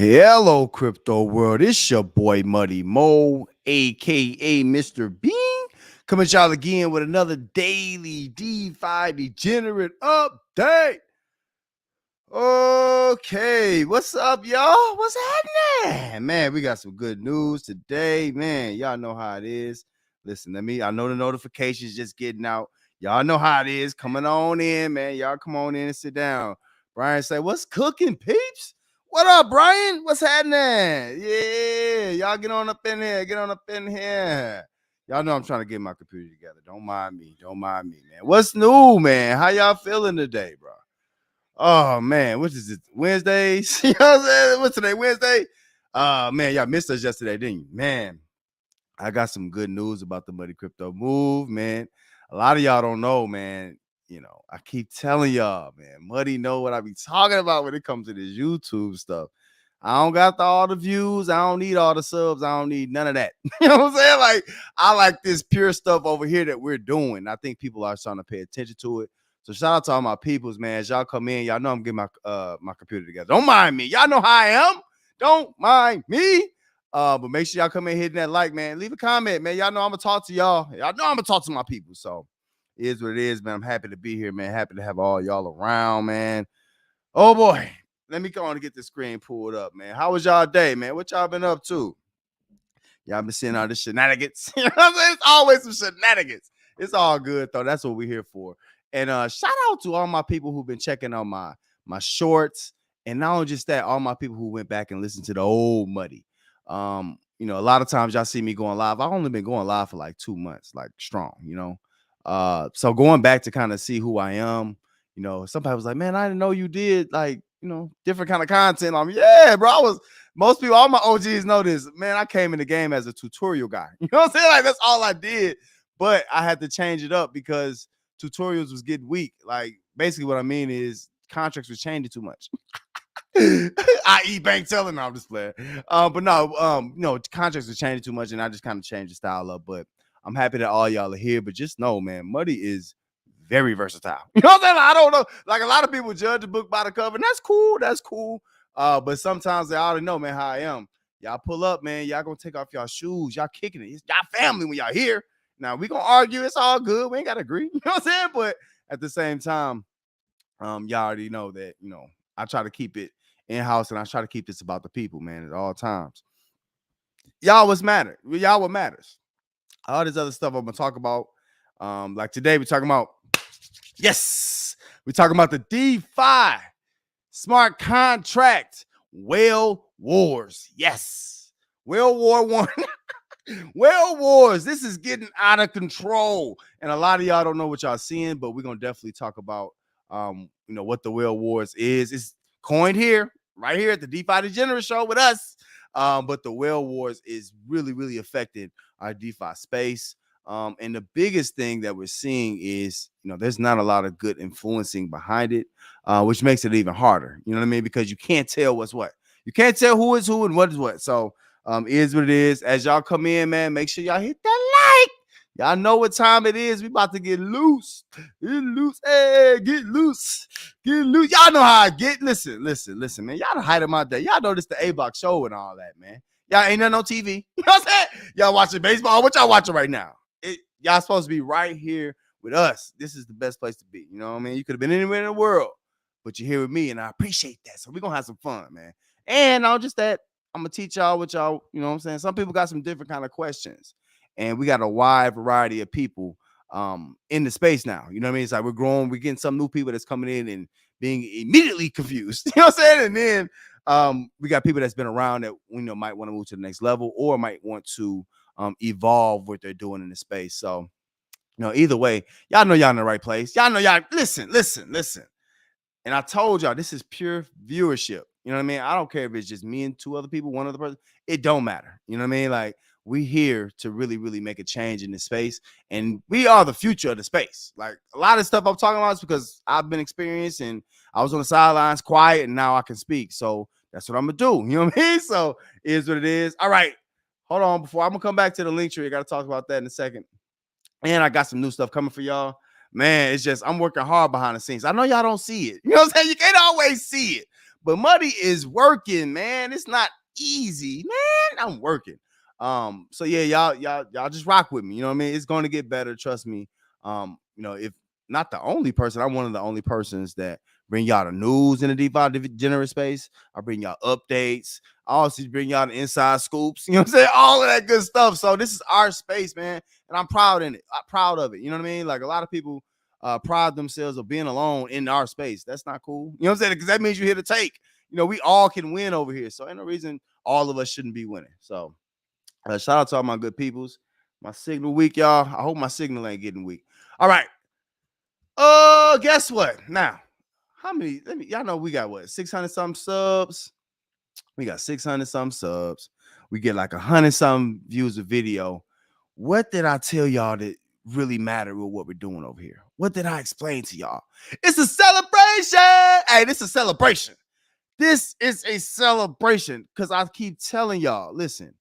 Hello, crypto world. It's your boy Muddy Mo, aka Mr. Bean, coming at y'all again with another daily DeFi degenerate update. Okay, what's up, y'all? What's happening? Man, we got some good news today. Man, y'all know how it is. Listen to me. I know the notifications just getting out. Y'all know how it is. Coming on in, man. Y'all come on in and sit down. Brian say, what's cooking, peeps? What up, Brian? What's happening? Yeah, y'all get on up in here. Get on up in here. Y'all know I'm trying to get my computer together. Don't mind me. Don't mind me, man. What's new, man? How y'all feeling today, bro? Oh man, what is it? Wednesdays? You know what I'm saying? What's today? Wednesday? Man, y'all missed us yesterday, didn't you? Man, I got some good news about the Muddy Crypto Move, man. A lot of y'all don't know, man. You know, I keep telling y'all, man. Muddy know what I be talking about when it comes to this YouTube stuff. I don't got all the views. I don't need all the subs. I don't need none of that. You know what I'm saying? Like, I like this pure stuff over here that we're doing. I think people are starting to pay attention to it. So shout out to all my peoples, man. As y'all come in, y'all know I'm getting my computer together. Don't mind me. Y'all know how I am. Don't mind me. But make sure y'all come in hitting that like, man. Leave a comment, man. Y'all know I'm gonna talk to y'all. Y'all know I'm gonna talk to my people. So it is what it is, man. I'm happy to be here, man. Happy to have all y'all around, man. Oh boy. Let me go on and get the screen pulled up, man. How was y'all day, man? What y'all been up to? Y'all been seeing all this shenanigans. You know what I'm saying? It's always some shenanigans. It's all good though. That's what we're here for. And shout out to all my people who've been checking on my shorts. And not only just that, all my people who went back and listened to the old Muddy. You know, a lot of times y'all see me going live. I've only been going live for like 2 months, like strong, you know. So going back to kind of see who I am, you know, somebody was like, man, I didn't know you did like, you know, different kind of content. Yeah, bro. Most people, all my OGs know this. Man, I came in the game as a tutorial guy. You know what I'm saying? Like, that's all I did. But I had to change it up because tutorials was getting weak. Like, basically what I mean is contracts was changing too much. I.e. bank telling, I'm just playing. But no, you know, contracts are changing too much, and I just kind of changed the style up. But I'm happy that all y'all are here. But just know, man, Muddy is very versatile. You know what I'm saying? I don't know. Like, a lot of people judge the book by the cover, and that's cool. That's cool. But sometimes they already know, man, how I am. Y'all pull up, man. Y'all gonna take off y'all shoes. Y'all kicking it. It's y'all family when y'all here. Now we gonna argue. It's all good. We ain't gotta agree. You know what I'm saying? But at the same time, y'all already know that, you know, I try to keep it in-house, and I try to keep this about the people, man, at all times. Y'all what matters. All this other stuff I'm gonna talk about. Like today, we're talking about, yes, we're talking about the DeFi smart contract whale wars. Yes, whale war one. Whale wars. This is getting out of control, and a lot of y'all don't know what y'all seeing, but we're gonna definitely talk about you know, what the whale wars is. It's coined here, right here at the DeFi Degenerate Show with us. But the whale wars is really, really affecting our DeFi space. And the biggest thing that we're seeing is, you know, there's not a lot of good influencing behind it, which makes it even harder. You know what I mean? Because you can't tell what's what. You can't tell who is who and what is what. So is what it is. As y'all come in, man, make sure y'all hit that like. Y'all know what time it is. We about to get loose. Get loose. Hey, get loose. Get loose. Y'all know how I get. Listen, man. Y'all the height of my day. Y'all know this the A-Block show and all that, man. Y'all ain't nothing on TV. You know what I'm saying? Y'all watching baseball. What y'all watching right now? Y'all supposed to be right here with us. This is the best place to be. You know what I mean? You could have been anywhere in the world, but you're here with me, and I appreciate that. So we're going to have some fun, man. And not just that, I'm going to teach y'all what y'all, you know what I'm saying? Some people got some different kind of questions, and we got a wide variety of people in the space now. You know what I mean? It's like we're growing. We're getting some new people that's coming in and being immediately confused. You know what I'm saying? And then we got people that's been around that, you know, might want to move to the next level or might want to evolve what they're doing in the space. So, you know, either way, y'all know y'all in the right place. Y'all know y'all listen. And I told y'all, this is pure viewership. You know what I mean? I don't care if it's just me and two other people, one other person. It don't matter. You know what I mean? Like, we here to really, really make a change in this space. And we are the future of the space. Like, a lot of stuff I'm talking about is because I've been experienced and I was on the sidelines quiet, and now I can speak. So that's what I'm going to do. You know what I mean? So it is what it is. All right. Hold on. Before I'm going to come back to the link tree, I got to talk about that in a second. And I got some new stuff coming for y'all. Man, it's just, I'm working hard behind the scenes. I know y'all don't see it. You know what I'm saying? You can't always see it. but money is working, man. It's not easy, man. I'm working. So yeah, y'all just rock with me. You know what I mean? It's going to get better. Trust me. If not the only person, I'm one of the only persons that bring y'all the news in the DeFi degenerate space. I bring y'all updates. I also bring y'all the inside scoops. You know what I'm saying? All of that good stuff. So this is our space, man, and I'm proud in it. I'm proud of it. You know what I mean? Like a lot of people pride themselves of being alone in our space. That's not cool. You know what I'm saying? Because that means you're here to take. We all can win over here. So ain't no reason all of us shouldn't be winning. So shout out to all my good peoples. My signal weak, y'all. I hope my signal ain't getting weak. All right. Guess what? Now, how many? Y'all know we got what? 600 something subs. We got 600 something subs. We get like 100 something views of video. What did I tell y'all that really matter with what we're doing over here? What did I explain to y'all? It's a celebration. Hey, this is a celebration. This is a celebration because I keep telling y'all, listen,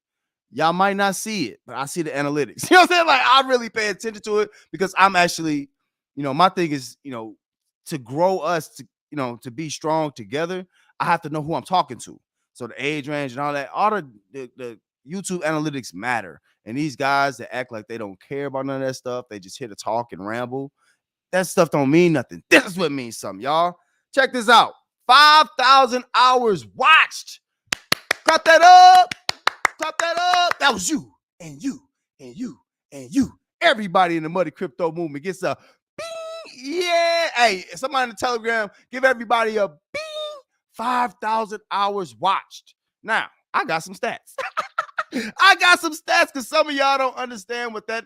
y'all might not see it, but I see the analytics. You know what I'm saying? Like, I really pay attention to it because I'm actually, my thing is, to grow us to be strong together, I have to know who I'm talking to. So the age range and all that, all the YouTube analytics matter. And these guys that act like they don't care about none of that stuff, they just here to talk and ramble. That stuff don't mean nothing. This is what means something, y'all. Check this out. 5,000 hours watched. Clap that up. Clap that up. That was you and you and you and you. Everybody in the Muddy Crypto movement gets a bing. Yeah. Hey, somebody in the Telegram, give everybody a bing. 5,000 hours watched. Now, I got some stats. I got some stats because some of y'all don't understand what that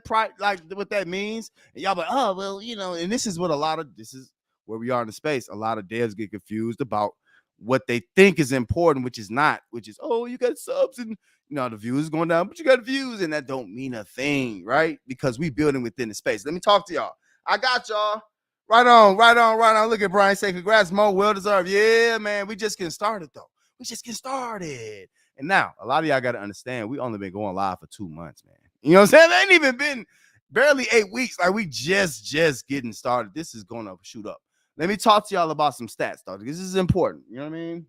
means. And y'all like, oh, well, and this is where we are in the space. A lot of devs get confused about what they think is important, which is not, which is, oh, you got subs and the views going down, but you got views, and that don't mean a thing, right? Because we building within the space. Let me talk to y'all. I got y'all. Right on. Look at Brian say, congrats, Mo. Well deserved. Yeah, man. We just getting started, though. We just getting started. And now, a lot of y'all got to understand, we only been going live for 2 months, man. You know what I'm saying? It ain't even been barely 8 weeks. Like, we just getting started. This is going to shoot up. Let me talk to y'all about some stats, though, because this is important. You know what I mean?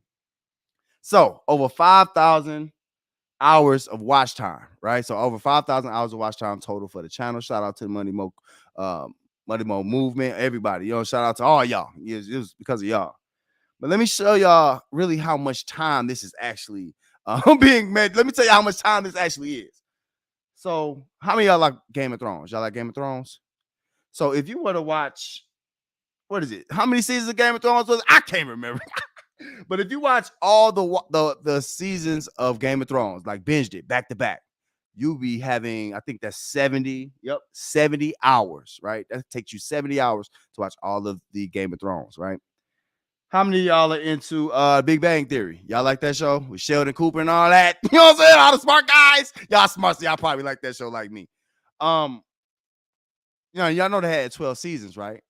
So, over 5,000 hours of watch time, right? So, over 5,000 hours of watch time total for the channel. Shout out to the Money Mo movement, everybody. Shout out to all y'all. It was because of y'all. But let me show y'all really how much time this is actually being made. Let me tell you how much time this actually is. So, how many of y'all like Game of Thrones? Y'all like Game of Thrones? So, if you were to watch, what is it? How many seasons of Game of Thrones was it? I can't remember. But if you watch all the seasons of Game of Thrones, like binged it back to back, you'll be having, I think that's 70 hours, right? That takes you 70 hours to watch all of the Game of Thrones, right? How many of y'all are into Big Bang Theory? Y'all like that show with Sheldon Cooper and all that? You know what I'm saying? All the smart guys. Y'all smart, so y'all probably like that show like me. Y'all know they had 12 seasons, right?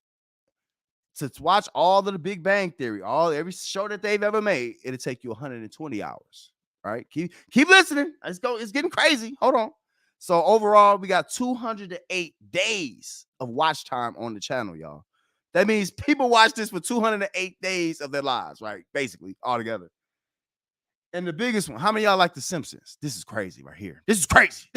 To watch all of the Big Bang Theory, every show that they've ever made, it'll take you 120 hours. Right? Keep listening. It's getting crazy. Hold on. So overall, we got 208 days of watch time on the channel, y'all. That means people watch this for 208 days of their lives, right? Basically, all together. And the biggest one, how many of y'all like The Simpsons? This is crazy right here. This is crazy.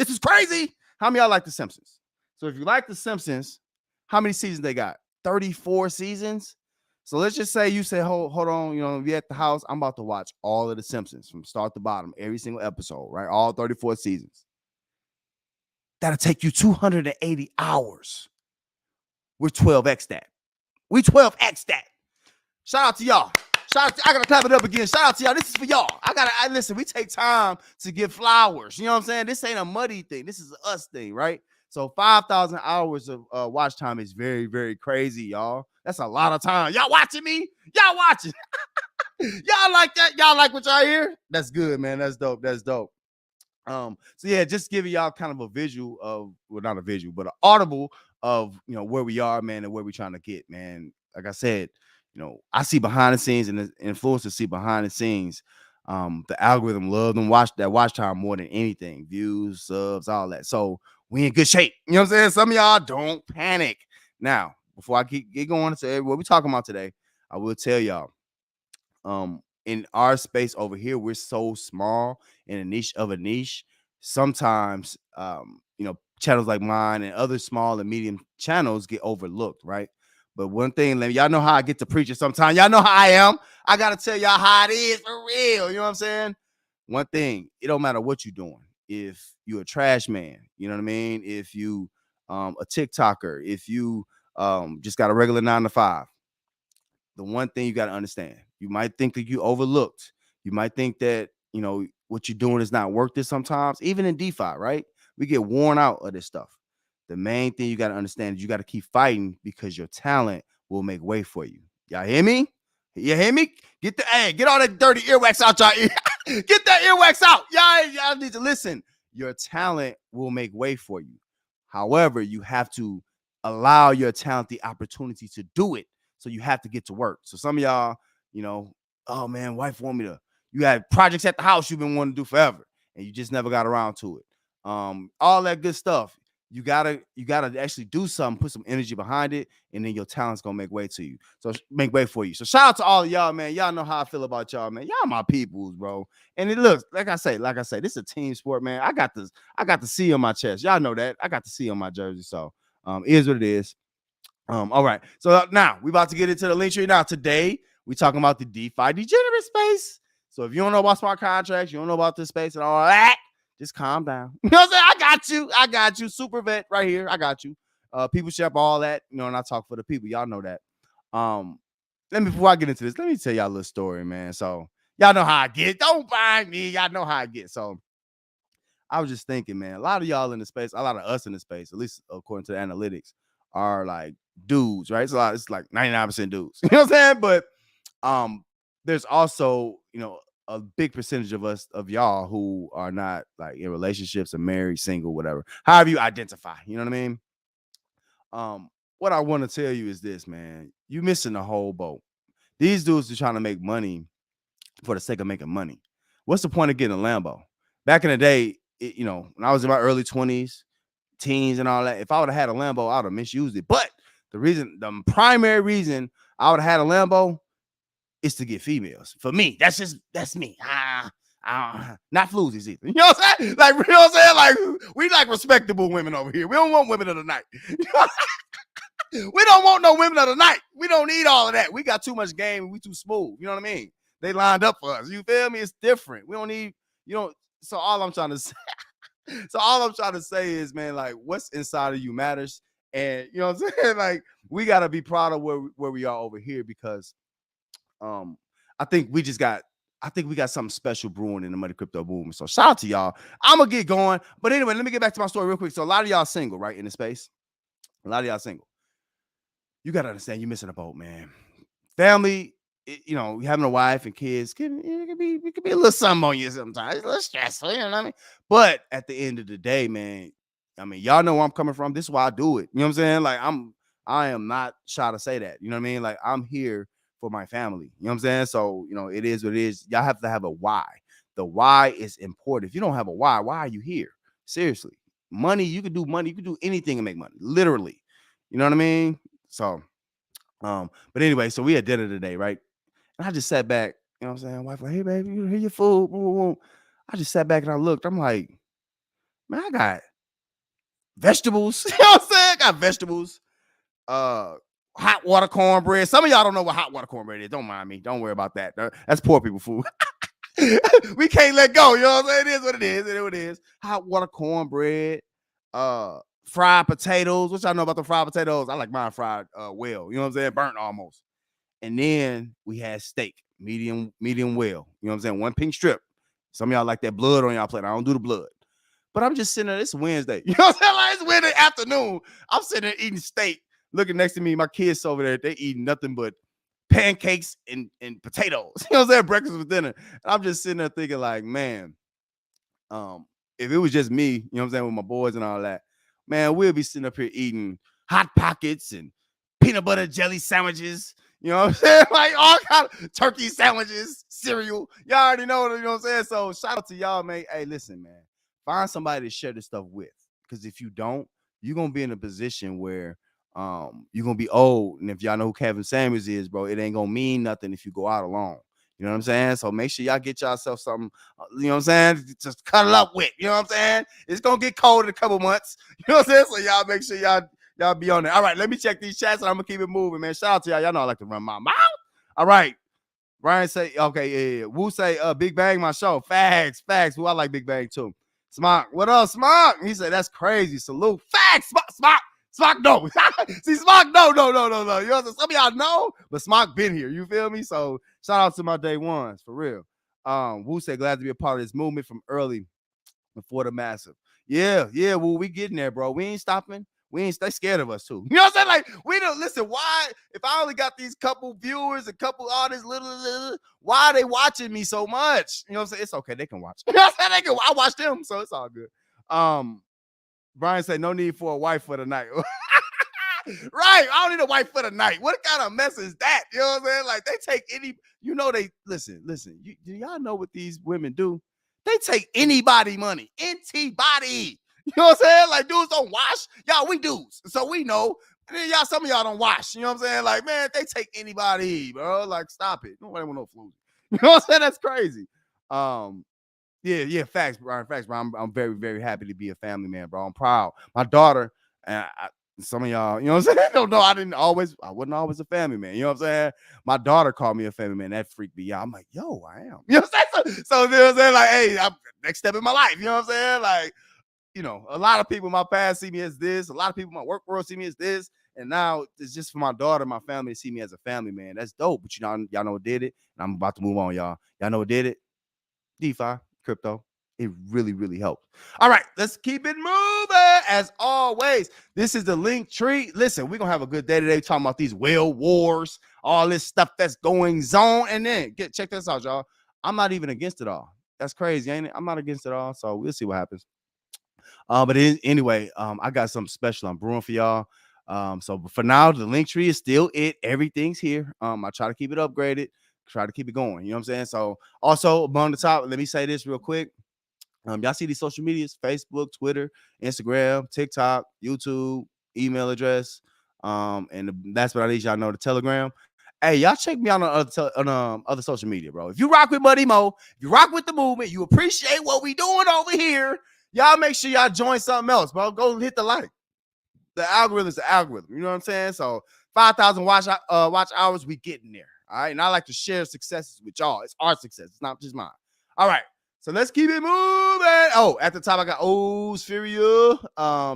How many of y'all like The Simpsons? So if you like The Simpsons, how many seasons they got? 34 seasons. So let's just say you say, hold on, we at the house. I'm about to watch all of The Simpsons from start to bottom, every single episode, right? All 34 seasons. That'll take you 280 hours. We're 12x that. We 12x that. Shout out to y'all. I gotta clap it up again. Shout out to y'all. This is for y'all. Listen, we take time to give flowers. You know what I'm saying? This ain't a muddy thing. This is an us thing, right? So 5,000 hours of watch time is very, very crazy, y'all. That's a lot of time. Y'all watching me? Y'all watching? Y'all like that? Y'all like what y'all hear? That's good, man. That's dope. So yeah, just giving y'all kind of a visual of, well, not a visual, but an audible of, where we are, man, and where we're trying to get, man. Like I said, I see behind the scenes, and the influencers see behind the scenes. The algorithm love them watch time more than anything, views, subs, all that. So we in good shape. You know what I'm saying? Some of y'all don't panic. Now, before I get going to what we're talking about today, I will tell y'all, in our space over here, we're so small in a niche of a niche. Sometimes, channels like mine and other small and medium channels get overlooked, right? But one thing, y'all know how I get to preaching sometimes. Y'all know how I am. I gotta tell y'all how it is for real. You know what I'm saying? One thing, it don't matter what you're doing. If you're a trash man, you know what I mean? If you a TikToker, if you just got a regular 9 to 5, the one thing you got to understand, you might think that you overlooked. You might think that, what you're doing is not worth it sometimes, even in DeFi, right? We get worn out of this stuff. The main thing you got to understand is you got to keep fighting because your talent will make way for you. Y'all hear me? You hear me? Get all that dirty earwax out y'all ear. Get that earwax out. Y'all need to listen. Your talent will make way for you. However, you have to allow your talent the opportunity to do it. So you have to get to work. So some of y'all, oh man, wife want me to. You had projects at the house you've been wanting to do forever, and you just never got around to it. All that good stuff. You gotta actually do something, put some energy behind it, and then your talent's gonna make way to you. So make way for you. So shout out to all of y'all, man. Y'all know how I feel about y'all, man. Y'all my peoples, bro. And it looks like I say, this is a team sport, man. I got the C on my chest. Y'all know that. I got the C on my jersey. So it is what it is. All right. So now we about to get into the link tree. Now, today we talking about the DeFi degenerate space. So if you don't know about smart contracts, you don't know about this space and all that, just calm down. You know what I'm saying? I got you. Super vet right here. I got you. People share all that, and I talk for the people. Y'all know that. Before I get into this, let me tell y'all a little story, man. So y'all know how I get. Don't find me. Y'all know how I get. So I was just thinking, man, a lot of y'all in the space, a lot of us in the space, at least according to the analytics, are like dudes, right? It's like 99% dudes. You know what I'm saying? But there's also, a big percentage of us, of y'all, who are not like in relationships or married, single, whatever. However you identify, you know what I mean? What I want to tell you is this, man. You missing the whole boat. These dudes are trying to make money for the sake of making money. What's the point of getting a Lambo? Back in the day, when I was in my early 20s, teens and all that, if I would have had a Lambo, I would have misused it. But the primary reason I would have had a Lambo is to get females. For me, that's me. Not floozies either. You know what I'm saying? Like, you know what I'm saying? Like, we like respectable women over here. We don't want women of the night. We don't want no women of the night. We don't need all of that. We got too much game. We too smooth. You know what I mean? They lined up for us. You feel me? It's different. We don't need, so all I'm trying to say. So all I'm trying to say is, man, like, what's inside of you matters. And you know what I'm saying? Like, we gotta be proud of where we are over here, because I think we got something special brewing in the money crypto movement. So shout out to y'all. I'm gonna get going. But anyway, let me get back to my story real quick. So a lot of y'all single, right, in the space. A lot of y'all single. You gotta understand, you're missing a boat, man. Family, having a wife and kids it could be a little something on you sometimes. It's a little stressful, you know what I mean? But at the end of the day, man, I mean, y'all know where I'm coming from. This is why I do it. You know what I'm saying? Like, I am not shy to say that. You know what I mean? Like, I'm here for my family. You know what I'm saying? So, it is what it is. Y'all have to have a why. The why is important. If you don't have a why are you here? Seriously. You can do anything and make money. Literally. You know what I mean? So, but anyway, so we had dinner today, right? And I just sat back, you know what I'm saying? Wife like, hey baby, here your food. Boom, boom, boom. I just sat back and I looked. I'm like, man, I got vegetables. You know what I'm saying? I got vegetables. Hot water cornbread. Some of y'all don't know what hot water cornbread is. Don't mind me. Don't worry about that. That's poor people food. We can't let go. You know what I'm saying? It is what it is. It is what it is. Hot water cornbread. Fried potatoes. What y'all know about the fried potatoes? I like mine fried well. You know what I'm saying? Burnt almost. And then we had steak, medium well. You know what I'm saying? One pink strip. Some of y'all like that blood on y'all plate. I don't do the blood. But I'm just sitting there. It's Wednesday. You know what I'm saying? Like, it's Wednesday afternoon. I'm sitting there eating steak. Looking next to me, my kids over there, they eating nothing but pancakes and potatoes. You know what I'm saying? Breakfast for dinner. And I'm just sitting there thinking, like, man, if it was just me, you know what I'm saying, with my boys and all that, man, we'll be sitting up here eating Hot Pockets and peanut butter jelly sandwiches. You know what I'm saying? Like, all kind of turkey sandwiches, cereal. Y'all already know what I'm saying. So shout out to y'all, man. Hey, listen, man. Find somebody to share this stuff with. Because if you don't, you're gonna be in a position where you're gonna be old. And if y'all know who Kevin Samuels is, bro, it ain't gonna mean nothing if you go out alone. You know what I'm saying? So make sure y'all get yourself something, you know what I'm saying? Just cuddle up with. You know what I'm saying? It's gonna get cold in a couple months. You know what I'm saying? So y'all make sure y'all be on there. All right, let me check these chats and I'm gonna keep it moving, man. Shout out to y'all. Y'all know I like to run my mouth. All right. Brian say, okay, yeah. Wu say, Big Bang, my show. Facts. Who I like Big Bang too. Smock, what up, Smock? He said, that's crazy. Salute. Facts, Smock, no. See, Smock, no. You know what I'm saying? Some of y'all know, but Smock been here. You feel me? So shout out to my day ones, for real. Wu said, glad to be a part of this movement from early before the massive. Yeah, well, we getting there, bro. We ain't stopping. We ain't stay scared of us too. You know what I'm saying? Like, we don't listen. Why, if I only got these couple viewers, a couple all this little, why are they watching me so much? You know what I'm saying? It's okay, they can watch. You know what I'm saying? I watch them, so it's all good. Brian said, no need for a wife for the night. Right. I don't need a wife for the night. What kind of mess is that? You know what I'm saying? Like, they take any, they listen. Do y'all know what these women do? They take anybody money. Anybody. You know what I'm saying? Like, dudes don't wash. Y'all, we dudes. So we know. And then some of y'all don't wash. You know what I'm saying? Like, man, they take anybody, bro. Like, stop it. Nobody want no flu. You know what I'm saying? That's crazy. Yeah, facts, Brian. I'm very, very happy to be a family man, bro. I'm proud. My daughter, and some of y'all, you know what I'm saying? Don't know. I wasn't always a family man. You know what I'm saying? My daughter called me a family man. That freaked me out. I'm like, yo, I am. You know what I'm saying? So you know what I'm saying? Like, hey, next step in my life. You know what I'm saying? Like, a lot of people in my past see me as this. A lot of people in my work world see me as this. And now it's just for my daughter, my family to see me as a family man. That's dope. But y'all know what did it? And I'm about to move on, y'all. Y'all know what did it? DeFi, crypto. It really, really helps. All right, let's keep it moving. As always, this is the link tree. Listen, we're going to have a good day today talking about these whale wars, all this stuff that's going on. And then check this out, y'all. I'm not even against it all. That's crazy, ain't it? I'm not against it all. So we'll see what happens. But anyway, I got something special I'm brewing for y'all. So for now, the link tree is still it. Everything's here. I try to keep it upgraded, try to keep it going. You know what I'm saying? So also on the top, let me say this real quick. Y'all see these social medias: Facebook, Twitter, Instagram, TikTok, YouTube, email address. And that's what I need y'all know, the Telegram. Hey, y'all check me out on other social media, bro. If you rock with Buddy Mo, if you rock with the movement, you appreciate what we doing over here, y'all make sure y'all join something else, bro. Go hit the like. The algorithm's the algorithm. You know what I'm saying? So 5,000 watch hours, we getting there. All right. And I like to share successes with y'all. It's our success. It's not just mine. All right. So let's keep it moving. Oh, at the top, I got Spheria,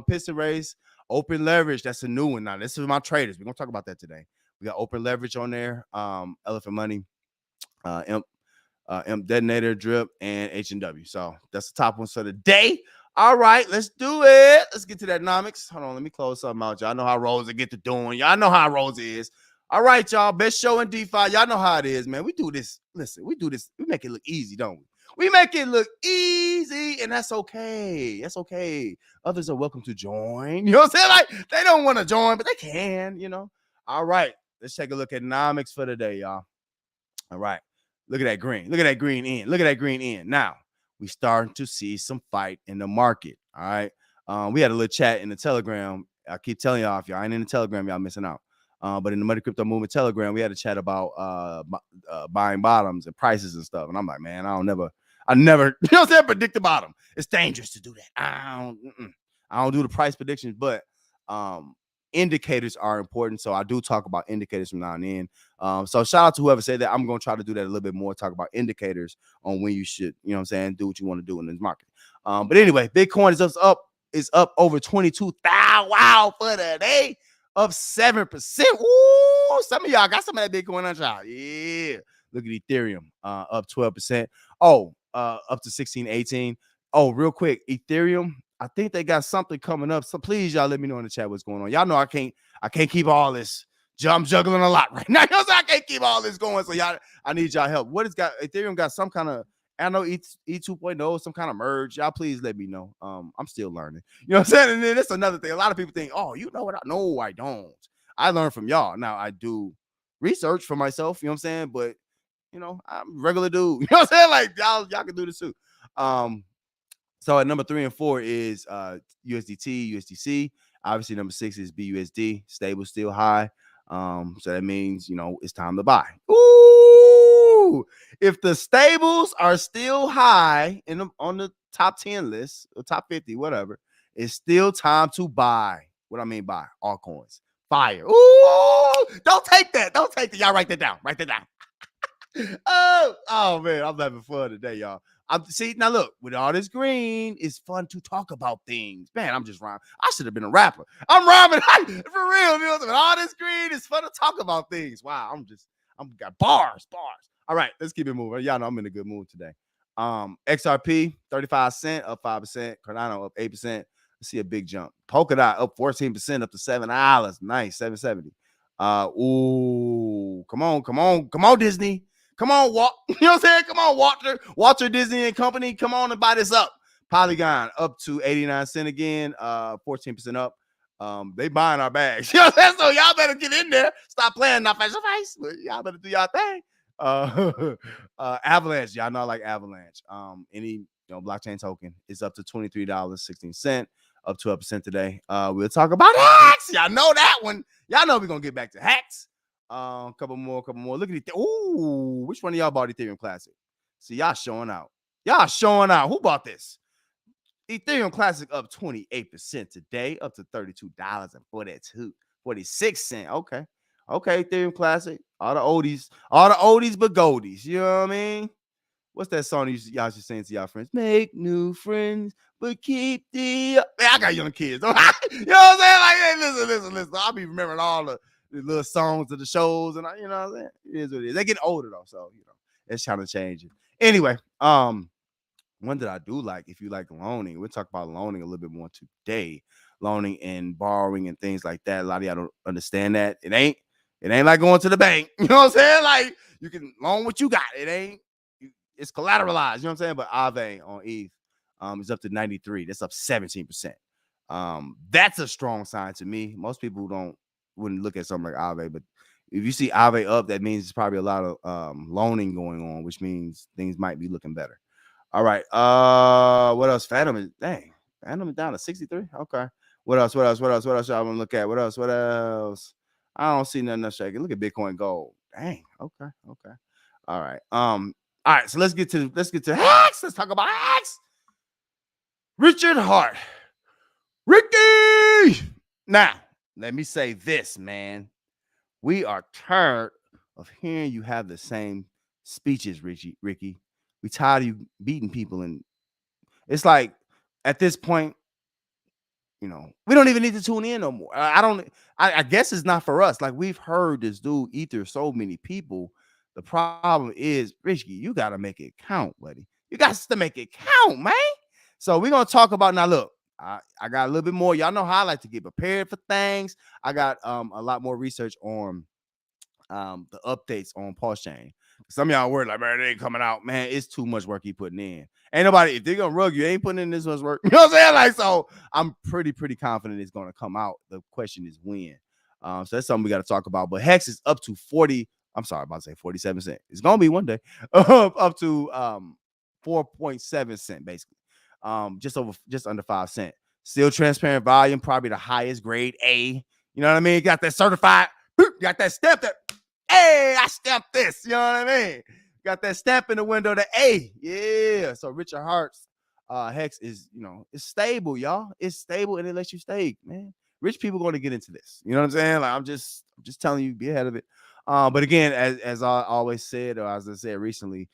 piston race, open leverage. That's a new one now. This is my traders. We're gonna talk about that today. We got open leverage on there, elephant money, imp detonator, drip, and H&W. So that's the top ones for the day. All right, let's do it. Let's get to that nomics. Hold on, let me close something out. Y'all know how Rosa get to doing. Y'all know how Rosa is. All right, y'all. Best show in DeFi. Y'all know how it is, man. We do this. Listen, we do this. We make it look easy, don't we? We make it look easy, and that's okay. That's okay. Others are welcome to join. You know what I'm saying? Like, they don't want to join, but they can, All right, let's take a look at nomics for the day, y'all. All right. Look at that green. Look at that green in. Look at that green in. Now, we starting to see some fight in the market. All right. We had a little chat in the Telegram. I keep telling y'all, if y'all ain't in the Telegram, y'all missing out. But in the Money Crypto Movement Telegram, we had a chat about buying bottoms and prices and stuff. And I'm like, man, I never, you know what I'm saying? Predict the bottom. It's dangerous to do that. I don't do the price predictions, but indicators are important. So I do talk about indicators from now and then. So shout out to whoever said that. I'm going to try to do that a little bit more, talk about indicators on when you should, you know what I'm saying, do what you want to do in this market. But anyway, Bitcoin is up over 22,000. Wow, for the day, up 7%. Woo! Some of y'all got some of that Bitcoin on y'all. Yeah. Look at Ethereum, up 12%. Oh, up to 1618. Oh, real quick, Ethereum, I think they got something coming up. So please, y'all let me know in the chat what's going on. Y'all know I can't keep all this. I'm juggling a lot right now. You know, so I can't keep all this going. So y'all, I need y'all help. What is Ethereum got some kind of, I know E 2.0, some kind of merge. Y'all please let me know. I'm still learning. You know what I'm saying? And then that's another thing. A lot of people think, oh, you know what? No, I don't. I learn from y'all. Now I do research for myself, you know what I'm saying? But I'm a regular dude. You know what I'm saying? Like y'all can do this too. So at number 3 and 4 is USDT, USDC. Obviously, number 6 is BUSD, stable, still high. So that means it's time to buy. Ooh, If the stables are still high on the top 10 list or top 50, whatever, it's still time to buy. What I mean by altcoins. Fire. Ooh, don't take that. Don't take that. Y'all write that down. Write that down. Oh man, I'm having fun today, y'all. I'm see now. Look, with all this green, it's fun to talk about things. Man, I'm just rhyming. I should have been a rapper. I'm rhyming for real. You know, with all this green, it's fun to talk about things. Wow, I'm got bars. All right, let's keep it moving. Y'all know I'm in a good mood today. XRP 35 cents, up 5%. Cardano up 8%. Let's see a big jump. Polkadot up 14%, up to $7. Nice, 770. Ooh, come on, Disney. Come on, Walt. You know what I'm saying? Come on, Walter Disney and Company. Come on and buy this up. Polygon up to 89 cents again, 14% up. They buying our bags. You know what I'm saying? So y'all better get in there. Stop playing not face to face. Y'all better do y'all thing. Avalanche. Y'all know I like Avalanche. Any blockchain token is up to $23.16, up 12% today. We'll talk about hacks. Y'all know that one. Y'all know we're gonna get back to hacks. Couple more. Look at it. Ooh, which one of y'all bought Ethereum Classic? See, y'all showing out. Who bought this? Ethereum Classic up 28% today, up to $32.46. Okay, Ethereum Classic. All the oldies but goldies. You know what I mean? What's that song y'all should sing to y'all friends? Make new friends, but keep the. Man, I got young kids. You know what I'm saying? Like, hey, listen. I'll be remembering all the little songs of the shows, and you know what I'm saying? It is what it is. They getting older though, so it's trying to change it. Anyway, one that I do like, if you like loaning, we'll talk about loaning a little bit more today. Loaning and borrowing and things like that. A lot of y'all don't understand that. It ain't like going to the bank. You know what I'm saying? Like, you can loan what you got. It's collateralized. You know what I'm saying? But Aave on ETH is up to 93. That's up 17%. That's a strong sign to me. Most people wouldn't look at something like Aave, but if you see Aave up, that means it's probably a lot of loaning going on, which means things might be looking better. All right. What else? Phantom is down to 63. Okay. What else? Y'all want to look at? What else? I don't see nothing else shaking. Look at Bitcoin Gold. Dang. Okay. All right. All right. So let's get to hacks. Let's talk about hacks. Richard Hart. Ricky. Now, let me say this, man. We are tired of hearing you have the same speeches, Ricky. We tired of you beating people, and it's like at this point, we don't even need to tune in no more. I guess it's not for us. Like, we've heard this dude Ether so many people. The problem is, Ricky, you got to make it count, buddy. You got to make it count, man. So we're going to talk about now. Look, I got a little bit more. Y'all know how I like to get prepared for things. I got a lot more research on the updates on Pulse Chain. Some of y'all worried like, man, it ain't coming out. Man, it's too much work he putting in. Ain't nobody, if they're gonna rug you, ain't putting in this much work. You know what I'm saying? Like, so I'm pretty confident it's gonna come out. The question is when. So that's something we got to talk about. But Hex is up to 40. I'm sorry, about to say 47 cents. It's gonna be one day up to 4.7 cents, basically. Just under 5 cents. Still transparent volume, probably the highest grade A. You know what I mean? Got that certified, got that stamp that. Hey, I stamped this. You know what I mean? Got that stamp in the window, the A. Yeah. So Richard Hart's Hex is, it's stable, y'all. It's stable and it lets you stay, man. Rich people going to get into this. You know what I'm saying? Like, I'm just telling you, be ahead of it. But again, as I always said, or as I said recently,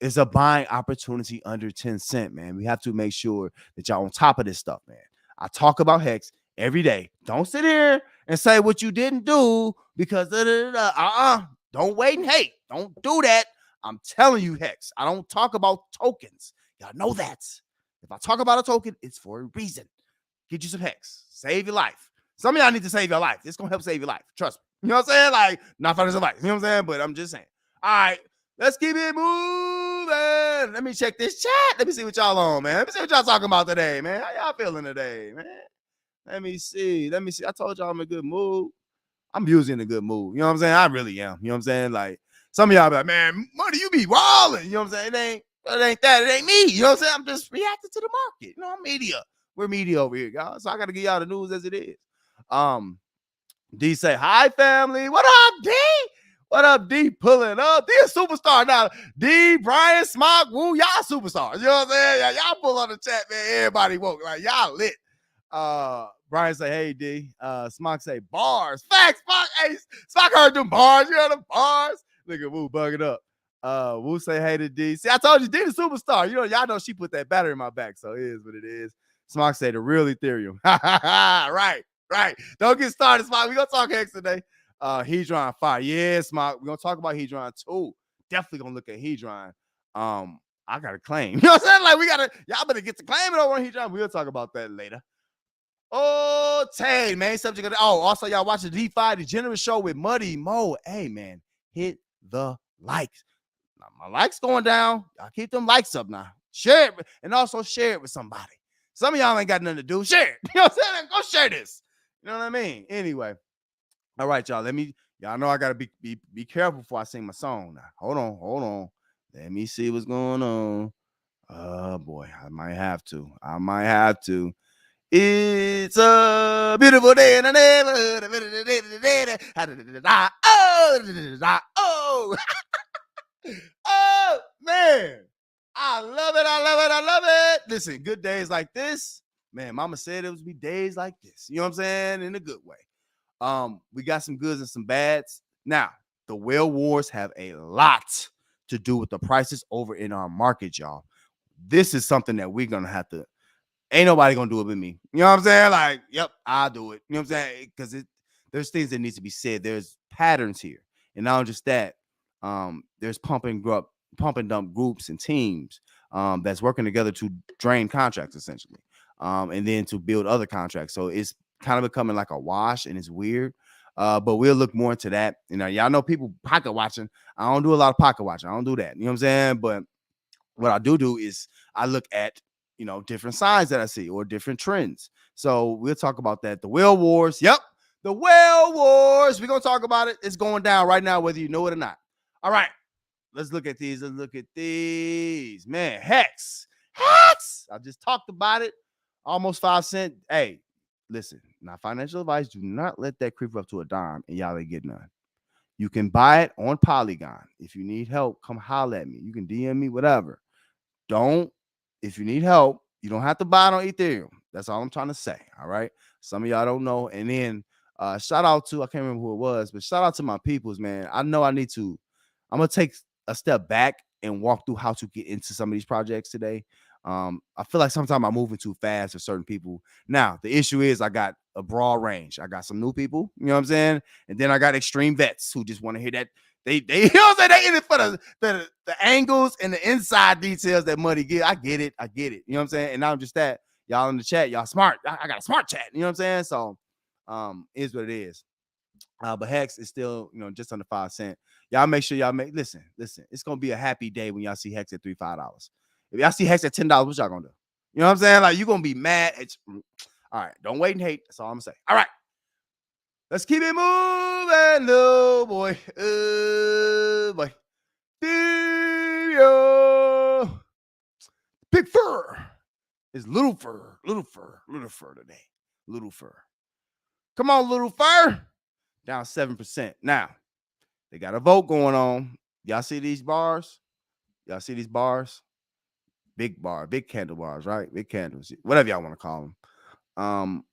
it's a buying opportunity under 10 cents, man. We have to make sure that y'all on top of this stuff, man. I talk about Hex every day. Don't sit here and say what you didn't do because don't wait and hate. Don't do that. I'm telling you, Hex. I don't talk about tokens. Y'all know that. If I talk about a token, it's for a reason. Get you some Hex. Save your life. Some of y'all need to save your life. It's gonna help save your life. Trust me. You know what I'm saying? Like, not financial advice. You know what I'm saying? But I'm just saying. All right, let's keep it moving. Let me check this chat. Let me see what y'all on, man. Let me see what y'all talking about today, man. How y'all feeling today, man? Let me see. I told y'all I'm in a good mood. I'm usually in a good mood. You know what I'm saying? I really am. You know what I'm saying? Like, some of y'all be like, man, Money, you be wilding. You know what I'm saying? It ain't that. It ain't me. You know what I'm saying? I'm just reacting to the market. You know, I'm media. We're media over here, y'all. So I got to give y'all the news as it is. D say, hi, family. What up, D? What up, D? Pulling up. D a superstar now. D, Brian, Smock, Woo, y'all superstars. You know what I'm saying? Y'all pull on the chat, man. Everybody woke. Like, y'all lit. Brian say, hey, D. Smock say, bars. Facts, Smock. Hey, Smock heard them bars. You heard them bars? Look at Woo bugging up. Woo say, hey to D. See, I told you, D the superstar. You know, y'all know she put that battery in my back, so it is what it is. Smock say, the real Ethereum. Right. Don't get started, Smock. We gonna talk Hex today. Hedron 5. Yeah, Smock. We're gonna talk about Hedron too. Definitely gonna look at Hedron. I got a claim. You know what I'm saying? Like, y'all better get to claiming over on Hedron. We'll talk about that later. Oh, Tay, man. Subject of also, y'all watch the DeFi Degenerate Show with Muddy Mo. Hey, man, hit the likes. Now, my likes going down. Y'all keep them likes up now. Share it, and also share it with somebody. Some of y'all ain't got nothing to do. Share it. You know what I'm saying? Go share this. You know what I mean? Anyway. All right, y'all. Y'all know I gotta be careful before I sing my song now. Hold on. Let me see what's going on. Oh boy, I might have to. It's a beautiful day in the neighborhood. Oh man. I love it. Listen, good days like this. Man, mama said it would be days like this. You know what I'm saying? In a good way. We got some goods and some bads. Now, the whale wars have a lot to do with the prices over in our market, y'all. This is something that we're gonna have to. Ain't nobody gonna do it but me. You know what I'm saying? Like, yep, I'll do it. You know what I'm saying? Because there's things that needs to be said. There's patterns here, and not just that. There's pump and dump groups and teams that's working together to drain contracts essentially, and then to build other contracts. So it's kind of becoming like a wash, and it's weird. But we'll look more into that. You know, y'all know people pocket watching. I don't do a lot of pocket watching. I don't do that. You know what I'm saying? But what I do is I look at, you know, different signs that I see or different trends. So we'll talk about that. The whale wars. Yep. The whale wars. We're going to talk about it. It's going down right now, whether you know it or not. All right. Let's look at these. Man, Hex. I just talked about it. Almost 5 cents. Hey, listen, not financial advice. Do not let that creep up to a dime and y'all ain't get none. You can buy it on Polygon. If you need help, come holler at me. You can DM me, whatever. If you need help, you don't have to buy it on Ethereum. That's all I'm trying to say. All right. Some of y'all don't know. And then shout out to, I can't remember who it was, but shout out to my peoples, man. I'm going to take a step back and walk through how to get into some of these projects today. I feel like sometimes I'm moving too fast for certain people. Now, the issue is I got a broad range. I got some new people, you know what I'm saying? And then I got extreme vets who just want to hear that. They you know what I'm saying? They in it for the angles and the inside details that money get. I get it. You know what I'm saying? And not just that, y'all in the chat, y'all smart. I got a smart chat. You know what I'm saying? So is what it is. But Hex is still, you know, just under 5 cents. Y'all make sure y'all listen. It's gonna be a happy day when y'all see Hex at $3-5. If y'all see Hex at $10, what y'all gonna do? You know what I'm saying? Like, you're gonna be mad. All right, don't wait and hate. That's all I'm gonna say. All right. Let's keep it moving, little boy. Boy. Big fur. It's little fur today. Little fur. Come on, little fur. Down 7%. Now, they got a vote going on. Y'all see these bars? Big candle bars, right? Big candles, whatever y'all want to call them.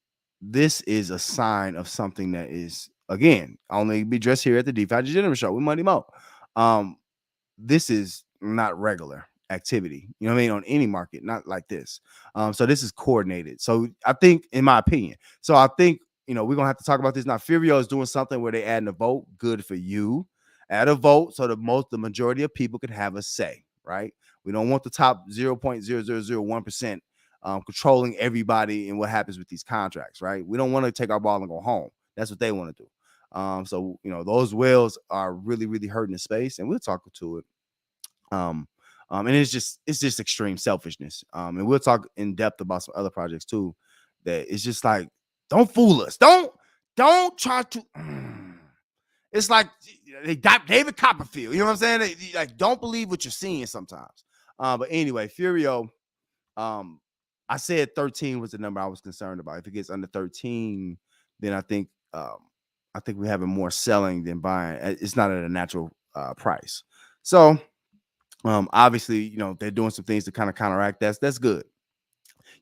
This is a sign of something that is, again, only be dressed here at the DeFi Degenerate Show with Money Mo. This is not regular activity, you know what I mean, on any market, not like this. So this is coordinated. So I think, in my opinion, you know, we're gonna have to talk about this now. Furio is doing something where they adding a vote. Good for you. Add a vote so the majority of people can have a say, right? We don't want the top 0.0001% controlling everybody and what happens with these contracts, right? We don't want to take our ball and go home. That's what they want to do. So, you know, those whales are really, really hurting the space, and we'll talk to it. And it's just extreme selfishness. And we'll talk in depth about some other projects too. That it's just like, don't fool us. Don't try to. It's like they got David Copperfield. You know what I'm saying? Like, don't believe what you're seeing sometimes. But anyway, Furio. I said 13 was the number I was concerned about. If it gets under 13, then I think I think we're having more selling than buying. It's not at a natural price. So obviously, they're doing some things to kind of counteract that. That's good.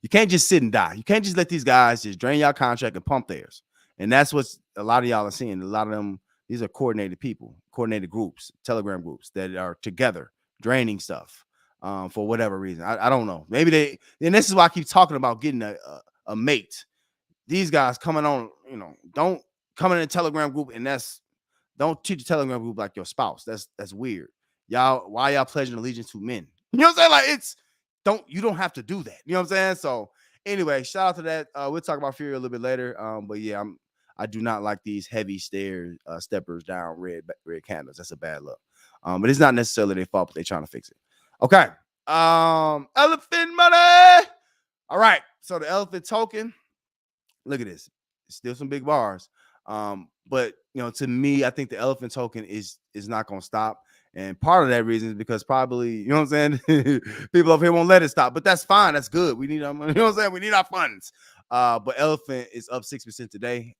You can't just sit and die. You can't just let these guys just drain y'all contract and pump theirs. And that's what a lot of y'all are seeing. A lot of them, these are coordinated people, coordinated groups, Telegram groups that are together draining stuff for whatever reason. I don't know. Maybe and this is why I keep talking about getting a mate. These guys coming on, don't come in a Telegram group and don't treat the Telegram group like your spouse. That's weird. Why y'all pledging allegiance to men? You know what I'm saying? Like you don't have to do that. You know what I'm saying? So anyway, shout out to that. We'll talk about Fury a little bit later. But yeah, I do not like these heavy steppers down red candles. That's a bad look. But it's not necessarily their fault, but they're trying to fix it. Okay. Elephant money. All right. So the elephant token. Look at this. Still some big bars. But to me, I think the elephant token is not going to stop. And part of that reason is because probably, you know what I'm saying? People over here won't let it stop, but that's fine. That's good. We need our money. You know what I'm saying? We need our funds. But elephant is up 6% today.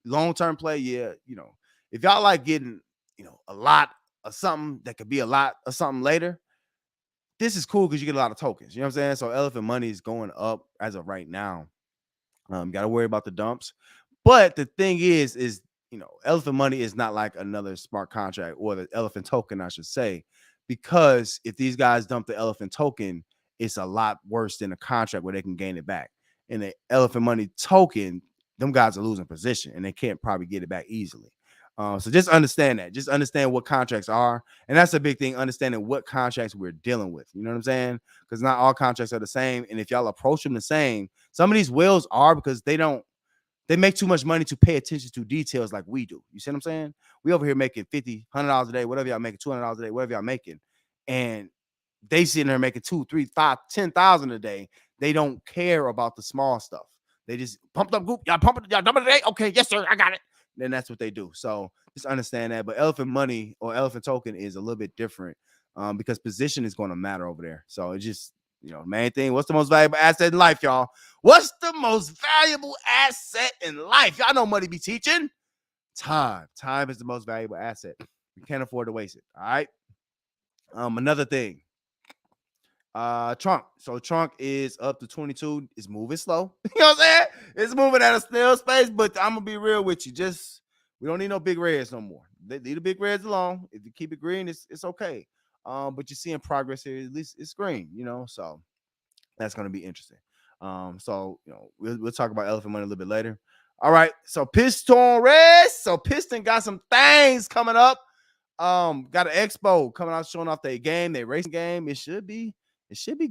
Long-term play, yeah. If y'all like getting, a lot of something that could be a lot of something later, this is cool because you get a lot of tokens. You know what I'm saying? So elephant money is going up as of right now. Got to worry about the dumps. But the thing is, elephant money is not like another smart contract or the elephant token, I should say, because if these guys dump the elephant token, it's a lot worse than a contract where they can gain it back. And the elephant money token, them guys are losing position and they can't probably get it back easily. So just understand that. Just understand what contracts are. And that's a big thing, understanding what contracts we're dealing with. You know what I'm saying? Because not all contracts are the same. And if y'all approach them the same, some of these whales are because they make too much money to pay attention to details like we do. You see what I'm saying? We over here making $50, $100 a day, whatever y'all making, $200 a day, whatever y'all making. And they sitting there making 2, 3, 5, 10,000 a day. They don't care about the small stuff. They just pumped up group. Y'all pumping, y'all dumping today? Okay, yes, sir. I got it. Then that's what they do. So just understand that. But elephant money or elephant token is a little bit different because position is going to matter over there. So it's just, main thing. What's the most valuable asset in life, y'all? What's the most valuable asset in life? Y'all know money be teaching. Time. Time is the most valuable asset. You can't afford to waste it. All right. Another thing. Trunk. So Trunk is up to 22. It's moving slow. You know what I'm saying? It's moving at a snail pace, but I'm gonna be real with you. We don't need no big reds no more. They leave the big reds alone. If you keep it green, it's okay. But you're seeing progress here. At least it's green, so that's gonna be interesting. So we'll talk about elephant money a little bit later. All right, so Piston race. So Piston got some things coming up. Got an expo coming out showing off their game, their racing game. It should be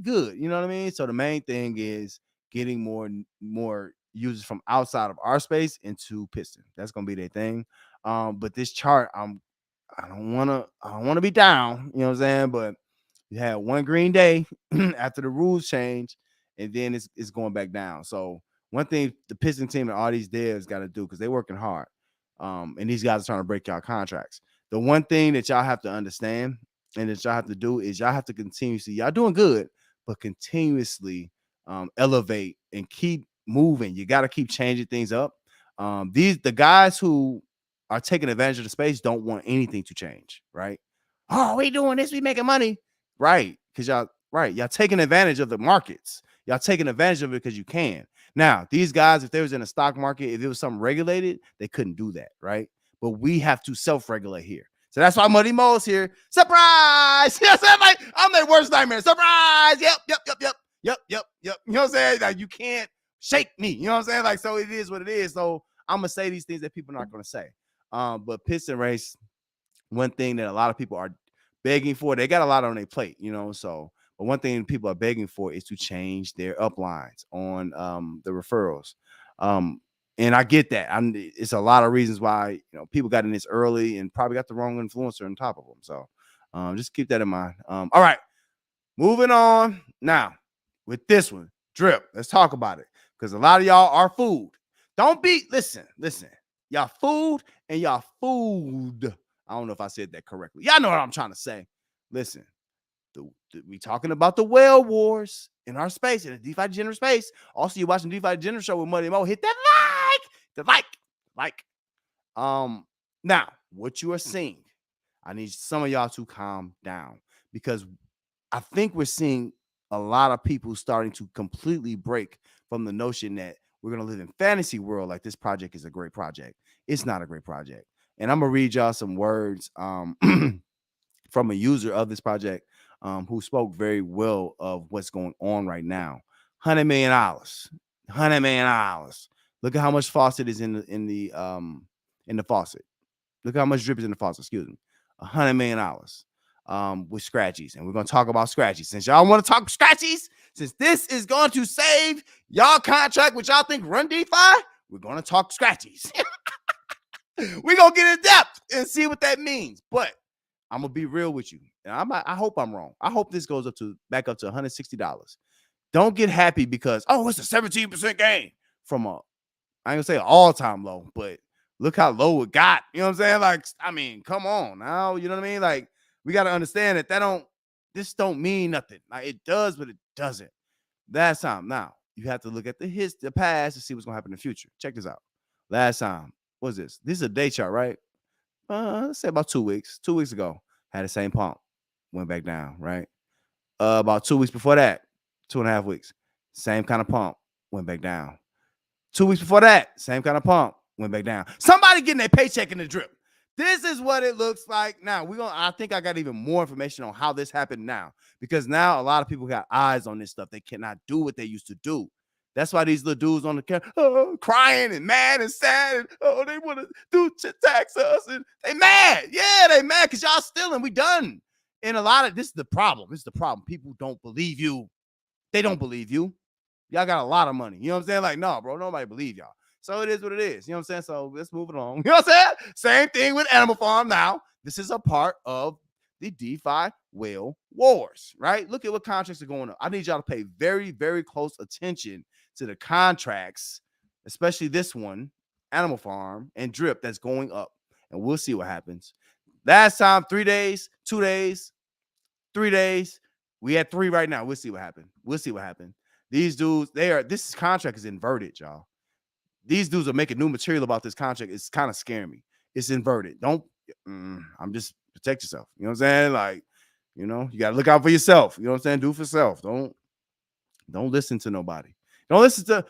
good. You know what I mean? So the main thing is getting more users from outside of our space into Piston. That's gonna be their thing. But this chart, I don't wanna be down, you know what I'm saying? But you had one green day after the rules change, and then it's going back down. So one thing the Piston team and all these devs got to do, because they're working hard, and these guys are trying to break y'all contracts. The one thing that y'all have to understand and that y'all have to do is y'all have to continuously, y'all doing good, but continuously elevate and keep moving. You got to keep changing things up. The guys who are taking advantage of the space don't want anything to change, right? Oh, we doing this, we making money. Right. Because y'all taking advantage of the markets. Y'all taking advantage of it because you can. Now, these guys, if they was in a stock market, if it was something regulated, they couldn't do that, right? But we have to self-regulate here. So that's why Muddy Mo's here. Surprise! Yes, I'm their worst nightmare. Surprise! Yep. You know what I'm saying? Like, you can't shake me. You know what I'm saying? Like, so it is what it is. So I'm gonna say these things that people are not gonna say. But Piston race, one thing that a lot of people are begging for, they got a lot on their plate, so but one thing people are begging for is to change their uplines on the referrals. And I get that. It's a lot of reasons why people got in this early and probably got the wrong influencer on top of them. So just keep that in mind. All right, moving on now with this one. Drip, let's talk about it, because a lot of y'all are food. Listen, y'all food and y'all food. I don't know if I said that correctly. Y'all know what I'm trying to say. Listen, we talking about the whale wars in our space, in the DeFi Degenerate space. Also, you're watching DeFi Degenerate show with Muddy Mo. Hit that like. Now what you are seeing, I need some of y'all to calm down because I think we're seeing a lot of people starting to completely break from the notion that we're going to live in fantasy world like this project is a great project. It's not a great project. And I'm going to read y'all some words from a user of this project who spoke very well of what's going on right now. $100 million. $100 million. Look at how much faucet is in the faucet. Look at how much drip is in the faucet, excuse me. $100 million with scratchies. And we're going to talk about scratchies. Since y'all want to talk scratchies, since this is going to save y'all contract, which y'all think run DeFi, we're going to talk scratchies. We're going to get in depth and see what that means. But I'm going to be real with you. And I hope I'm wrong. I hope this goes back up to $160. Don't get happy because, oh, it's a 17% gain from I ain't going to say an all-time low, but look how low it got. You know what I'm saying? Like, I mean, come on now. You know what I mean? Like, we got to understand that this don't mean nothing. Like, it does, but it doesn't. Last time. Now, you have to look at the past to see what's going to happen in the future. Check this out. Last time. What's this? This is a day chart, right? Let's say about 2 weeks. 2 weeks ago, had the same pump. Went back down, right? About 2 weeks before that, 2.5 weeks. Same kind of pump. Went back down. 2 weeks before that, same kind of pump. Went back down. Somebody getting their paycheck in the drip. This is what it looks like now. I think I got even more information on how this happened now, because now a lot of people got eyes on this stuff. They cannot do what they used to do. That's why these little dudes on the camera crying and mad and sad and they want to tax us and they mad. Yeah, they mad because y'all stealing. We done. And this is the problem. This is the problem. People don't believe you. They don't believe you. Y'all got a lot of money. You know what I'm saying? Like, no, bro, nobody believe y'all. So it is what it is. You know what I'm saying? So let's move it along. You know what I'm saying? Same thing with Animal Farm now. This is a part of the DeFi whale wars, right? Look at what contracts are going on. I need y'all to pay very, very close attention to the contracts, especially this one, Animal Farm and Drip, that's going up. And we'll see what happens. Last time, 3 days, 2 days, 3 days. We had 3 right now. We'll see what happened. We'll see what happened. These dudes, this contract is inverted, y'all. These dudes are making new material about this contract. It's kind of scaring me. It's inverted. I'm just protect yourself. You know what I'm saying? Like, you got to look out for yourself. You know what I'm saying? Do for self. Don't listen to nobody. Don't listen to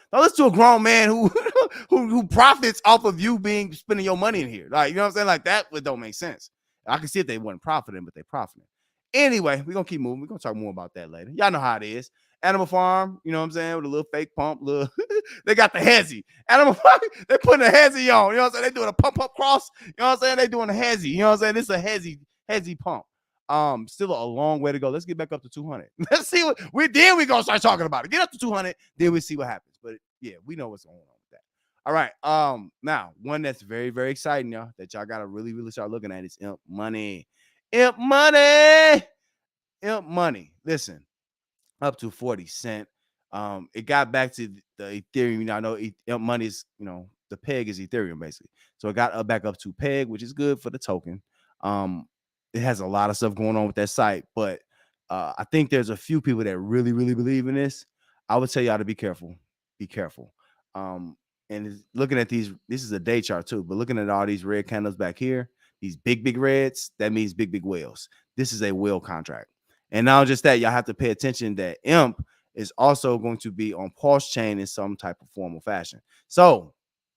a grown man who profits off of you spending your money in here. Like, you know what I'm saying? Like, that don't make sense. I can see if they wasn't profiting, but they profiting. Anyway, we're going to keep moving. We're going to talk more about that later. Y'all know how it is. Animal Farm, you know what I'm saying, with a little fake pump. They got the hezzy. Animal Farm, they putting a hezzy on. You know what I'm saying? They doing a pump cross. You know what I'm saying? They doing a hezzy. You know what I'm saying? This is a hezzy pump. Still a long way to go. Let's get back up to 200. Let's see what we gonna start talking about it. Get up to 200, then we see what happens. But yeah, we know what's going on with that. All right. Now one that's very, very exciting, y'all, that y'all gotta really, really start looking at is Imp Money. Imp Money. Imp Money. Listen, up to 40 cents. It got back to the Ethereum. I know Imp Money is, the peg is Ethereum basically. So it got back up to peg, which is good for the token. It has a lot of stuff going on with that site, but I think there's a few people that really, really believe in this. I would tell y'all to be careful. Be careful. And looking at this is a day chart too, but looking at all these red candles back here, these big, big reds, that means big, big whales. This is a whale contract. And not just that, y'all have to pay attention that Imp is also going to be on Pulse Chain in some type of formal fashion. So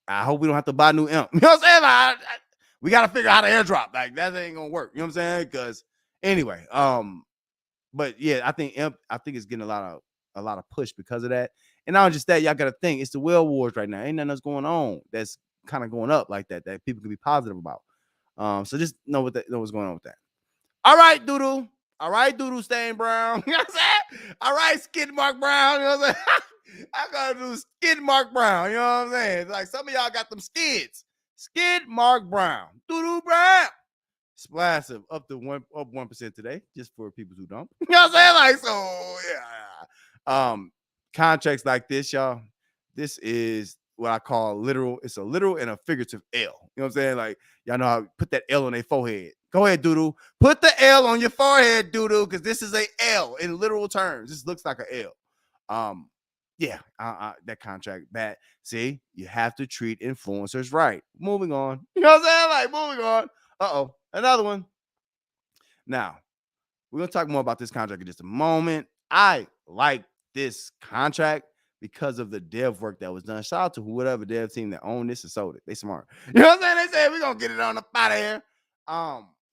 I hope we don't have to buy new Imp. You know what I'm saying? We got to figure out how to airdrop. Like, that ain't going to work. You know what I'm saying? Because anyway, but yeah, I think Imp, it's getting a lot of push because of that. And not just that, y'all got to think, it's the whale wars right now. Ain't nothing else going on that's kind of going up like that people can be positive about. So just know what's going on with that. All right, Doodle. All right, Doodle Stain Brown. You know what I'm saying? All right, Skid Mark Brown. You know what I'm saying? I gotta do Skid Mark Brown. You know what I'm saying? Like, some of y'all got them skids. Skid Mark Brown. Doodle Brown. Splassive up 1% today, just for people who don't. You know what I'm saying? Like, so yeah. Contracts like this, y'all. This is what I call literal. It's a literal and a figurative L. You know what I'm saying? Like, y'all know how to put that L on their forehead. Go ahead, Doodle. Put the L on your forehead, Doodle, because this is a L in literal terms. This looks like an L. Yeah, that contract bad. See, you have to treat influencers right. Moving on. You know what I'm saying? Like, moving on. Uh-oh. Another one. Now, we're gonna talk more about this contract in just a moment. I like this contract because of the dev work that was done. Shout out to whatever dev team that owned this and sold it. They smart. You know what I'm saying? They said we're gonna get it on up out of here.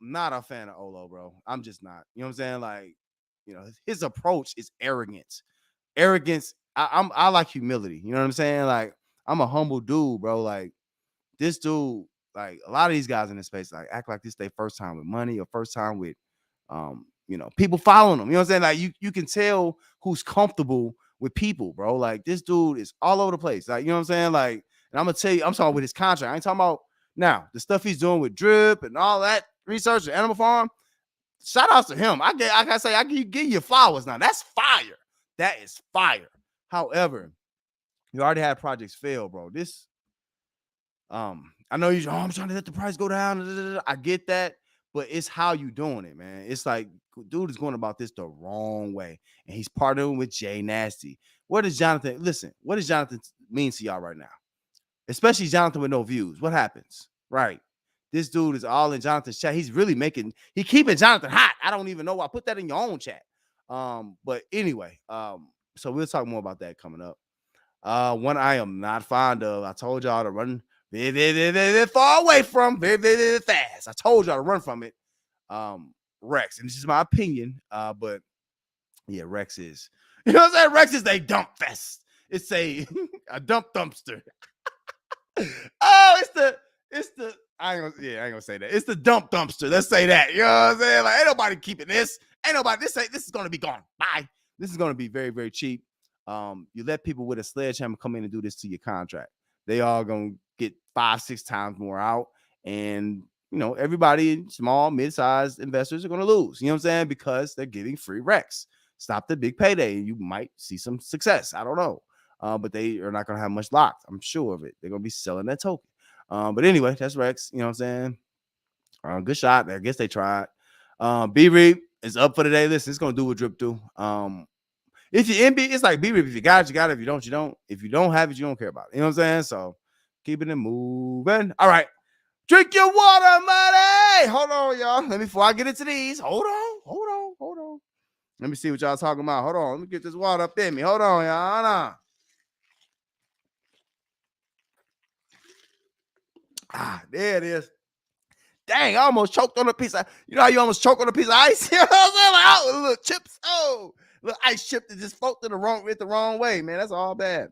Not a fan of Olo, bro. I'm just not. You know what I'm saying? Like, his approach is arrogance. Arrogance. I like humility. You know what I'm saying? Like, I'm a humble dude, bro. Like, this dude, like a lot of these guys in this space, like act like this their first time with money or first time with people following them. You know what I'm saying? Like you can tell who's comfortable with people, bro. Like this dude is all over the place. Like, you know what I'm saying? Like, and I'm gonna tell you, I'm talking with his contract. I ain't talking about now the stuff he's doing with drip and all that research and Animal Farm. Shout outs to him. I gotta say, I give you flowers now. That's fire. That is fire. However, you already had projects fail, bro. This I know I'm trying to let the price go down. I get that, but it's how you doing it, man. It's like, dude is going about this the wrong way, and he's partnering with Jay Nasty. What does Jonathan mean to y'all right now? Especially Jonathan with no views. What happens? Right. This dude is all in Jonathan's chat. He's really he keeping Jonathan hot. I don't even know why. Put that in your own chat. But anyway, so we'll talk more about that coming up. One I am not fond of. I told y'all to run very far away from, very fast. I told y'all to run from it. Rex, and this is my opinion. But yeah, Rex is. You know what I'm saying? Rex is a dump fest. It's a dump dumpster. Oh, it's the. I ain't gonna say that. It's the dump dumpster. Let's say that. You know what I'm saying? Like, ain't nobody keeping this. Ain't nobody. This is gonna be gone. Bye. This is gonna be very, very cheap. You let people with a sledgehammer come in and do this to your contract. They all gonna get 5-6 times more out, and everybody, small, mid-sized investors are gonna lose. You know what I'm saying? Because they're giving free Rex. Stop the big payday, and you might see some success. I don't know, but they are not gonna have much locked. I'm sure of it. They're gonna be selling that token. But anyway, that's Rex. You know what I'm saying? Good shot. I guess they tried. B-Reap is up for the day. Listen, it's gonna do what Drip do. If you're in it's like B-Reap. If you got it, you got it. If you don't, you don't. If you don't have it, you don't care about it. You know what I'm saying? So keeping it moving. All right. Drink your water, money. Hold on, y'all. Before I get into these. Hold on. Let me see what y'all talking about. Hold on. Let me get this water up in me. Hold on, y'all. Hold on. There it is. Dang, I almost choked on a piece of, how you almost choke on a piece of ice? You know what I'm saying? Like, oh, little chips. Oh, little ice chip that just float the wrong way, man. That's all bad.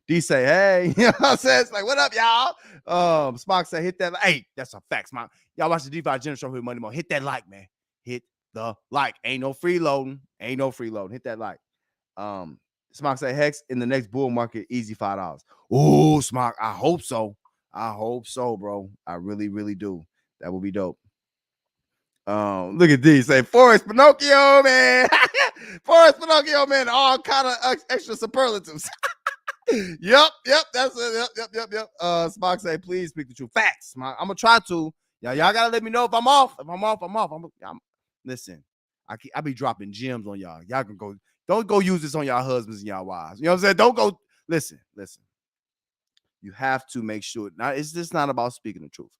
D say, hey, you know what I'm saying? It's like, what up, y'all? Spock say, hit that. Hey, that's a fact, Spock. Y'all watch the DeFi General Show with Money Mo. Hit that like, man. Hit the like. Ain't no freeloading. Hit that like. Smock say, Hex, in the next bull market, easy $5. Oh, Smock, I hope so. Bro. I really, really do. That would be dope. Look at these. Say Forrest Pinocchio, man. Forrest Pinocchio, man. All kind of extra superlatives. Yep. That's it. Yep. Smock say, please speak the truth. Facts. Smock. I'm gonna try to. Y'all gotta let me know if I'm off. If I'm off. Listen, I be dropping gems on y'all. Y'all can go. Don't go use this on y'all husbands and y'all wives. You know what I'm saying? Don't go. Listen. You have to make sure. Now, it's just not about speaking the truth.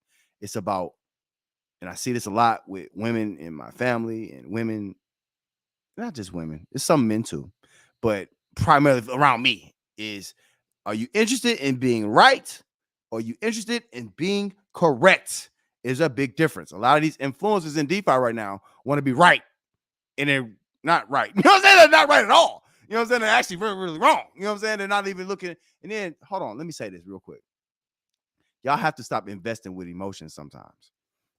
It's about, and I see this a lot with women in my family and women, not just women. It's some men too, but primarily around me is, are you interested in being right? Or are you interested in being correct? Is a big difference. A lot of these influencers in DeFi right now want to be right, and they're not right. You know what I'm saying? They're not right at all. You know what I'm saying? They're actually really, really wrong. You know what I'm saying? They're not even looking. And then, hold on, let me say this real quick. Y'all have to stop investing with emotions sometimes,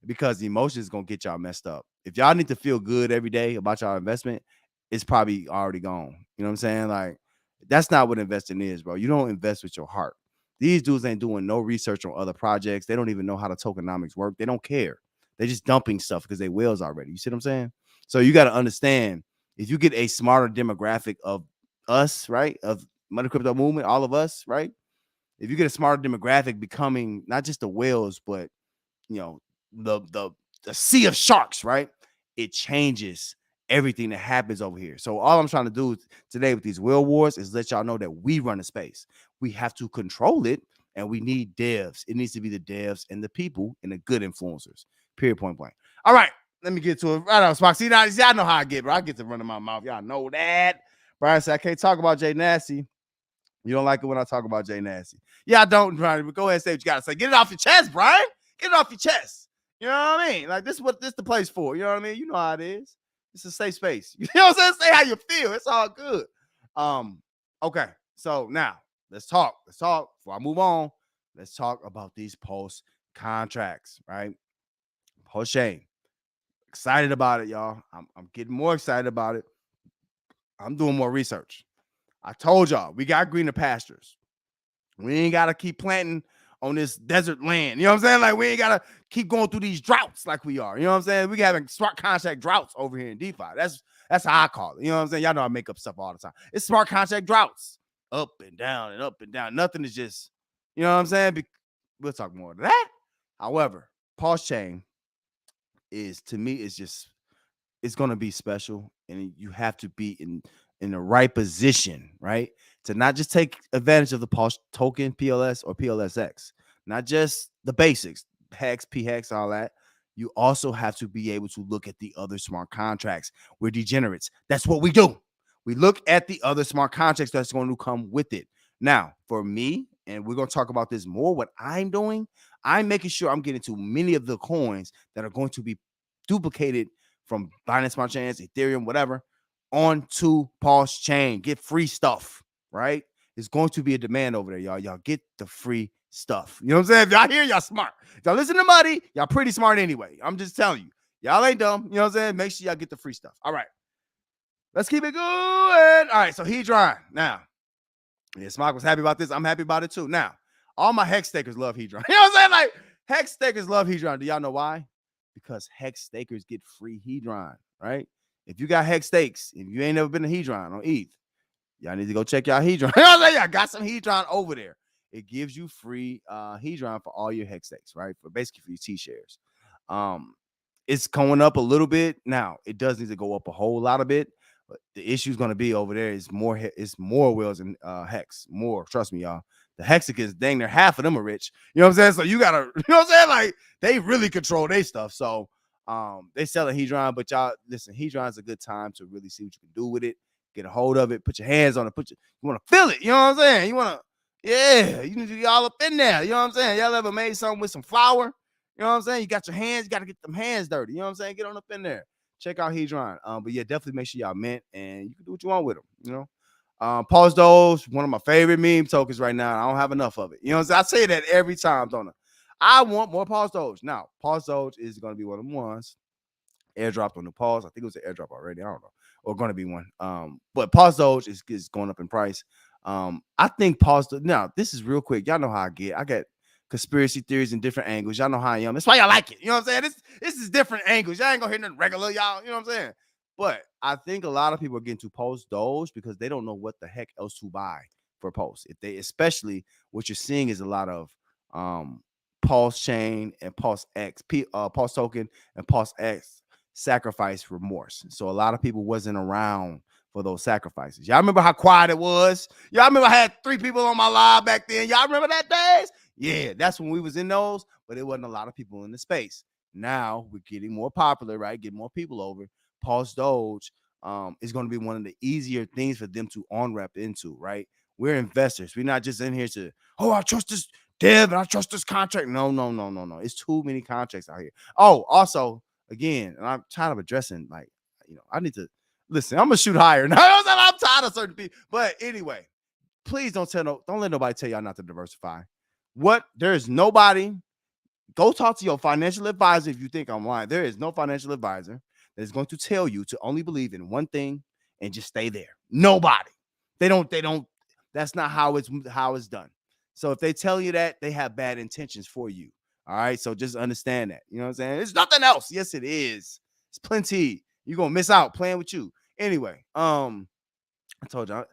because the emotions is going to get y'all messed up. If y'all need to feel good every day about y'all investment, it's probably already gone. You know what I'm saying? Like, that's not what investing is, bro. You don't invest with your heart. These dudes ain't doing no research on other projects. They don't even know how the tokenomics work. They don't care. They're just dumping stuff because they whales already. You see what I'm saying? So you got to understand, if you get a smarter demographic of us, right, of money crypto movement, all of us, right, if you get a smarter demographic becoming not just the whales, but the sea of sharks, right, it changes everything that happens over here. So all I'm trying to do today with these wheel wars is let y'all know that we run the space. We have to control it, and we need devs. It needs to be the devs and the people and the good influencers. Period. Point blank. All right, let me get to it. Right on, Spock. See, I know how I get, bro. I get to run in my mouth. Y'all know that. Brian said I can't talk about Jay Nasty. You don't like it when I talk about Jay Nasty. Yeah, I don't, Brian, but go ahead and say what you gotta say. Get it off your chest, Brian. Get it off your chest. You know what I mean? Like, this is what this the place for. You know what I mean? You know how it is. It's a safe space. You know what I'm saying? Say how you feel. It's all good. Okay. So now let's talk. Before I move on, let's talk about these post contracts, right? Post chain. Excited about it, y'all. I'm getting more excited about it. I'm doing more research. I told y'all we got greener pastures. We ain't gotta keep planting on this desert land. You know what I'm saying? Like, we ain't gotta keep going through these droughts like we are. You know what I'm saying? We having smart contract droughts over here in DeFi. That's how I call it. You know what I'm saying? Y'all know I make up stuff all the time. It's smart contract droughts. Up and down and up and down. Nothing is just, you know what I'm saying? We'll talk more of that. However, Pulse Chain is, to me, it's going to be special, and you have to be in the right position, right, to not just take advantage of the Pulse token, PLS or PLSX, not just the basics, hex, phex, all that. You also have to be able to look at the other smart contracts. We're degenerates. That's what we do. We look at the other smart contracts that's going to come with it. Now, for me, and we're going to talk about this more, what I'm doing, I'm making sure I'm getting to many of the coins that are going to be duplicated from Binance Smart Chains, Ethereum, whatever, onto Pulse Chain. Get free stuff, right? There's going to be a demand over there, y'all. Y'all get the free stuff. You know what I'm saying? If y'all hear, y'all smart. If y'all listen to Muddy, y'all pretty smart anyway. I'm just telling you. Y'all ain't dumb. You know what I'm saying? Make sure y'all get the free stuff. All right. Let's keep it going. All right. So Hedron. Now, yeah, Smock was happy about this. I'm happy about it too. Now, all my Hex stakers love Hedron. You know what I'm saying? Like, Hex stakers love Hedron. Do y'all know why? Because Hex stakers get free Hedron, right? If you got Hex stakes, if you ain't never been to Hedron on ETH, y'all need to go check y'all Hedron. You know what I'm saying? Y'all got some Hedron over there. It gives you free Hedron for all your Hex stakes, right? For basically for your T shares. It's going up a little bit. Now, it does need to go up a whole lot of bit. But the issue is going to be over there is more whales and Hex. More, trust me, y'all. The Hexicans, dang, they're half of them are rich. You know what I'm saying? So you gotta, you know what I'm saying? Like, they really control their stuff. So they sell a Hedron, but y'all listen, Hedron's a good time to really see what you can do with it. Get a hold of it, put your hands on it, you want to feel it, you know what I'm saying? You want to, yeah, you need to be all up in there. You know what I'm saying? Y'all ever made something with some flour? You know what I'm saying? You got your hands, you got to get them hands dirty. You know what I'm saying? Get on up in there. Check out Hedron. But yeah, definitely make sure y'all mint, and you can do what you want with them, you know. Pause Doge, one of my favorite meme tokens right now. I don't have enough of it. You know what I'm saying? I say that every time, don't I? I want more Pause Doge. Now, Pause Doge is going to be one of the ones airdropped on the Pause. I think it was an airdrop already. I don't know. Or going to be one. But Pause Doge is going up in price. I think Pause Doge. Now, this is real quick. Y'all know how I get. I get conspiracy theories in different angles. Y'all know how I am. That's why y'all like it. You know what I'm saying? This is different angles. Y'all ain't gonna hear nothing regular, y'all. You know what I'm saying? But I think a lot of people are getting to Pulse Doge because they don't know what the heck else to buy for Pulse. If they, especially what you're seeing is a lot of Pulse Chain and Pulse X, Pulse Token and Pulse X sacrifice remorse. So a lot of people wasn't around for those sacrifices. Y'all remember how quiet it was? Y'all remember I had 3 people on my live back then? Y'all remember that days? Yeah, that's when we was in those, but it wasn't a lot of people in the space. Now we're getting more popular, right? Get more people over. Pulse Doge is going to be one of the easier things for them to on-ramp into, right? We're investors. We're not just in here to, oh, I trust this dev and I trust this contract. No. It's too many contracts out here. Oh, also, again, and I'm tired of addressing, like, you know, I need to, listen, I'm going to shoot higher. No, I'm tired of certain people. But anyway, please don't let nobody tell y'all not to diversify. There is nobody. Go talk to your financial advisor if you think I'm lying. There is no financial advisor that is going to tell you to only believe in one thing and just stay there. Nobody. They don't. That's not how it's done. So if they tell you that, they have bad intentions for you. All right. So just understand that. You know what I'm saying? It's nothing else. Yes, it is. It's plenty. You're gonna miss out playing with you. Anyway, I told you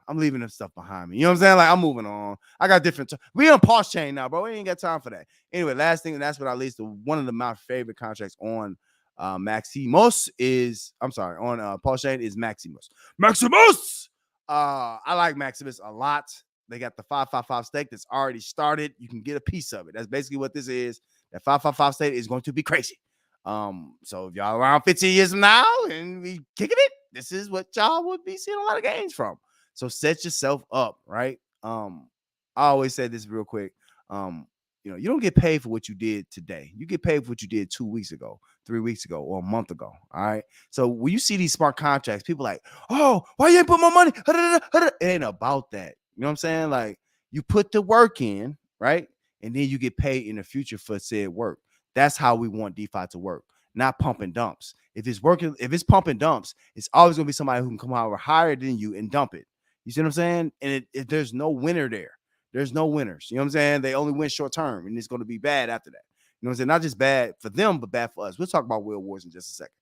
I'm leaving this stuff behind me. You know what I'm saying? Like, I'm moving on. I got different. We on Pulse Chain now, bro. We ain't got time for that. Anyway, last thing, and that's what I least to one of my favorite contracts on Maximos is, I'm sorry, on Pulse Chain is Maximus. Maximus! I like Maximus a lot. They got the 555 stake that's already started. You can get a piece of it. That's basically what this is. That 555 stake is going to be crazy. So if y'all around 15 years from now and we kicking it, this is what y'all would be seeing a lot of gains from. So set yourself up, right? I always say this real quick. You don't get paid for what you did today. You get paid for what you did 2 weeks ago, 3 weeks ago, or a month ago. All right. So when you see these smart contracts, people like, oh, why you ain't put my money? It ain't about that. You know what I'm saying? Like, you put the work in, right? And then you get paid in the future for said work. That's how we want DeFi to work, not pump and dumps. If it's working, if it's pump and dumps, it's always going to be somebody who can come out higher than you and dump it. You see what I'm saying? And there's no winner there. There's no winners. You know what I'm saying? They only win short term, and it's going to be bad after that. You know what I'm saying? Not just bad for them, but bad for us. We'll talk about Wheel Wars in just a second.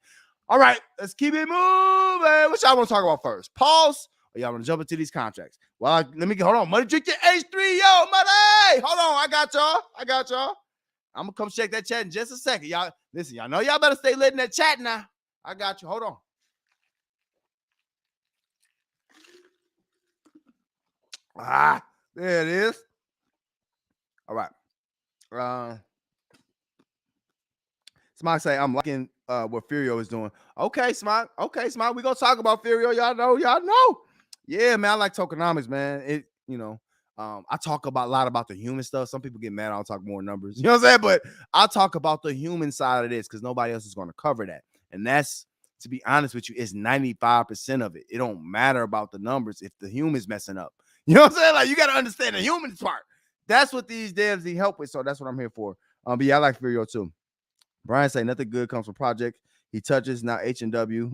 All right, let's keep it moving. What y'all want to talk about first? Pause, or y'all want to jump into these contracts? Well, let me get, hold on. Money, drink your H3, yo, money. Hold on, I got y'all. I'm going to come check that chat in just a second. Y'all, listen, y'all know y'all better stay lit in that chat now. I got you. Hold on. There it is. All right. Smock say, I'm liking what Furio is doing. Okay, Smock. We're going to talk about Furio. Y'all know. Yeah, man, I like tokenomics, man. I talk a lot about the human stuff. Some people get mad. I'll talk more numbers. You know what I'm saying? But I'll talk about the human side of this because nobody else is going to cover that. And that's, to be honest with you, it's 95% of it. It don't matter about the numbers if the human's messing up. You know what I'm saying? Like, you got to understand the human part. That's what these devs need help with. So that's what I'm here for. But yeah, I like Furio too. Brian say nothing good comes from project. He touches now H&W.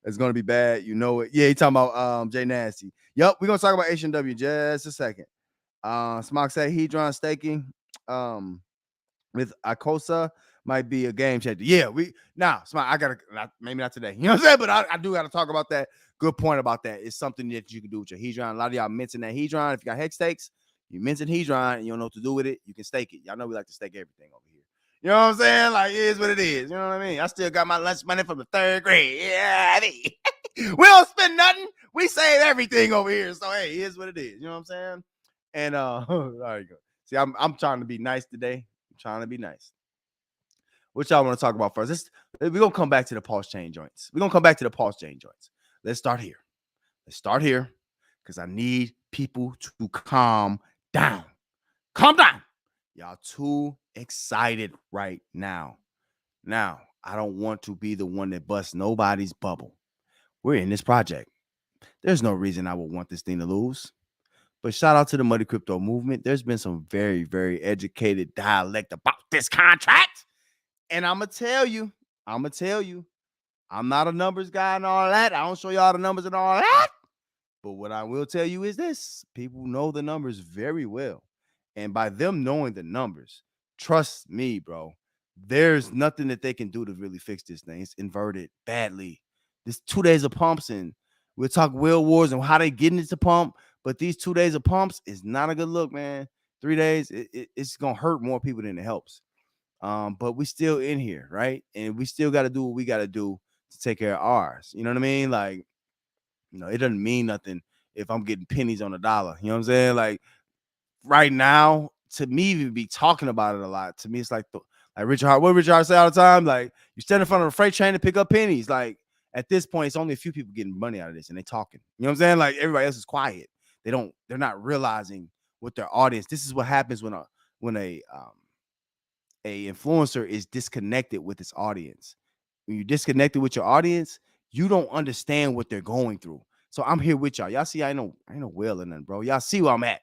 It's gonna be bad. You know it. Yeah, he talking about Jay Nasty. Yep, we're gonna talk about H&W just a second. Smock say Hedron staking with Icosa might be a game changer. Yeah, Smock, I gotta, maybe not today. You know what I'm saying? But I do gotta talk about that. Good point about that. It's something that you can do with your Hedron. A lot of y'all mention that Hedron. If you got hex stakes, you mention Hedron and you don't know what to do with it, you can stake it. Y'all know we like to stake everything over here. You know what I'm saying? Like, it is what it is. You know what I mean? I still got my lunch money from the 3rd grade. Yeah, we don't spend nothing. We save everything over here. So, hey, it is what it is. You know what I'm saying? And, there you go. See, I'm trying to be nice today. I'm trying to be nice. What y'all want to talk about first? We're going to come back to the pulse chain joints. Let's start here because I need people to calm down. Calm down. Y'all too excited right now. Now, I don't want to be the one that busts nobody's bubble. We're in this project. There's no reason I would want this thing to lose. But shout out to the Muddy Crypto movement. There's been some very, very educated dialect about this contract. And I'm going to tell you, I'm not a numbers guy and all that. I don't show y'all the numbers and all that. But what I will tell you is this. People know the numbers very well. And by them knowing the numbers, trust me, bro, there's nothing that they can do to really fix this thing. It's inverted badly. This 2 days of pumps, and we'll talk Wheel Wars and how they getting it to pump. But these 2 days of pumps is not a good look, man. 3 days, it's going to hurt more people than it helps. But we still in here, right? And we still got to do what we got to do to take care of ours. You know what I mean? Like, it doesn't mean nothing if I'm getting pennies on a dollar. You know what I'm saying? Like, right now, to me, even be talking about it a lot. To me, it's like Richard Hart. What Richard Hart say all the time? Like, you stand in front of a freight train to pick up pennies. Like, at this point, it's only a few people getting money out of this, and they talking. You know what I'm saying? Like, everybody else is quiet. They're not realizing what their audience. This is what happens when a influencer is disconnected with its audience. When you're disconnected with your audience, you don't understand what they're going through. So I'm here with y'all. Y'all see, I ain't no whale in nothing, bro. Y'all see where I'm at.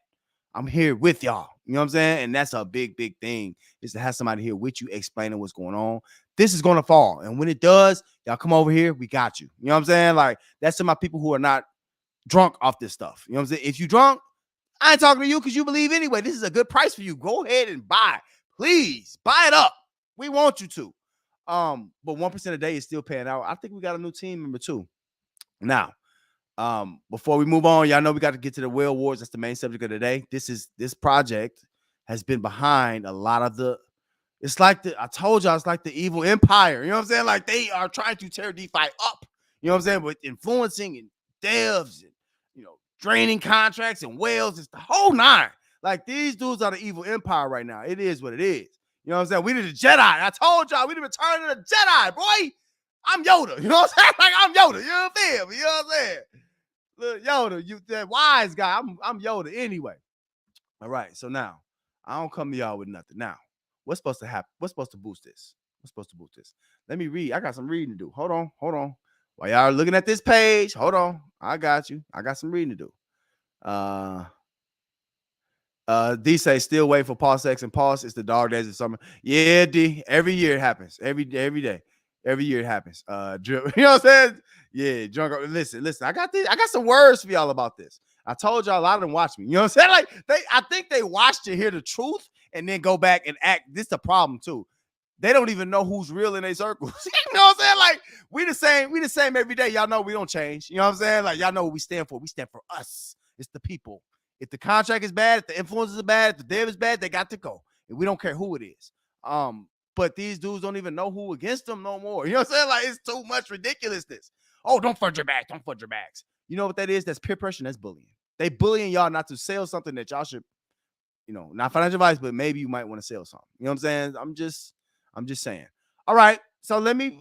I'm here with y'all. You know what I'm saying? And that's a big, big thing, is to have somebody here with you explaining what's going on. This is going to fall. And when it does, y'all come over here. We got you. You know what I'm saying? Like, that's to my people who are not drunk off this stuff. You know what I'm saying? If you drunk, I ain't talking to you because you believe anyway. This is a good price for you. Go ahead and buy. Please buy it up. We want you to. But 1% a day is still paying out. I think we got a new team member too. Now, before we move on, y'all know we got to get to the Whale Wars. That's the main subject of the day. This project has been behind a lot of the It's like I told y'all, it's like the evil empire. You know what I'm saying? Like they are trying to tear DeFi up. You know what I'm saying? With influencing and devs and, draining contracts and whales. It's the whole nine. Like these dudes are the evil empire right now. It is what it is. You know what I'm saying? We did a Jedi. I told y'all we did return of the Jedi, boy. I'm Yoda. You know what I'm saying? Like I'm Yoda. You know what I'm saying? You know what I'm saying? Look, Yoda, you that wise guy. I'm Yoda anyway. All right. So now I don't come to y'all with nothing. Now, what's supposed to happen? What's supposed to boost this? What's supposed to boost this? Let me read. I got some reading to do. Hold on. While y'all are looking at this page, hold on. I got you. I got some reading to do. D say still wait for Pulse X and Pulse. It's the dog days of summer. Yeah, D. Every year it happens. Every day. Every year it happens. You know what I'm saying? Yeah, drunk. Listen. I got some words for y'all about this. I told y'all a lot of them watch me. You know what I'm saying? Like I think they watch to hear the truth and then go back and act. This is the problem too. They don't even know who's real in their circles. You know what I'm saying? Like we the same every day. Y'all know we don't change. You know what I'm saying? Like y'all know what we stand for. We stand for us. It's the people. If the contract is bad, if the influences are bad, if the dev is bad, they got to go. And we don't care who it is. But these dudes don't even know who against them no more. You know what I'm saying? Like it's too much ridiculousness. Oh, don't fudge your bags. Don't fudge your bags. You know what that is? That's peer pressure. That's bullying. They bullying y'all not to sell something that y'all should, not financial advice, but maybe you might want to sell something. You know what I'm saying? I'm just saying. All right. So let me,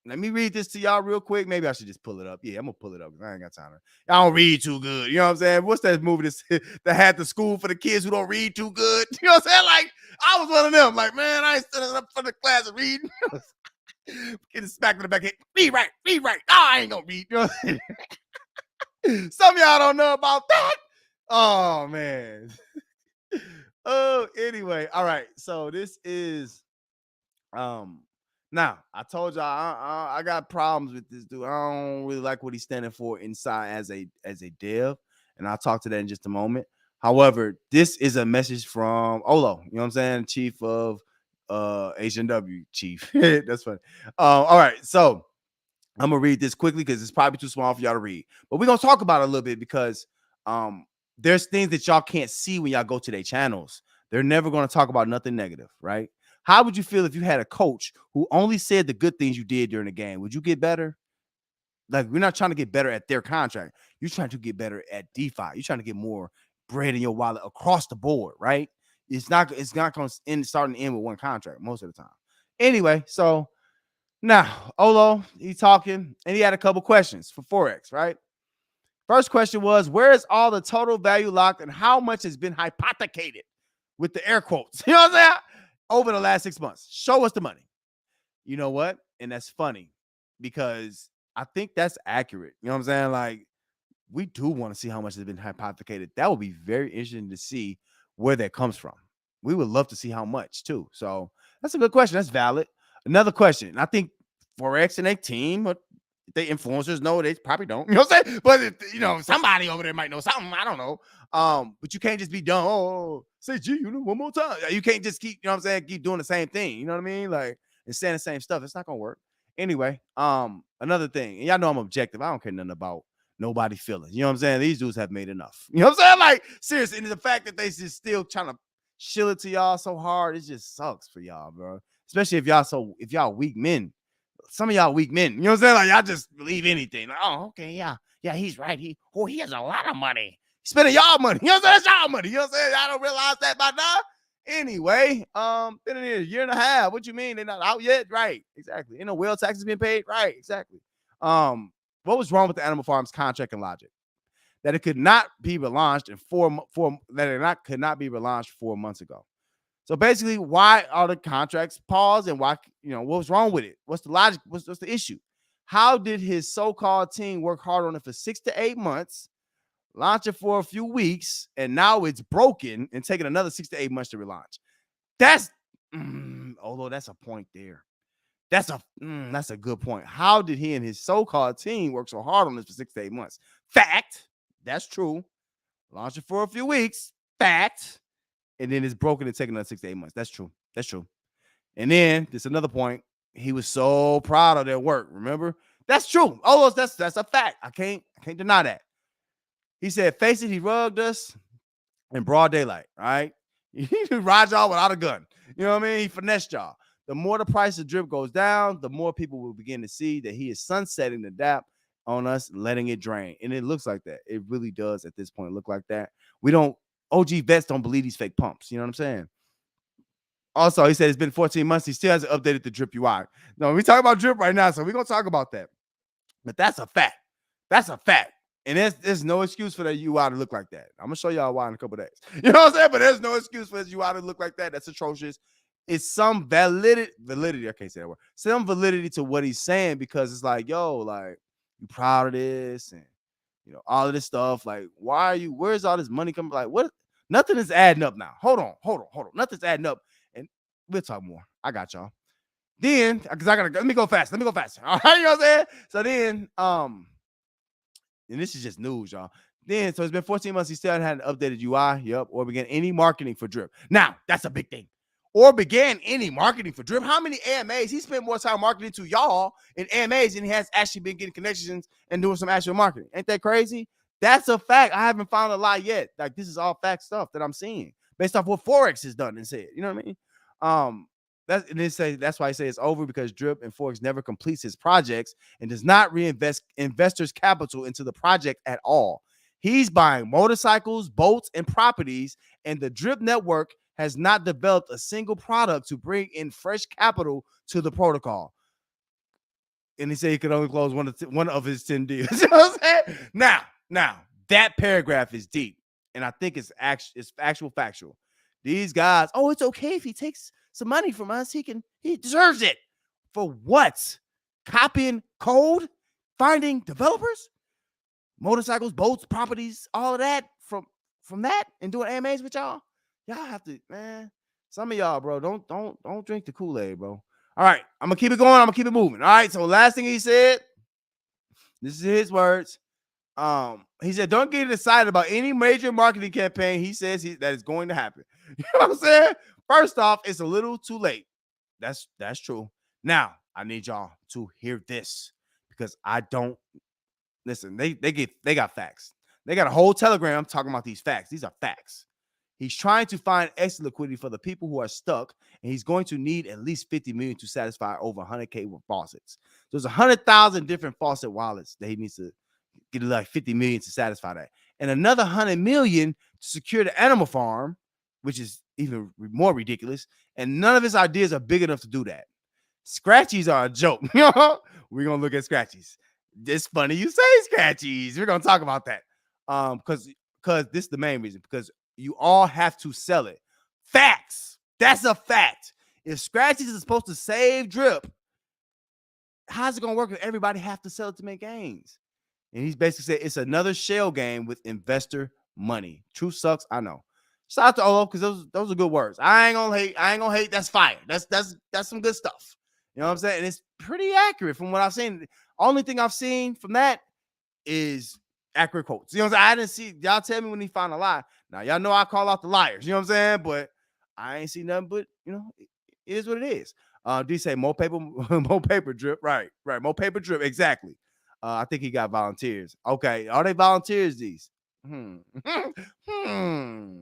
let me read this to y'all real quick. Maybe I should just pull it up. Yeah, I'm gonna pull it up because I ain't got time. I don't read too good. You know what I'm saying? What's that movie that had the school for the kids who don't read too good? You know what I'm saying? Like I was one of them. Like, man, I ain't standing up for the class and reading. Getting smacked in the back head. Read right. Oh, I ain't gonna read. You know what I'm saying? Some of y'all don't know about that. Oh man. Oh, anyway. All right. So this is now I told y'all I got problems with this dude. I don't really like what he's standing for inside as a dev, and I'll talk to that in just a moment. However, this is a message from Olo, you know what I'm saying? Chief of HNW chief. That's funny. All right, so I'm gonna read this quickly because it's probably too small for y'all to read, but we're gonna talk about it a little bit because there's things that y'all can't see when y'all go to their channels. They're never gonna talk about nothing negative, right? How would you feel if you had a coach who only said the good things you did during the game? Would you get better? Like, we're not trying to get better at their contract. You're trying to get better at DeFi. You're trying to get more bread in your wallet across the board, right? It's not going to start and end with one contract most of the time. Anyway, so now Olo, he's talking, and he had a couple questions for Forex, right? First question was, where is all the total value locked and how much has been hypothecated with the air quotes? You know what I'm saying? Over the last 6 months. Show us the money. You know what? And that's funny because I think that's accurate. You know what I'm saying? Like, we do want to see how much has been hypothecated. That would be very interesting to see where that comes from. We would love to see how much too. So that's a good question. That's valid. Another question. I think Forex and their team, but they influencers know, they probably don't. You know what I'm saying? But somebody over there might know something. I don't know. But you can't just be done. Oh, say G, one more time. You can't just keep, you know what I'm saying, keep doing the same thing. You know what I mean? Like, and saying the same stuff. It's not gonna work. Anyway, another thing, and y'all know I'm objective. I don't care nothing about nobody feeling. You know what I'm saying? These dudes have made enough. You know what I'm saying? Like, seriously, and the fact that they just still trying to shill it to y'all so hard, it just sucks for y'all, bro. Especially if y'all weak men. Some of y'all weak men. You know what I'm saying? Like, y'all just believe anything. Like, oh, okay, yeah, he's right. He has a lot of money. He's spending y'all money. You know what I'm saying? That's y'all money. You know what I'm saying? I don't realize that by now. Anyway, been in here a year and a half. What you mean they're not out yet? Right, exactly. You know, whale taxes being paid. Right, exactly. What was wrong with the Animal Farms contract and logic? That it could not be relaunched could not be relaunched 4 months ago. So basically, why are the contracts paused and why, what was wrong with it? What's the logic? What's the issue? How did his so-called team work hard on it for 6 to 8 months, launch it for a few weeks, and now it's broken and taking another 6 to 8 months to relaunch? That's, although that's a point there. That's a good point. How did he and his so-called team work so hard on this for 6 to 8 months? Fact. That's true. Launch it for a few weeks. Fact. And then it's broken and taking another 6 to 8 months. That's true. And then there's another point. He was so proud of their work. Remember? That's true. Oh, that's a fact. I can't deny that. He said, face it, he rugged us in broad daylight. All right. He ride y'all without a gun. You know what I mean? He finessed y'all. The more the price of drip goes down, the more people will begin to see that he is sunsetting the DAP on us, letting it drain. And it looks like that. It really does at this point look like that. We don't, OG vets don't believe these fake pumps. You know what I'm saying? Also, he said it's been 14 months. He still hasn't updated the drip UI. No, we talk about drip right now, so we're going to talk about that. But that's a fact. That's a fact. And there's no excuse for that UI to look like that. I'm gonna show y'all why in a couple days. You know what I'm saying? But there's no excuse for this UI to look like that. That's atrocious. It's some validity. I can't say that word. Some validity to what he's saying, because it's like, yo, like, you proud of this and all of this stuff. Like, why are you? Where's all this money coming? Like, what? Nothing is adding up now. Hold on. Nothing's adding up. And we'll talk more. I got y'all. Then, because let me go fast. All right, you know what I'm saying? So then, and this is just news, y'all. Then, so it's been 14 months. He still hadn't updated UI. Yep. Or began any marketing for drip. Now, that's a big thing. Or began any marketing for drip. How many AMAs? He spent more time marketing to y'all in AMAs than he has actually been getting connections and doing some actual marketing. Ain't that crazy? That's a fact. I haven't found a lie yet. Like, this is all fact stuff that I'm seeing based off what Forex has done and said. You know what I mean? That's why I say it's over, because Drip and Forex never completes his projects and does not reinvest investors' capital into the project at all. He's buying motorcycles, boats, and properties, and the Drip network has not developed a single product to bring in fresh capital to the protocol. And he said he could only close one of his 10 deals. You know what I'm saying? Now, that paragraph is deep, and I think it's factual. These guys, it's okay if he takes some money from us. He deserves it. For what? Copying code? Finding developers? Motorcycles, boats, properties, all of that from that, and doing AMAs with y'all? Y'all have to, man. Some of y'all, bro, don't drink the Kool-Aid, bro. All right, I'm gonna keep it going. I'm gonna keep it moving. All right, so last thing he said, this is his words. He said, don't get excited about any major marketing campaign. He says that is going to happen. You know what I'm saying? First off, it's a little too late. That's true. Now, I need y'all to hear this, because I don't listen. They got facts. They got a whole Telegram talking about these facts. These are facts. He's trying to find extra liquidity for the people who are stuck, and he's going to need at least 50 million to satisfy over 100K with faucets. So there's 100,000 different faucet wallets that he needs to get, like 50 million to satisfy that, and another 100 million to secure the animal farm, which is even more ridiculous. And none of his ideas are big enough to do that. Scratchies are a joke. We're gonna look at scratchies. It's funny you say scratchies. We're gonna talk about that. Because this is the main reason, because you all have to sell it. Facts. That's a fact. If scratchies is supposed to save Drip, how's it gonna work if everybody have to sell it to make gains? And he's basically said it's another shell game with investor money. Truth sucks, I know. Shout out to Olo, because those are good words. I ain't gonna hate. That's fire. That's some good stuff. You know what I'm saying? And it's pretty accurate from what I've seen. Only thing I've seen from that is accurate quotes. You know what I'm saying? I didn't see, y'all tell me when he found a lie. Now, y'all know I call out the liars. You know what I'm saying? But I ain't seen nothing but, it is what it is. Do you say more paper drip? Right. More paper drip. Exactly. I think he got volunteers. Okay. Are they volunteers, these?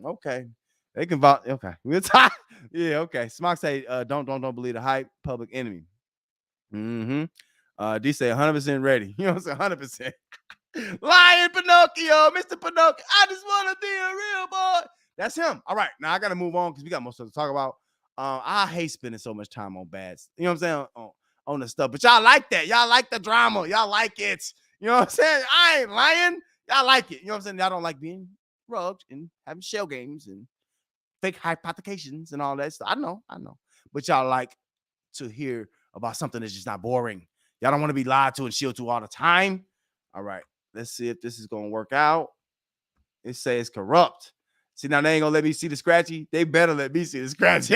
Okay. They can okay. We'll talk. Yeah, okay. Smock say, don't believe the hype, public enemy. D say 100% ready. You know what I'm saying? 100%. Lion Pinocchio, Mr. Pinocchio. I just want to be a real boy. That's him. All right. Now I gotta move on, because we got more stuff to talk about. I hate spending so much time on bads. You know what I'm saying? On the stuff. But y'all like that. Y'all like the drama. Y'all like it. You know what I'm saying? I ain't lying. Y'all like it. You know what I'm saying? Y'all don't like being rubbed and having shell games and fake hypothecations and all that stuff. I know. But y'all like to hear about something that's just not boring. Y'all don't want to be lied to and shield to all the time. All right. Let's see if this is going to work out. It says corrupt. See, now they ain't going to let me see the scratchy. They better let me see the scratchy.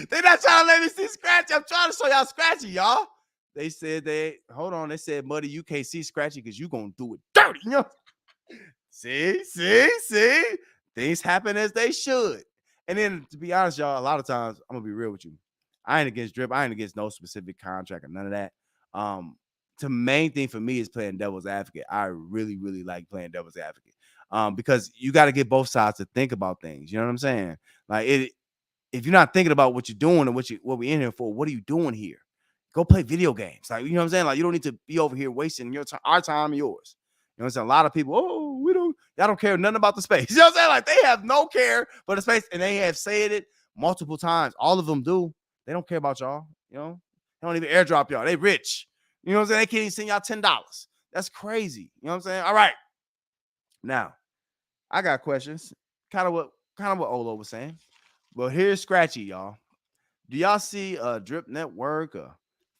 They're not trying to let me see scratchy. I'm trying to show y'all scratchy, y'all. They said they said, Muddy, you can't see scratchy because you going to do it dirty. You know? See? Things happen as they should. And then, to be honest, y'all, a lot of times, I'm going to be real with you. I ain't against Drip. I ain't against no specific contract or none of that. The main thing for me is playing devil's advocate. I really, really like playing devil's advocate. Because you got to get both sides to think about things. You know what I'm saying? Like, if you're not thinking about what you're doing and what we in here for, what are you doing here? Go play video games. Like, you know what I'm saying? Like, you don't need to be over here wasting your time, our time and yours. You know what I'm saying? A lot of people, y'all don't care nothing about the space. You know what I'm saying? Like, they have no care for the space, and they have said it multiple times. All of them do. They don't care about y'all. You know, they don't even airdrop y'all. They rich. You know what I'm saying? They can't even send y'all $10. That's crazy. You know what I'm saying? All right. Now, I got questions. Kind of what Olo was saying. Well, here's Scratchy, y'all. Do y'all see Drip Network,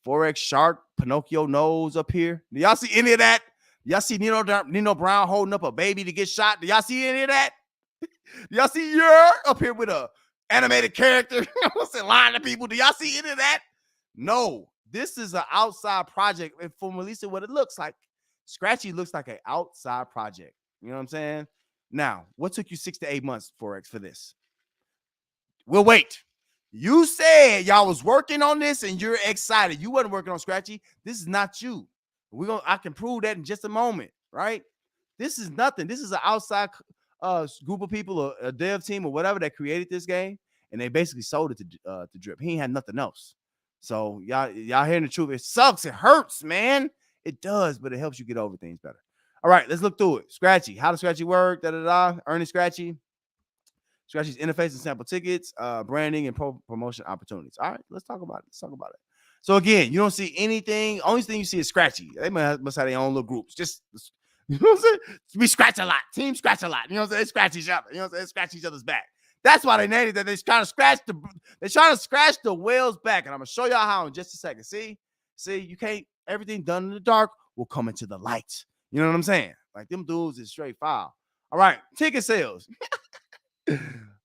Forex Shark, Pinocchio Nose up here? Do y'all see any of that? Y'all see Nino Brown holding up a baby to get shot? Do y'all see any of that? Do y'all see up here with a animated character? Lying to people? Do y'all see any of that? No. This is an outside project. And from at least what it looks like, Scratchy looks like an outside project. You know what I'm saying? Now, what took you 6 to 8 months, Forex, for this? We'll wait. You said y'all was working on this and you're excited. You wasn't working on Scratchy. This is not you. I can prove that in just a moment, right? This is nothing. This is an outside group of people, or a dev team or whatever that created this game, and they basically sold it to Drip. He ain't had nothing else. So y'all hearing the truth. It sucks. It hurts, man. It does, but it helps you get over things better. All right, let's look through it. Scratchy. How does Scratchy work? Earning Scratchy. Scratchy's interface and sample tickets, branding and promotion opportunities. All right, let's talk about it. So again, you don't see anything. Only thing you see is Scratchy. They must have their own little groups. Just, you know what I'm saying? We scratch a lot. Team scratch a lot. You know what I'm saying? They scratch each other. You know what I'm saying? They scratch each other's back. That's why they named it that. They're trying to scratch the whale's back. And I'm gonna show y'all how in just a second. See, you can't. Everything done in the dark will come into the light. You know what I'm saying? Like, them dudes is straight foul. All right, ticket sales.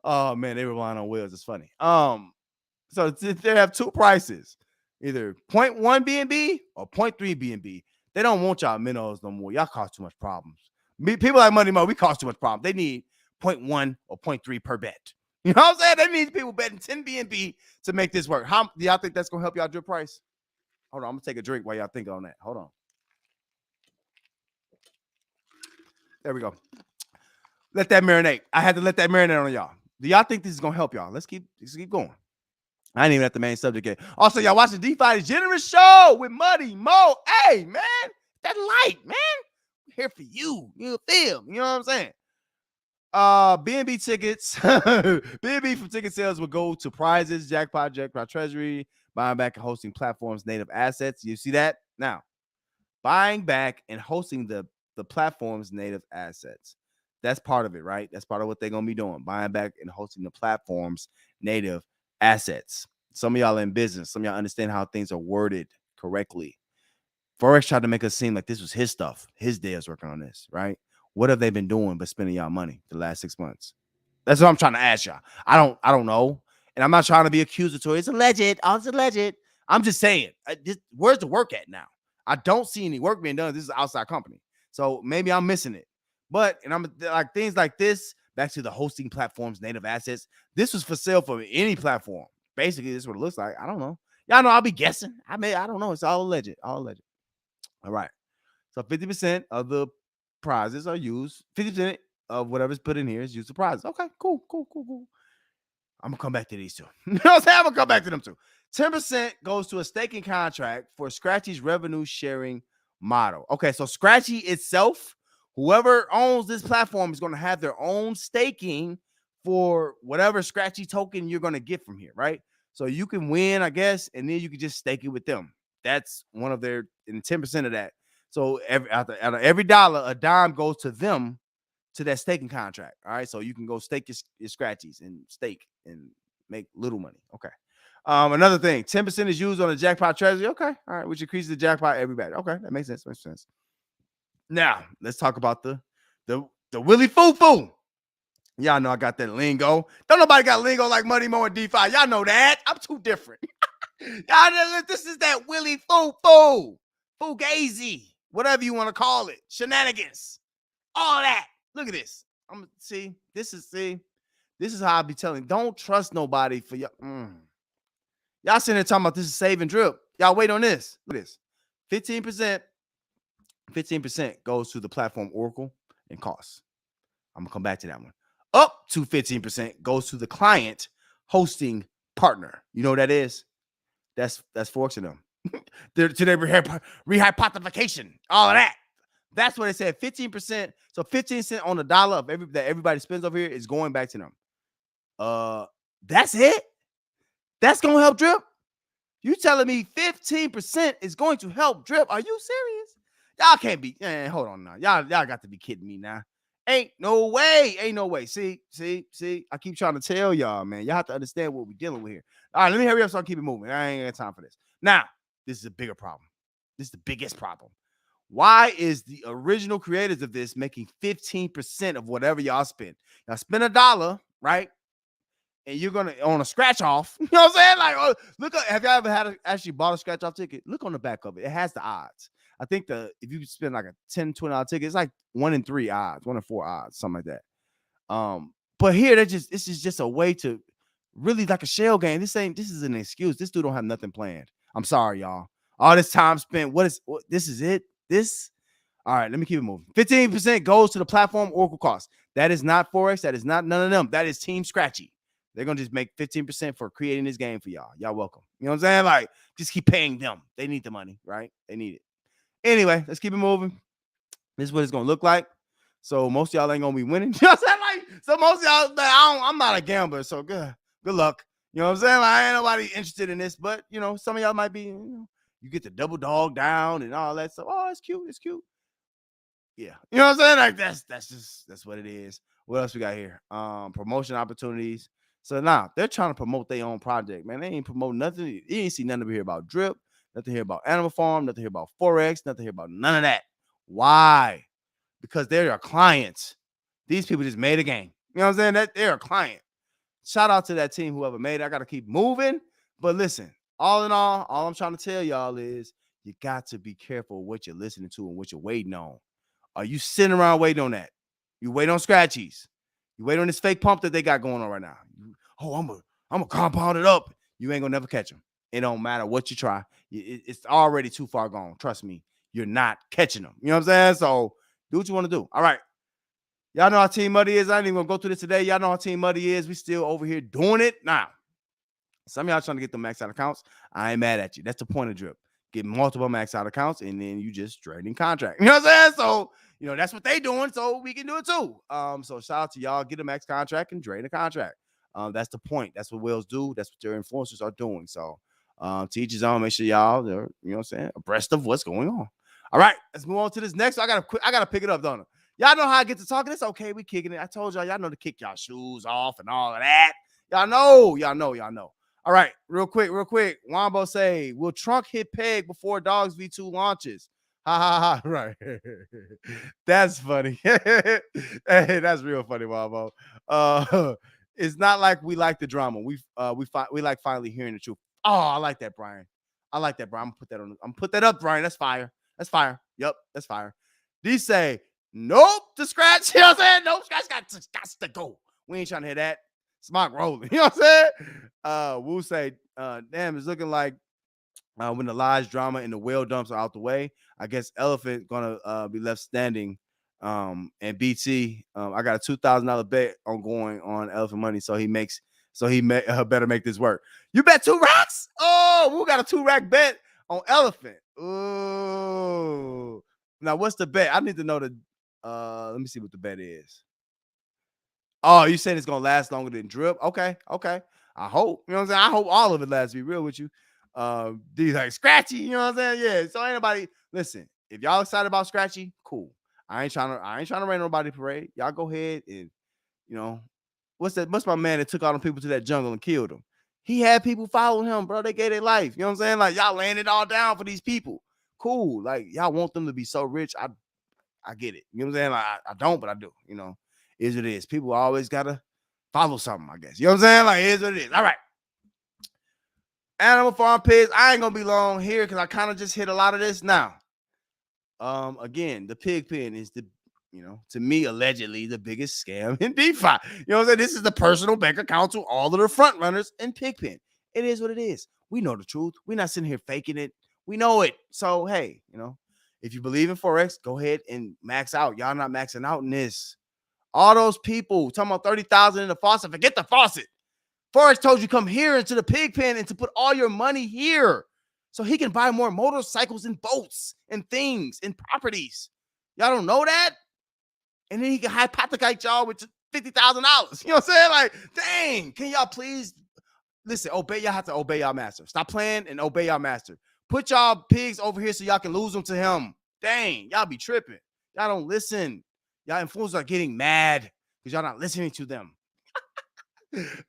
Oh man, they were relying on whales. It's funny. So they have two prices, either 0.1 BNB or 0.3 BNB. They don't want y'all minnows no more. Y'all cause too much problems. People like Money Mo, we cause too much problems. They need 0.1 or 0.3 per bet. You know what I'm saying? They need people betting 10 BNB to make this work. How do y'all think that's gonna help y'all Drip price? Hold on, I'm gonna take a drink while y'all think on that. Hold on. There we go. Let that marinate. I had to let that marinate on y'all. Do y'all think this is gonna help y'all? Let's keep going. I ain't even at the main subject yet. Also, y'all watching DeFi Generous Show with Money Mo. Hey, man, that light, man. I'm here for you. You feel? You know what I'm saying? BNB tickets. BNB from ticket sales will go to prizes, jackpot treasury, buying back and hosting platforms' native assets. You see that? Now, buying back and hosting the platform's native assets. That's part of it, right? That's part of what they're going to be doing, buying back and hosting the platform's native assets. Some of y'all are in business. Some of y'all understand how things are worded correctly. Forex tried to make us seem like this was his stuff. His devs working on this, right? What have they been doing but spending y'all money the last 6 months? That's what I'm trying to ask y'all. I don't know. And I'm not trying to be accusatory. It's alleged. It's alleged. I'm just saying, where's the work at now? I don't see any work being done. This is an outside company. So maybe I'm missing it. But, and I'm like, things like this, back to the hosting platform's native assets. This was for sale for any platform. Basically, this is what it looks like. I don't know. Y'all know I'll be guessing. I don't know. It's all alleged. All right. So 50% of the prizes are used. 50% of whatever's put in here is used to prizes. Okay, cool. I'm gonna come back to these two. You know what I'm saying? I'm gonna come back to them too. 10% goes to a staking contract for Scratchy's revenue sharing model. Okay, so Scratchy itself, whoever owns this platform is going to have their own staking for whatever Scratchy token you're going to get from here, right? So you can win, I guess, and then you can just stake it with them. That's one of their, and 10% of that. So out of every dollar, a dime goes to them, to that staking contract. All right, so you can go stake your Scratchies and stake and make little money. Okay. Another thing, 10% is used on the jackpot treasury. Okay, all right, which increases the jackpot every batch. Okay, that makes sense. Now let's talk about the Willy Foo. Y'all know I got that lingo. Don't nobody got lingo like Money Mo and DeFi. Y'all know that. I'm too different. Y'all know this is that Willy Foo, Fugazi, whatever you want to call it, shenanigans, all that. Look at this. I'm see. This is how I be telling. Don't trust nobody for y'all. Y'all sitting there talking about this is save and drip. Y'all wait on this. Look at this. 15% goes to the platform Oracle and costs. I'm gonna come back to that one. Up to 15% goes to the client hosting partner. You know what that is? That's Forex and them. To their rehypothecation, all of that. That's what it said. 15%. So 15 cents on the dollar of that everybody spends over here is going back to them. That's it. That's gonna help drip. You telling me 15% is going to help drip? Are you serious? Y'all can't be. Hold on now. Y'all got to be kidding me now. Ain't no way. Ain't no way. See. I keep trying to tell y'all, man. Y'all have to understand what we're dealing with here. All right, let me hurry up so I keep it moving. I ain't got time for this. Now, this is a bigger problem. This is the biggest problem. Why is the original creators of this making 15% of whatever y'all spend? Now, spend $1, right? And you're gonna on a scratch off. You know what I'm saying? Like, oh, look, have y'all ever actually bought a scratch off ticket? Look on the back of it. It has the odds. I think if you spend like a $10, $20 ticket, it's like 1 in 3 odds, 1 in 4 odds, something like that. But here this is just a way to really like a shell game. This is an excuse. This dude don't have nothing planned. I'm sorry, y'all. All this time spent. This is it? All right, let me keep it moving. 15% goes to the platform Oracle cost. That is not Forex. That is not none of them. That is Team Scratchy. They're going to just make 15% for creating this game for y'all. Y'all welcome. You know what I'm saying? Like, just keep paying them. They need the money, right? They need it. Anyway, let's keep it moving. This is what it's going to look like. So most of y'all ain't going to be winning. You know what I'm saying? Like, so most of y'all, I'm not a gambler, so good luck. You know what I'm saying? Like, ain't nobody interested in this, but, you know, some of y'all might be, you get the double dog down and all that stuff. Oh, it's cute. It's cute. Yeah. You know what I'm saying? Like, that's what it is. What else we got here? Promotion opportunities. So now they're trying to promote their own project, man. They ain't promote nothing. You ain't see nothing here about drip, nothing here about Animal Farm, nothing here about Forex, nothing here about none of that. Why? Because they're your clients. These people just made a game. You know what I'm saying? That they're a client. Shout out to that team, whoever made it. I got to keep moving. But listen, all in all I'm trying to tell y'all is you got to be careful what you're listening to and what you're waiting on. Are you sitting around waiting on that? You wait on scratchies. You wait on this fake pump that they got going on right now. I'm gonna compound it up. You ain't gonna never catch them. It don't matter what you try. It's already too far gone. Trust me. You're not catching them. You know what I'm saying? So do what you want to do. All right. Y'all know how Team Muddy is. I ain't even gonna go through this today. Y'all know how Team Muddy is. We still over here doing it now. Some of y'all trying to get the max out accounts. I ain't mad at you. That's the point of drip. Get multiple max out accounts, and then you just trading contract. You know what I'm saying? So, that's what they doing, so we can do it too. So shout out to y'all. Get a max contract and drain a contract. That's the point. That's what whales do. That's what their influencers are doing. So teach his own. Make sure y'all are, you know what I'm saying, abreast of what's going on. All right, let's move on to this next. I gotta pick it up, don't I? Y'all know how I get to talking. It's okay. We kicking it. I told y'all know to kick y'all shoes off and all of that. Y'all know. All right, real quick. Wombo say, will Trunk hit peg before Dogs V2 launches? Ha ha ha. Right. That's funny. Hey, that's real funny, Wombo. It's not like we like the drama. We like finally hearing the truth. Oh, I like that, Brian. I'm gonna put that up, Brian. That's fire. Yep, that's fire. These say, nope, to scratch. You know what I'm saying? Nope, scratch got to go. We ain't trying to hear that. Smock rolling. You know what I'm saying? Wu say, damn, it's looking like when the lies, drama, and the whale dumps are out the way, I guess Elephant gonna be left standing. And BT, I got a $2,000 bet on going on Elephant Money, so he better make this work. You bet 2 racks? Oh, we got a 2-rack bet on Elephant. Ooh. Now what's the bet? I need to know let me see what the bet is. Oh, you saying it's gonna last longer than drip? Okay. I hope. You know what I'm saying? I hope all of it lasts, to be real with you. These like Scratchy, you know what I'm saying? Yeah. So anybody, listen, if y'all excited about Scratchy, cool. I ain't trying to rain nobody parade. Y'all go ahead and, what's my man that took all them people to that jungle and killed them? He had people following him, bro. They gave their life. You know what I'm saying? Like, y'all laying it all down for these people. Cool. Like, y'all want them to be so rich. I get it. You know what I'm saying? Like, I don't, but I do. Is what it is. People always gotta follow something, I guess. You know what I'm saying? Like, here's what it is. All right. Animal Farm pigs. I ain't gonna be long here because I kind of just hit a lot of this now. Again, the pig pen is to me, allegedly the biggest scam in DeFi. You know what I'm saying? This is the personal bank account to all of the front runners in Pigpen. It is what it is. We know the truth. We're not sitting here faking it. We know it. So, hey, if you believe in Forex, go ahead and max out. Y'all not maxing out in this. All those people talking about 30,000 in the faucet. Forget the faucet. Forex told you come here into the pig pen and to put all your money here so he can buy more motorcycles and boats and things and properties. Y'all don't know that? And then he can hypothecate y'all with $50,000. You know what I'm saying? Like, dang, can y'all please listen? Obey, y'all have to obey y'all master. Stop playing and obey y'all master. Put y'all pigs over here so y'all can lose them to him. Dang, y'all be tripping. Y'all don't listen. Y'all influencers are getting mad because y'all not listening to them.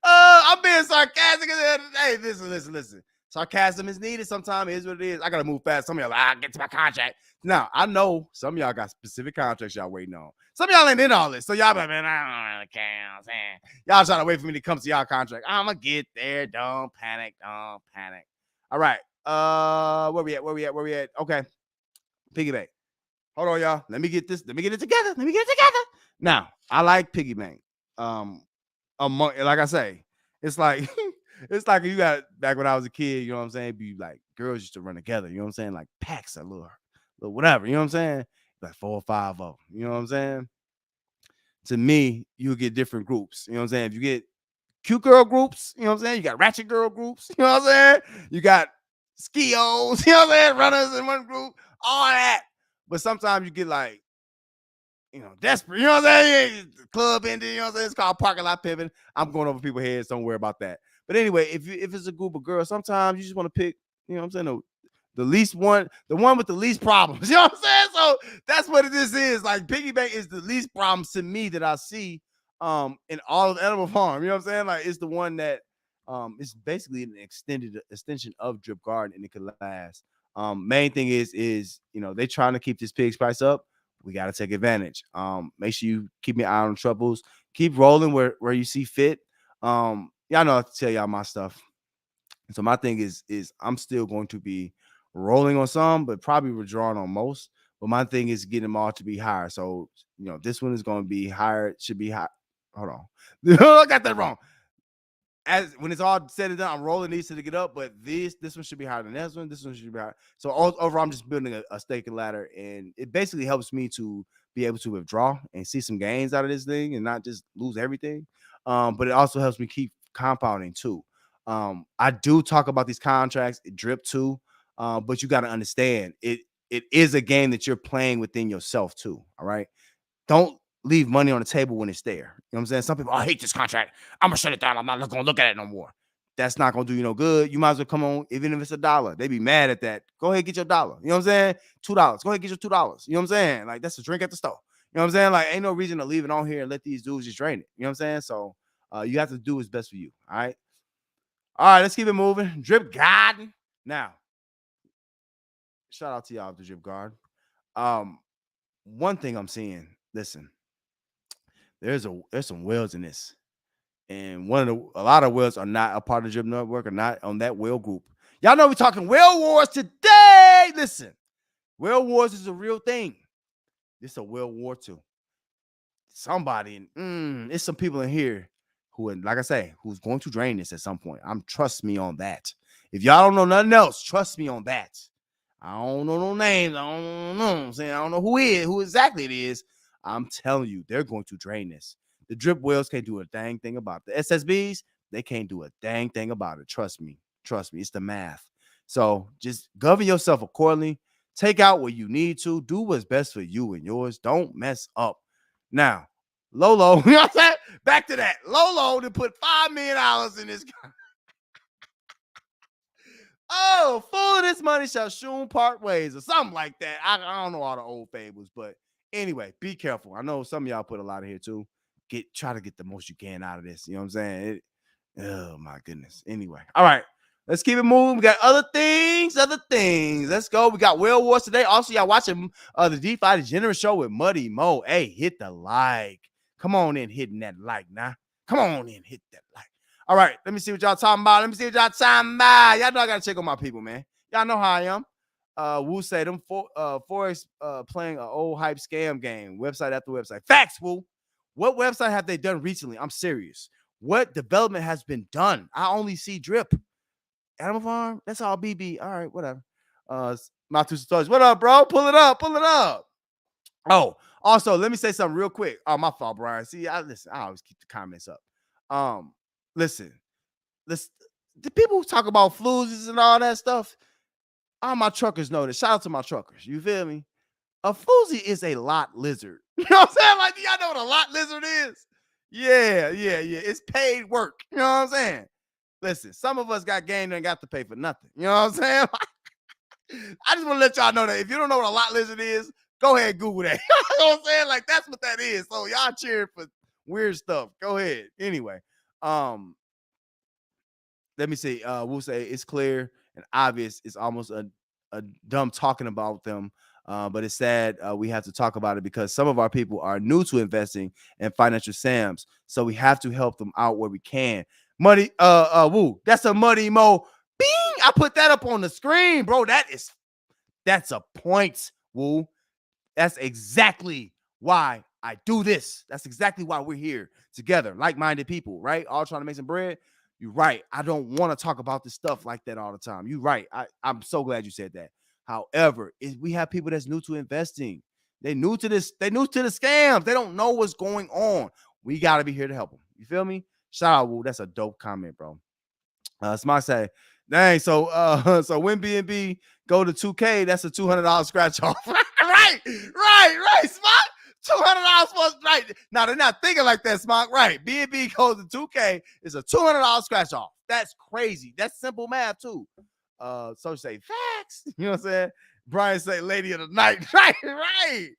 I'm being sarcastic at the end of the day. Listen. Sarcasm is needed sometimes. It is what it is. I gotta move fast. Some of y'all like, I get to my contract. Now, I know some of y'all got specific contracts y'all waiting on. Some of y'all ain't in all this. So y'all be like, man, I don't really care. Y'all trying to wait for me to come to y'all contract. I'ma get there. Don't panic. All right. Where we at? Okay. Piggy bank. Hold on, y'all. Let me get it together. Now, I like piggy bank. Like I say, it's like it's like you got back when I was a kid, you know what I'm saying? Be like girls used to run together, you know what I'm saying? Like packs a little whatever, you know what I'm saying? Like 4 or 5 of them, you know what I'm saying? To me, you get different groups, you know what I'm saying? If you get cute girl groups, you know what I'm saying? You got ratchet girl groups, you know what I'm saying? You got skios, you know what I'm saying? Runners in one group, all that. But sometimes you get like desperate. You know what I'm saying? Club ending, you know what I'm saying? It's called parking lot pimping. I'm going over people's heads. Don't worry about that. But anyway, if it's a group of girls, sometimes you just want to pick, you know what I'm saying? The least one, the one with the least problems. You know what I'm saying? So that's what this is. Like piggy bank is the least problems to me that I see in all of Animal Farm. You know what I'm saying? Like it's the one that is basically an extension of Drip Garden and it could last. Main thing is they trying to keep this pig's price up. We got to take advantage. Make sure you keep your eye on troubles. Keep rolling where you see fit. Y'all know I tell y'all my stuff. So my thing is I'm still going to be rolling on some, but probably withdrawing on most. But my thing is getting them all to be higher. So this one is going to be higher. It should be high. Hold on, I got that wrong. As when it's all said and done, I'm rolling these to get up, but this one should be higher than this one. This one should be higher. So overall, I'm just building a staking ladder, and it basically helps me to be able to withdraw and see some gains out of this thing and not just lose everything. But it also helps me keep compounding too. I do talk about these contracts, drip too, but you got to understand it is a game that you're playing within yourself too. All right. Don't leave money on the table when it's there. You know what I'm saying? Some people, I hate this contract. I'm gonna shut it down. I'm not gonna look at it no more. That's not gonna do you no good. You might as well come on, even if it's $1. They be mad at that. Go ahead, get your dollar. You know what I'm saying? $2. Go ahead, get your $2. You know what I'm saying? Like that's a drink at the store. You know what I'm saying? Like ain't no reason to leave it on here and let these dudes just drain it. You know what I'm saying? So you have to do what's best for you. All right. All right, let's keep it moving. Drip Garden. Now, shout out to y'all the Drip Garden. One thing I'm seeing, listen, there's some whales in this. And a lot of whales are not a part of the Drip Network, are not on that whale group. Y'all know we're talking whale wars today. Listen, whale wars is a real thing. This is a whale war too. Somebody, it's some people in here who, like I say, who's going to drain this at some point. Trust me on that. If y'all don't know nothing else, trust me on that. I don't know no names. I don't know. I'm saying I don't know who exactly it is. I'm telling you, they're going to drain this. The drip whales can't do a dang thing about it. The SSBs, they can't do a dang thing about it. Trust me. It's the math. So just govern yourself accordingly. Take out what you need to. Do what's best for you and yours. Don't mess up. Now, Lolo, you know what I'm saying? Back to that. Lolo to put $5 million in this guy. Oh, full of this money shall soon part ways or something like that. I don't know all the old fables, but anyway, be careful. I know some of y'all put a lot of here too. Try to get the most you can out of this. You know what I'm saying? Oh my goodness. Anyway, all right. Let's keep it moving. We got other things. Let's go. We got Whale Wars today. Also, y'all watching the DeFi Degenerate Show with Muddy Mo. Hey, hit the like. Come on in, hitting that like now. Come on in, hit that like. All right, let me see what y'all talking about. Y'all know I gotta check on my people, man. Y'all know how I am. Wu say them Forex playing an old hype scam game, website after website. Facts, Wu. What website have they done recently? I'm serious. What development has been done? I only see drip. Animal Farm? That's all BB. All right, whatever. My two stories. What up, bro? Pull it up. Oh, also, let me say something real quick. Oh, my fault, Brian. See, I always keep the comments up. Listen, this, the people who talk about floozies and all that stuff, all my truckers know this. Shout out to my truckers. You feel me? A floozy is a lot lizard. You know what I'm saying? Like, y'all know what a lot lizard is? Yeah, yeah, yeah. It's paid work. You know what I'm saying? Listen, some of us got game and got to pay for nothing. You know what I'm saying? I just want to let y'all know that if you don't know what a lot lizard is, go ahead and Google that. You know what I'm saying? Like, that's what that is. So y'all cheering for weird stuff. Go ahead. Anyway, um, let me see. We'll say it's clear and obvious. It's almost a dumb talking about them. But it's sad we have to talk about it because some of our people are new to investing and financial SAMs. So we have to help them out where we can. Money, woo, that's a money mo. Bing! I put that up on the screen, bro. That's a point, woo. That's exactly why I do this. That's exactly why we're here together, like-minded people, right? All trying to make some bread. You're right. I don't want to talk about this stuff like that all the time. You're right. I'm so glad you said that. However, we have people that's new to investing. They new to this. They new to the scams. They don't know what's going on. We got to be here to help them. You feel me? Shout out, Woo. That's a dope comment, bro. Smart say, dang, so when BNB go to 2K, that's a $200 scratch off. right, Smart. $200 for right. Now they're not thinking like that, Smart. Right. BNB goes to 2K, is a $200 scratch off. That's crazy. That's simple math, too. So say facts. You know what I'm saying? Brian say lady of the night. Right.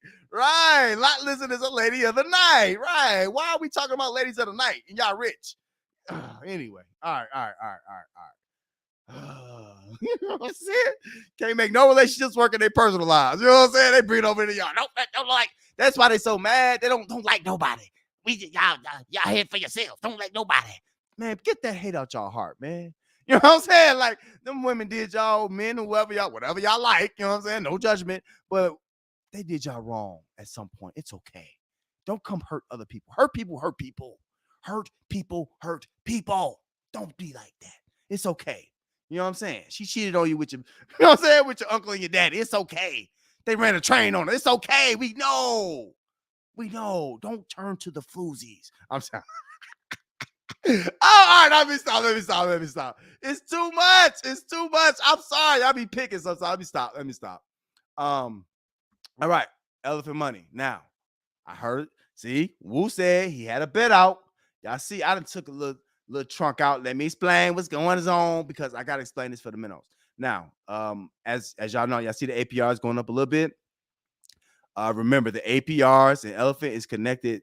Lot Lizard is a lady of the night. Right. Why are we talking about ladies of the night and y'all rich? Anyway, all right. You know what I'm saying? Can't make no relationships work in their personal lives. You know what I'm saying? They bring it over to y'all. Don't like. That's why they so mad. They don't like nobody. Y'all here for yourself. Don't like nobody. Man, get that hate out y'all heart, man. You know what I'm saying? Like, them women did y'all, men, whoever y'all, whatever y'all like. You know what I'm saying? No judgment. But they did y'all wrong at some point. It's okay. Don't come hurt other people. Hurt people, hurt people. Hurt people, hurt people. Don't be like that. It's okay. You know what I'm saying? She cheated on you with your, you know what I'm saying, with your uncle and your daddy. It's okay. They ran a train on her. It's okay. We know. We know. Don't turn to the floozies. I'm sorry. Oh, all right. Let me stop. It's too much. I'm sorry. I'll be picking sometimes. Let me stop. All right. Elephant money. Now, I heard, see, Wu said he had a bet out. Y'all see, I done took a little trunk out. Let me explain what's going on because I gotta explain this for the minnows. Now, as y'all know, y'all see the APRs going up a little bit. Remember the APRs and Elephant is connected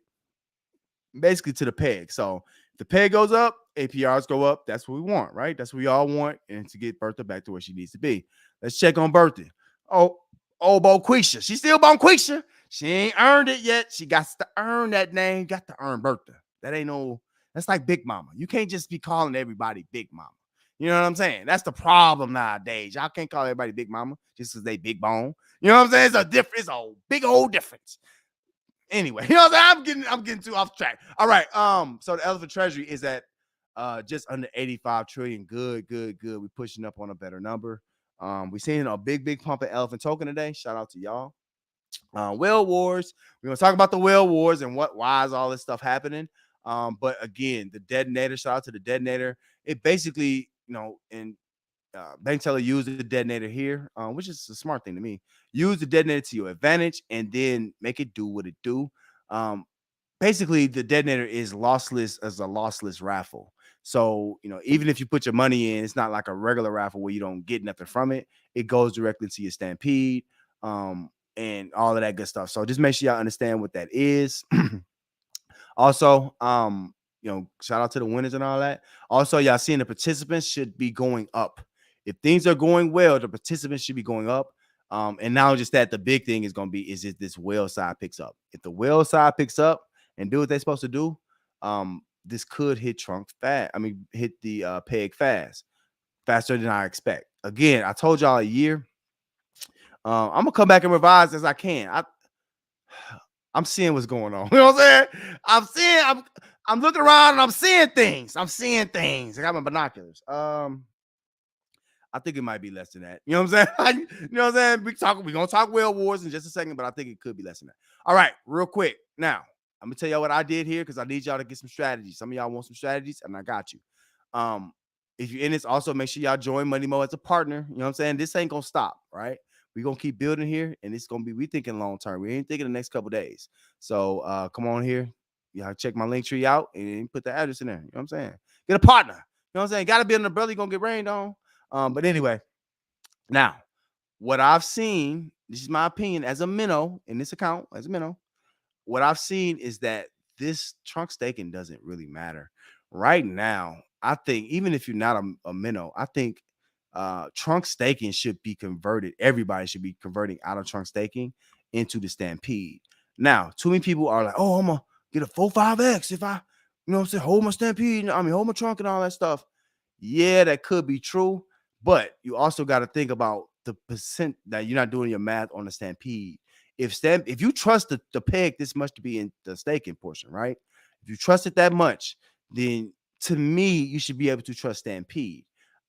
basically to the peg. So if the peg goes up, APRs go up. That's what we want, right? That's what we all want, and to get Bertha back to where she needs to be. Let's check on Bertha. Oh, Boquisha. She's still Bonquisha. She ain't earned it yet. She got to earn that name. Got to earn Bertha. That ain't no. That's like Big Mama. You can't just be calling everybody Big Mama. You know what I'm saying? That's the problem nowadays. Y'all can't call everybody Big Mama just because they big bone. You know what I'm saying? It's a big old difference. Anyway, you know what I'm saying? I'm getting too off track. All right. So the elephant treasury is at just under 85 trillion. Good. We're pushing up on a better number. We're seeing a big pump at elephant token today. Shout out to y'all. Whale wars. We're gonna talk about the whale wars and why is all this stuff happening. But again, the detonator. Shout out to the detonator. It basically, and Bank Teller used the detonator here, which is a smart thing to me. Use the detonator to your advantage and then make it do what it do. Basically, the detonator is lossless as a lossless raffle. So, even if you put your money in, it's not like a regular raffle where you don't get nothing from it. It goes directly to your stampede, and all of that good stuff. So just make sure y'all understand what that is. Also, shout out to the winners and all that. Also, y'all seeing the participants should be going up. If things are going well, the participants should be going up. And not just that, the big thing is going to be, is if this whale side picks up. If the whale side picks up and do what they're supposed to do, this could hit trunk fast. Hit the peg faster than I expect. Again, I told y'all a year. I'm going to come back and revise as I can. I'm seeing what's going on. You know what I'm saying? I'm looking around and I'm seeing things. I got my binoculars. I think it might be less than that. You know what I'm saying? Like, you know what I'm saying? We're gonna talk whale wars in just a second, but I think it could be less than that. All right, real quick. Now, I'm gonna tell y'all what I did here because I need y'all to get some strategies. Some of y'all want some strategies, and I got you. if you're in this, also make sure y'all join Money Mo as a partner. You know what I'm saying? This ain't gonna stop, right? We're gonna keep building here, and it's gonna be, we thinking long term. We ain't thinking the next couple days. So come on here. Y'all check my link tree out and put the address in there. You know what I'm saying? Get a partner. You know what I'm saying? Gotta be in the brother, you're gonna get rained on. But anyway, now what I've seen, this is my opinion as a minnow in this account, as a minnow. What I've seen is that this trunk staking doesn't really matter right now. I think even if you're not a minnow, I think trunk staking should be converted. Everybody should be converting out of trunk staking into the stampede. Now, too many people are like, oh, I'm gonna get a 4-5x if I, you know what I'm saying, hold my stampede, I mean, hold my trunk and all that stuff. Yeah, that could be true, but you also got to think about the percent that you're not doing your math on the stampede. If you trust the peg this much to be in the staking portion, right? If you trust it that much, then to me, you should be able to trust stampede.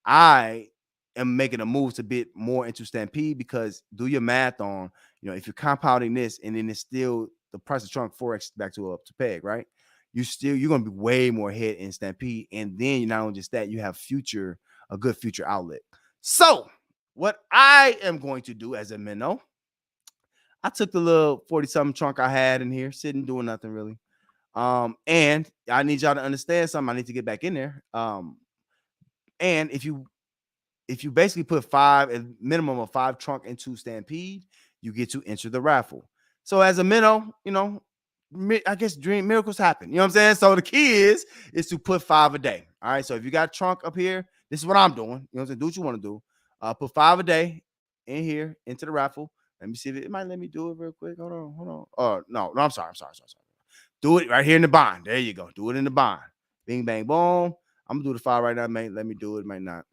I am making a move to bit more into stampede because do your math on, if you're compounding this and then it's still the price of trunk 4x back to up to peg, right? You're gonna be way more ahead in stampede, and then you're not only just that, you have a good future outlet. So what I am going to do as a minnow, I took the little 40-something trunk I had in here, sitting doing nothing really. And I need y'all to understand something. I need to get back in there. And if you basically put a minimum of 5 trunk into stampede, you get to enter the raffle. So as a minnow, I guess miracles happen. You know what I'm saying? So the key is to put 5 a day. All right. So if you got trunk up here, this is what I'm doing. You know what I'm saying? Do what you want to do. Put 5 a day in here into the raffle. Let me see if it might let me do it real quick. Hold on. Oh, no, I'm sorry. Do it right here in the bond. There you go. Do it in the bond. Bing, bang, boom. I'm gonna do the 5 right now. Let me do it. Might not.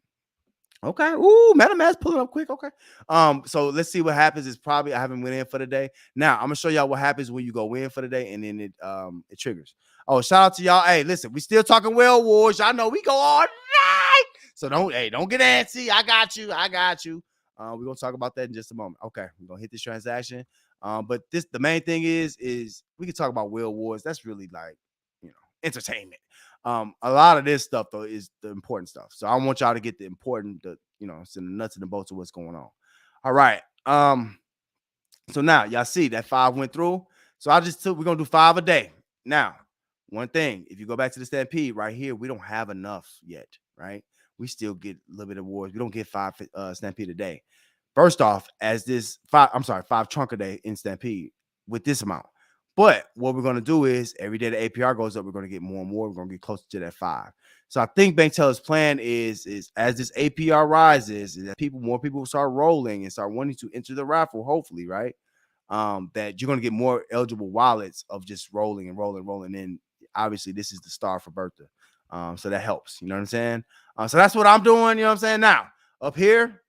Okay. Ooh, MetaMask pulling up quick. Okay. So let's see what happens. It's probably I haven't went in for the day. Now I'm gonna show y'all what happens when you go in for the day and then it triggers. Oh, shout out to y'all. Hey, listen, we still talking Whale Wars. Y'all know we go all night. So don't get antsy. I got you. We're gonna talk about that in just a moment. Okay, we're gonna hit this transaction. But the main thing is we can talk about Whale Wars. That's really like, entertainment. A lot of this stuff though is the important stuff. So I want y'all to get the important, it's in the nuts and the bolts of what's going on. All right. So now y'all see that 5 went through. So we're gonna do 5 a day. Now, one thing, if you go back to the stampede right here, we don't have enough yet, right? We still get a little bit of awards. We don't get 5 stampede a day. First off, as this 5 trunk a day in stampede with this amount. But what we're going to do is every day the APR goes up, we're going to get more and more. We're going to get closer to that 5. So I think Bank Teller's plan is as this APR rises, is that more people will start rolling and start wanting to enter the raffle, hopefully, right? That you're going to get more eligible wallets of just rolling. And obviously this is the star for Bertha. So that helps. You know what I'm saying? So that's what I'm doing. You know what I'm saying? Now, up here,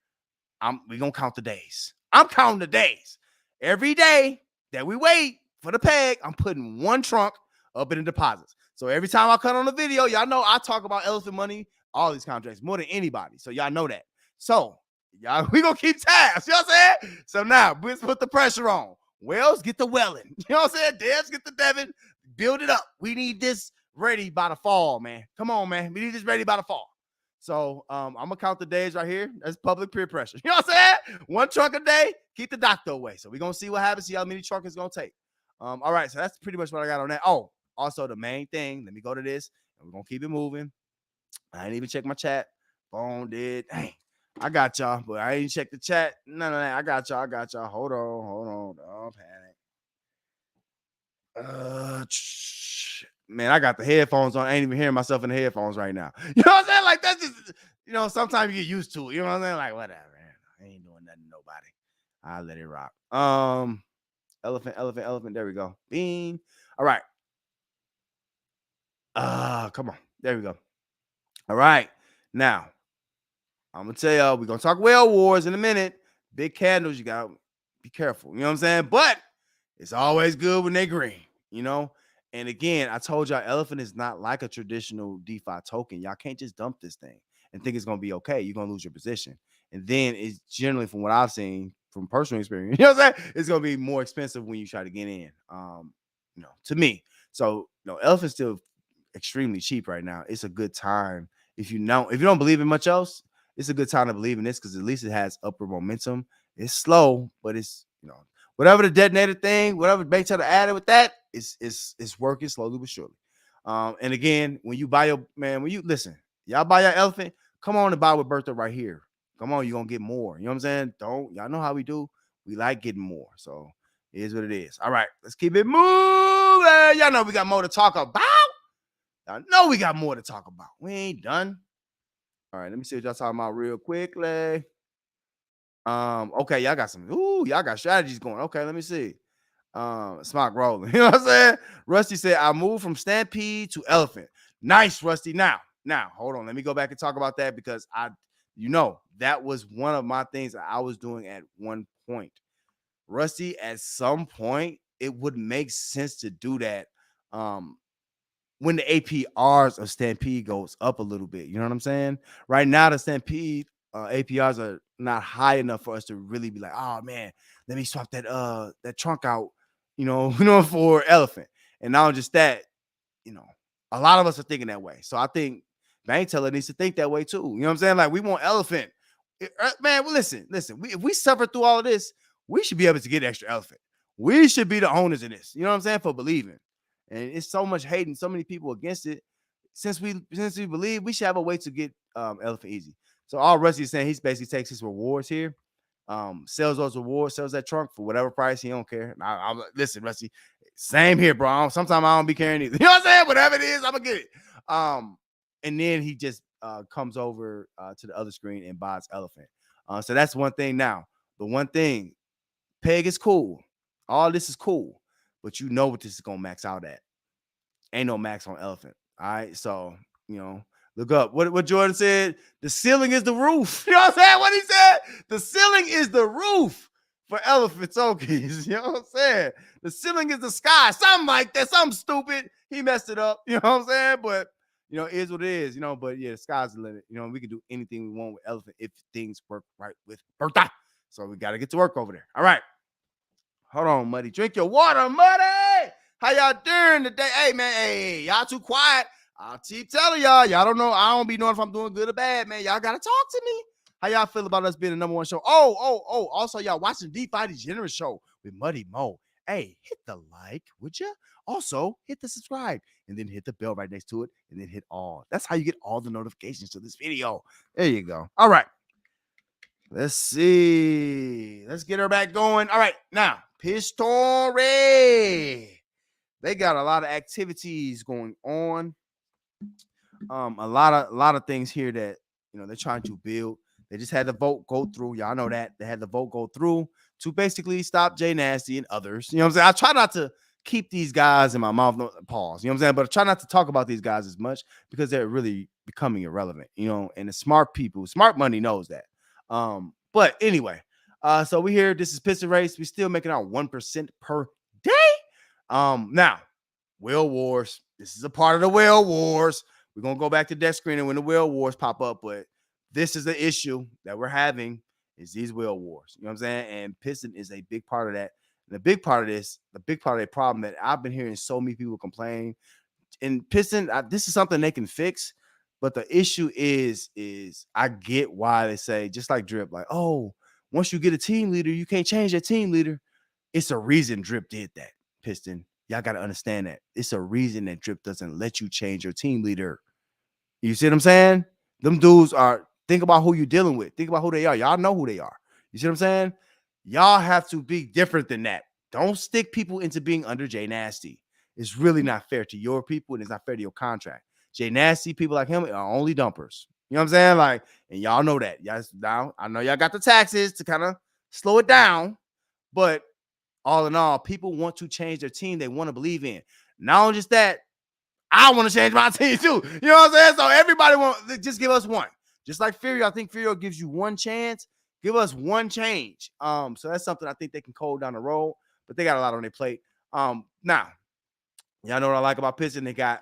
we're going to count the days. I'm counting the days. Every day that we wait for the peg, I'm putting 1 trunk up in the deposits. So every time I cut on the video, y'all know I talk about elephant money, all these contracts, more than anybody. So y'all know that. So y'all, we gonna keep tabs. You know what I'm saying? So now let's put the pressure on. Wells, get the welling. You know what I'm saying? Devs, get the Devin. Build it up. We need this ready by the fall, man. Come on, man. We need this ready by the fall. So I'm gonna count the days right here. That's public peer pressure. You know what I'm saying? 1 trunk a day, keep the doctor away. So we're gonna see what happens, see how many trunk it's gonna take. All right, so that's pretty much what I got on that. Oh, also the main thing, let me go to this, and we're gonna keep it moving. I didn't even check my chat. Phone did. Dang, I got y'all, but I ain't check the chat. None of that. I got y'all. Hold on. Don't panic. Man, I got the headphones on. I ain't even hearing myself in the headphones right now. You know what I'm saying? Like that's just, sometimes you get used to it. You know what I'm saying? Like whatever, man. I ain't doing nothing to nobody. I'll let it rock. Elephant. There we go. Bing. All right. Come on. There we go. All right. Now, I'm gonna tell y'all, we're gonna talk Whale Wars in a minute. Big candles, you gotta be careful. You know what I'm saying? But it's always good when they green, And again, I told y'all, Elephant is not like a traditional DeFi token. Y'all can't just dump this thing and think it's gonna be okay. You're gonna lose your position. And then it's generally, from what I've seen from personal experience, you know what I'm saying? It's gonna be more expensive when you try to get in. To me. So, Elephant's still extremely cheap right now. It's a good time if you don't believe in much else, it's a good time to believe in this because at least it has upward momentum. It's slow, but it's whatever the detonator thing, whatever Bank Teller added with that, it's working slowly but surely. And again, when you buy when you listen, y'all buy your elephant, come on and buy with Bertha right here. Come on, you're gonna get more. You know what I'm saying? Y'all know how we do. We like getting more. So it is what it is. All right, let's keep it moving. Y'all know we got more to talk about. I know we got more to talk about. We ain't done. All right, let me see what y'all talking about real quickly. Okay, y'all got strategies going. Okay, let me see. Smart rolling. You know what I'm saying? Rusty said, I moved from Stampede to Elephant. Nice, Rusty. Now, hold on. Let me go back and talk about that because that was one of my things that I was doing at one point. Rusty, at some point, it would make sense to do that. When the APRs of Stampede goes up a little bit. You know what I'm saying? Right now, the Stampede APRs are not high enough for us to really be like, oh man, let me swap that trunk out, for Elephant. And not just that, a lot of us are thinking that way. So I think Bank Teller needs to think that way too. You know what I'm saying? Like we want Elephant. Man, well, listen. If we suffer through all of this, we should be able to get extra Elephant. We should be the owners of this. You know what I'm saying? For believing. And it's so much hate and so many people against it. Since we believe, we should have a way to get Elephant easy. So all Rusty is saying, he basically takes his rewards here, sells those rewards, sells that trunk for whatever price. He don't care. Listen, Rusty, same here, bro. Sometimes I don't be caring either. You know what I'm saying? Whatever it is, I'm gonna get it. And then he just comes over to the other screen and buys Elephant. So that's one thing. Now, the one thing, Peg is cool. All this is cool, but you know what this is gonna max out at. Ain't no max on Elephant. All right. So, look up what Jordan said. The ceiling is the roof. You know what I'm saying? What he said? The ceiling is the roof for Elephant tokens. You know what I'm saying? The ceiling is the sky. Something like that. Something stupid. He messed it up. You know what I'm saying? But it is what it is. But yeah, the sky's the limit. We can do anything we want with Elephant if things work right with Bertha. So we got to get to work over there. All right. Hold on, Muddy. Drink your water, Muddy. How y'all doing today? Hey, man. Hey, y'all too quiet. I'll keep telling y'all. Y'all don't know. I don't be knowing if I'm doing good or bad, man. Y'all got to talk to me. How y'all feel about us being the number one show? Oh. Also, y'all watching Defi Degenerate Show with Muddy Mo. Hey, hit the like, would you? Also, hit the subscribe and then hit the bell right next to it and then hit all. That's how you get all the notifications to this video. There you go. All right. Let's see. Let's get her back going. All right. Now, Pistori. They got a lot of activities going on. A lot of things here that they're trying to build. They just had the vote go through. Y'all know that they had the vote go through to basically stop Jay Nasty and others. You know what I'm saying? I try not to keep these guys in my mouth. Pause. You know what I'm saying? But I try not to talk about these guys as much because they're really becoming irrelevant. And the smart people, smart money knows that. But anyway, so we here. This is Piston Race. We still making out 1% per day. Now, Whale Wars. This is a part of the Whale Wars. We're gonna go back to deck screening when the Whale Wars pop up, but this is the issue that we're having is these Whale Wars. You know what I'm saying? And Piston is a big part of that. And the big part of the problem that I've been hearing so many people complain. And Piston, this is something they can fix. But the issue is I get why they say, just like Drip, like, oh, once you get a team leader, you can't change that team leader. It's a reason Drip did that, Piston. Y'all got to understand that. It's a reason that Drip doesn't let you change your team leader. You see what I'm saying? Them dudes think about who you're dealing with. Think about who they are. Y'all know who they are. You see what I'm saying? Y'all have to be different than that. Don't stick people into being under Jay Nasty. It's really not fair to your people, and it's not fair to your contract. Jay Nasty, people like him are only dumpers. You know what I'm saying? Like, and y'all know that. Now, I know y'all got the taxes to kind of slow it down, but all in all, people want to change their team they want to believe in. Not only just that, I want to change my team too. You know what I'm saying? So everybody just give us one. Just like Furio, I think Furio gives you one chance. Give us one change. So that's something I think they can code down the road, but they got a lot on their plate. Now, y'all know what I like about Piston. They got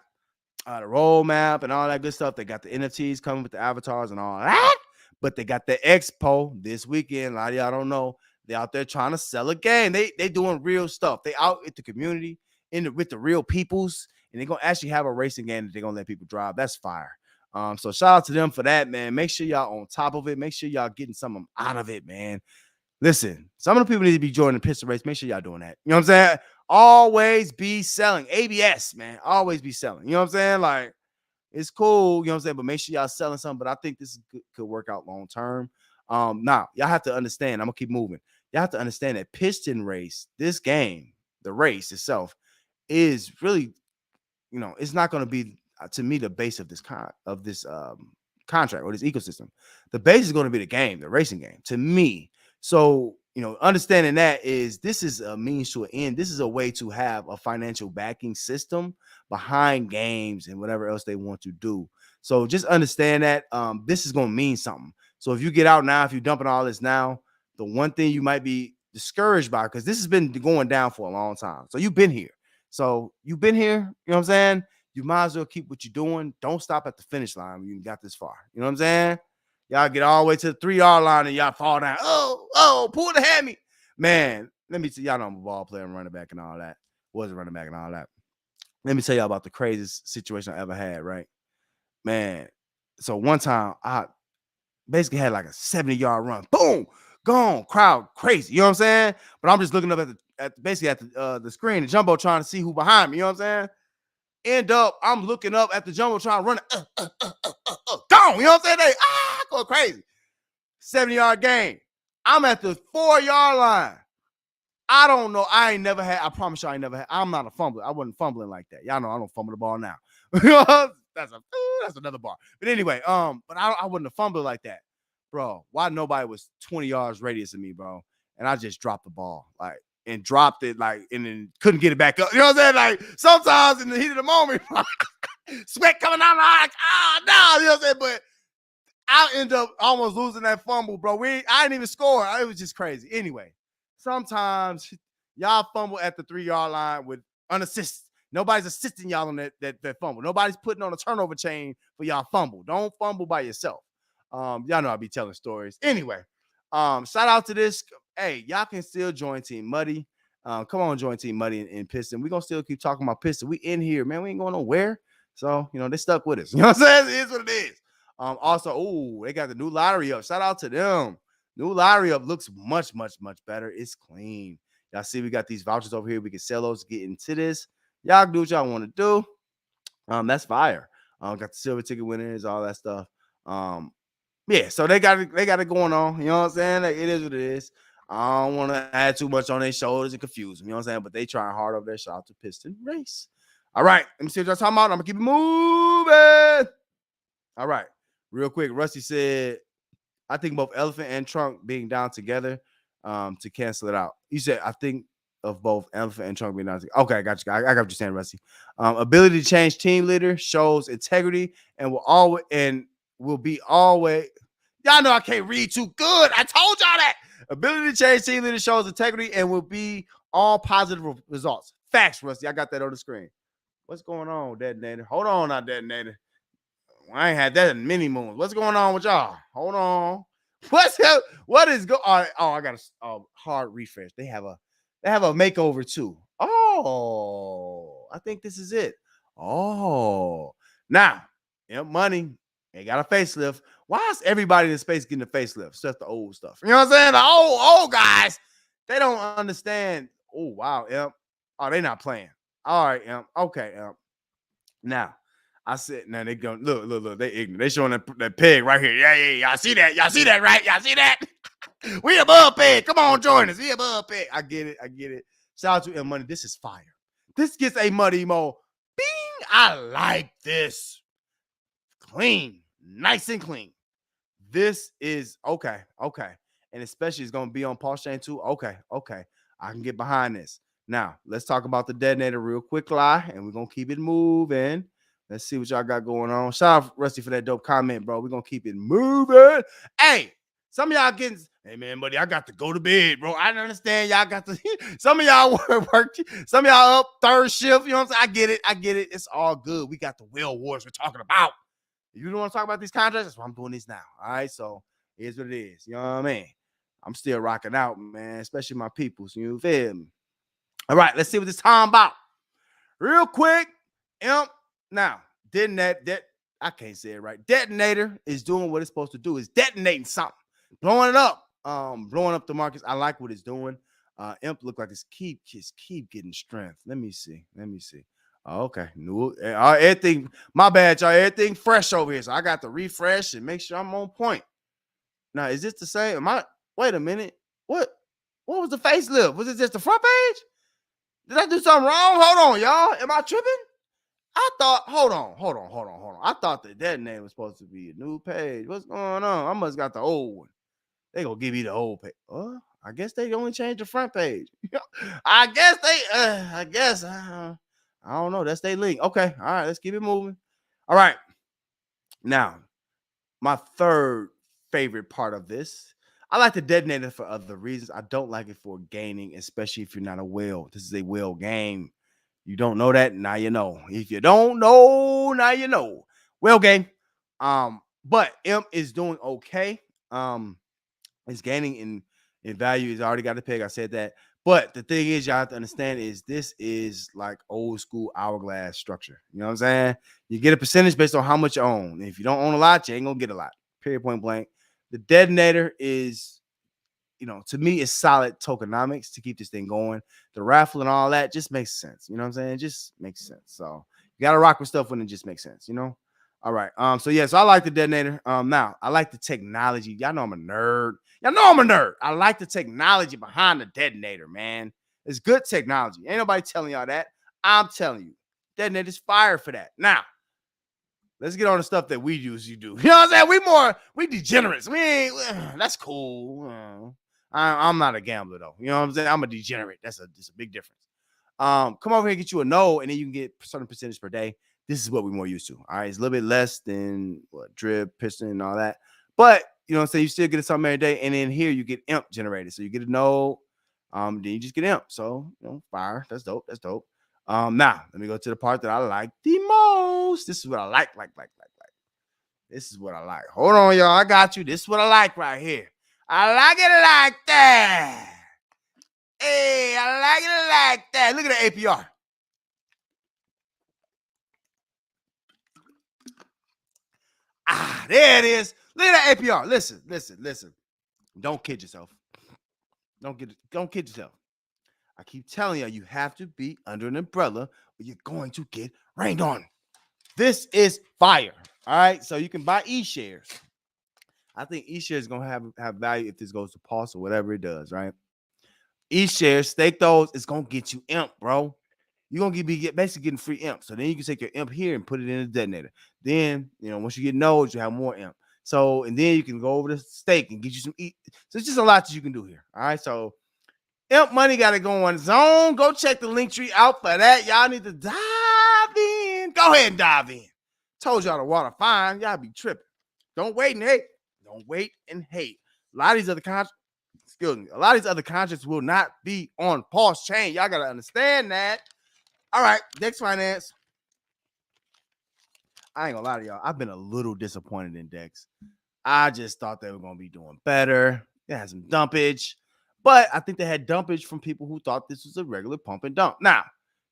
the roadmap and all that good stuff. They got the NFTs coming with the avatars and all that, but they got the expo this weekend. A lot of y'all don't know. They out there trying to sell a game. They doing real stuff. They out with the community with the real peoples, and they're gonna actually have a racing game that they're gonna let people drive. That's fire. So shout out to them for that, man. Make sure y'all on top of it. Make sure y'all getting something out of it, man. Listen, some of the people need to be joining the pistol race. Make sure y'all doing that. You know what I'm saying? Always be selling. ABS, man. Always be selling. You know what I'm saying? Like, it's cool, you know what I'm saying? But make sure y'all selling something. But I think this could work out long term. Now, y'all have to understand, I'm gonna keep moving. Y'all have to understand that piston race, this game, the race itself, is really, it's not going to be to me the base of this contract or this ecosystem. The base is going to be the game, the racing game, to me. So, understanding that this is a means to an end. This is a way to have a financial backing system behind games and whatever else they want to do. So just understand that this is going to mean something. So if you get out now, if you're dumping all this now, the one thing you might be discouraged by, because this has been going down for a long time. So you've been here. You know what I'm saying? You might as well keep what you're doing. Don't stop at the finish line when you got this far. You know what I'm saying? Y'all get all the way to the 3-yard line and y'all fall down. Pull the hammy. Man, let me tell y'all know I'm a ball player and running back and all that. Wasn't running back and all that. Let me tell y'all about the craziest situation I ever had, right? Man, so one time I basically had like a 70-yard run. Boom, gone, crowd crazy. You know what I'm saying? But I'm just looking up at the screen, the jumbo, trying to see who behind me. You know what I'm saying? End up, I'm looking up at the jumbo, trying to run gone. You know what I'm saying? They go crazy. 70-yard game. I'm at the 4-yard line. I don't know. I promise you I ain't never had. I'm not a fumbler. I wasn't fumbling like that. Y'all know I don't fumble the ball now. That's another bar. But anyway, but I wouldn't have fumbled like that. Bro, why nobody was 20 yards radius of me, bro? And I just dropped the ball, and dropped it, and then couldn't get it back up. You know what I'm saying? Like, sometimes in the heat of the moment, sweat coming out, like, no, you know what I'm saying? But I end up almost losing that fumble, bro. I didn't even score. It was just crazy. Anyway, sometimes y'all fumble at the 3-yard line with unassisted. Nobody's assisting y'all on that fumble. Nobody's putting on a turnover chain for y'all fumble. Don't fumble by yourself. Y'all know I'll be telling stories. Anyway, shout out to this. Hey, y'all can still join Team Muddy. Come on, join Team Muddy and Piston. We're going to still keep talking about Piston. We in here, man. We ain't going nowhere. So, they stuck with us. You know what I'm saying? It is what it is. Also, they got the new lottery up. Shout out to them. New lottery up looks much, much, much better. It's clean. Y'all see we got these vouchers over here. We can sell those to get into this. Y'all do what y'all want to do. That's fire. Got the silver ticket winners, all that stuff. Yeah, so they got it going on. You know what I'm saying? Like, it is what it is. I don't want to add too much on their shoulders and confuse them. You know what I'm saying? But they trying hard over there. Shout out to Piston Race. All right, let me see what y'all talking about. I'm gonna keep it moving. All right, real quick. Rusty said, I think both elephant and trunk being down together to cancel it out. You said, I think of both elephant and trunk being down together. Okay, I got you. I got what you're saying, Rusty. Ability to change team leader shows integrity and will be always. Y'all know I can't read too good. I told y'all that. Ability to change team leader shows integrity and will be all positive results. Facts, Rusty. I got that on the screen. What's going on, Detonator? Hold on now, Detonator. I ain't had that in many moons. What's going on with y'all? Hold on. What is going on? Oh, I got a hard refresh. They have a makeover too. Oh, I think this is it. Oh, now, money. They got a facelift. Why is everybody in the space getting a facelift? It's just the old stuff. You know what I'm saying? The old guys. They don't understand. Oh, wow, Imp. Oh, they not playing. All right, Imp. Okay, Imp. Now, I said, now they go, look, they ignorant. They showing that peg right here. Yeah. Y'all see that? Y'all see that, right? Y'all see that? We above peg. Come on, join us. We above peg. I get it. Shout out to M Money. This is fire. This gets a muddy mo. Bing. I like this. Clean. Nice and clean. This is okay. And especially it's going to be on Pulse Chain too. Okay. I can get behind this. Now, let's talk about the detonator real quick, and we're going to keep it moving. Let's see what y'all got going on. Shout out Rusty for that dope comment, bro. We're going to keep it moving. Hey, some of y'all getting, hey, man, buddy, I got to go to bed, bro. I understand y'all got to, some of y'all work, some of y'all up third shift, you know what I'm saying? I get it. It's all good. We got the whale wars we're talking about. If you don't want to talk about these contracts, that's why I'm doing this now. All right, so here's what it is. You know what I mean? I'm still rocking out, man, especially my peoples. You feel me? All right, let's see what this time about. Real quick, Imp. Now, didn't that I can't say it right. Detonator is doing what it's supposed to do. It's detonating something, blowing it up, blowing up the markets. I like what it's doing. Imp look like it's just keep getting strength. Let me see. Oh, okay. No, everything. My bad, y'all. Everything fresh over here. So I got to refresh and make sure I'm on point. Now, is this the same? Wait a minute. What was the facelift? Was it just the front page? Did I do something wrong? Hold on, y'all. Am I tripping? I thought, hold on. I thought that name was supposed to be a new page. What's going on? I must got the old one. They gonna give me the old page. Oh, I guess they only changed the front page. I guess I don't know. That's their link. Okay, all right, let's keep it moving. All right. Now, my third favorite part of this. I like the detonator for other reasons. I don't like it for gaining, especially if you're not a whale. This is a whale game. You don't know that, now you know. If you don't know, now you know. Whale game. But imp is doing okay. It's gaining in value. It's already got a peg. I said that. But the thing is, y'all have to understand is this is like old school hourglass structure. You know what I'm saying? You get a percentage based on how much you own. If you don't own a lot, you ain't gonna get a lot. Period, point blank. The detonator is, to me, it's solid tokenomics to keep this thing going. The raffle and all that just makes sense. You know what I'm saying? It just makes sense. So you gotta rock with stuff when it just makes sense, All right. So I like the detonator. Now I like the technology. Y'all know I'm a nerd. I like the technology behind the detonator, man. It's good technology. Ain't nobody telling y'all that. I'm telling you. Detonator's fire for that. Now, let's get on the stuff that we usually do. You know what I'm saying? We degenerates. We ain't, that's cool. I'm not a gambler though. You know what I'm saying? I'm a degenerate. That's a big difference. Come over here and get you a no, and then you can get a certain percentage per day. This is what we're more used to. All right. It's a little bit less than drip, piston, and all that. But you know what I'm saying? You still get something every day. And then here you get imp generated. So you get a no, then you just get imp. So fire. That's dope. Now let me go to the part that I like the most. This is what I like. This is what I like. Hold on, y'all. I got you. This is what I like right here. I like it like that. Hey, I like it like that. Look at the APR. There it is. Look at that APR. Listen. Don't kid yourself. Don't kid yourself. I keep telling you have to be under an umbrella or you're going to get rained on. This is fire. All right. So you can buy E-shares. I think E-shares is going to have value if this goes to pulse or whatever it does, right? E-shares, stake those. It's going to get you imp, bro. You're going to be basically getting free imp. So then you can take your imp here and put it in a detonator. Then, once you get nodes, you have more imp. So, and then you can go over to stake and get you some E. So it's just a lot that you can do here. All right. So imp money got to go on its own. Go check the link tree out for that. Y'all need to dive in. Go ahead and dive in. Told y'all the water fine. Y'all be tripping. Don't wait and hate. A lot of these other contracts will not be on pulse chain. Y'all got to understand that. All right, Dex Finance. I ain't gonna lie to y'all. I've been a little disappointed in Dex. I just thought they were gonna be doing better. They had some dumpage, but I think they had dumpage from people who thought this was a regular pump and dump. Now,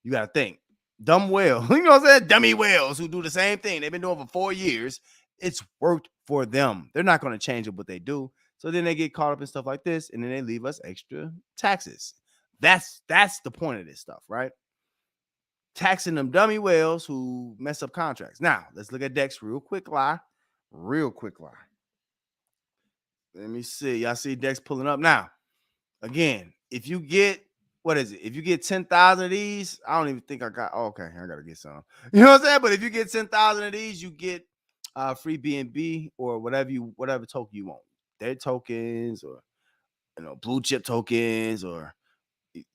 you got to think, dumb whale, you know what I'm saying? Dummy whales who do the same thing. They've been doing it for 4 years. It's worked for them. They're not going to change what they do. So then they get caught up in stuff like this, and then they leave us extra taxes. That's the point of this stuff, right? Taxing them dummy whales who mess up contracts. Now, let's look at Dex real quick lie. Let me see. Y'all see Dex pulling up now. Again, if you get, what is it? If you get 10,000 of these, I don't even think I got, okay, I got to get some. You know what I'm saying? But if you get 10,000 of these, you get free BNB or whatever token you want. Their tokens or, blue chip tokens, or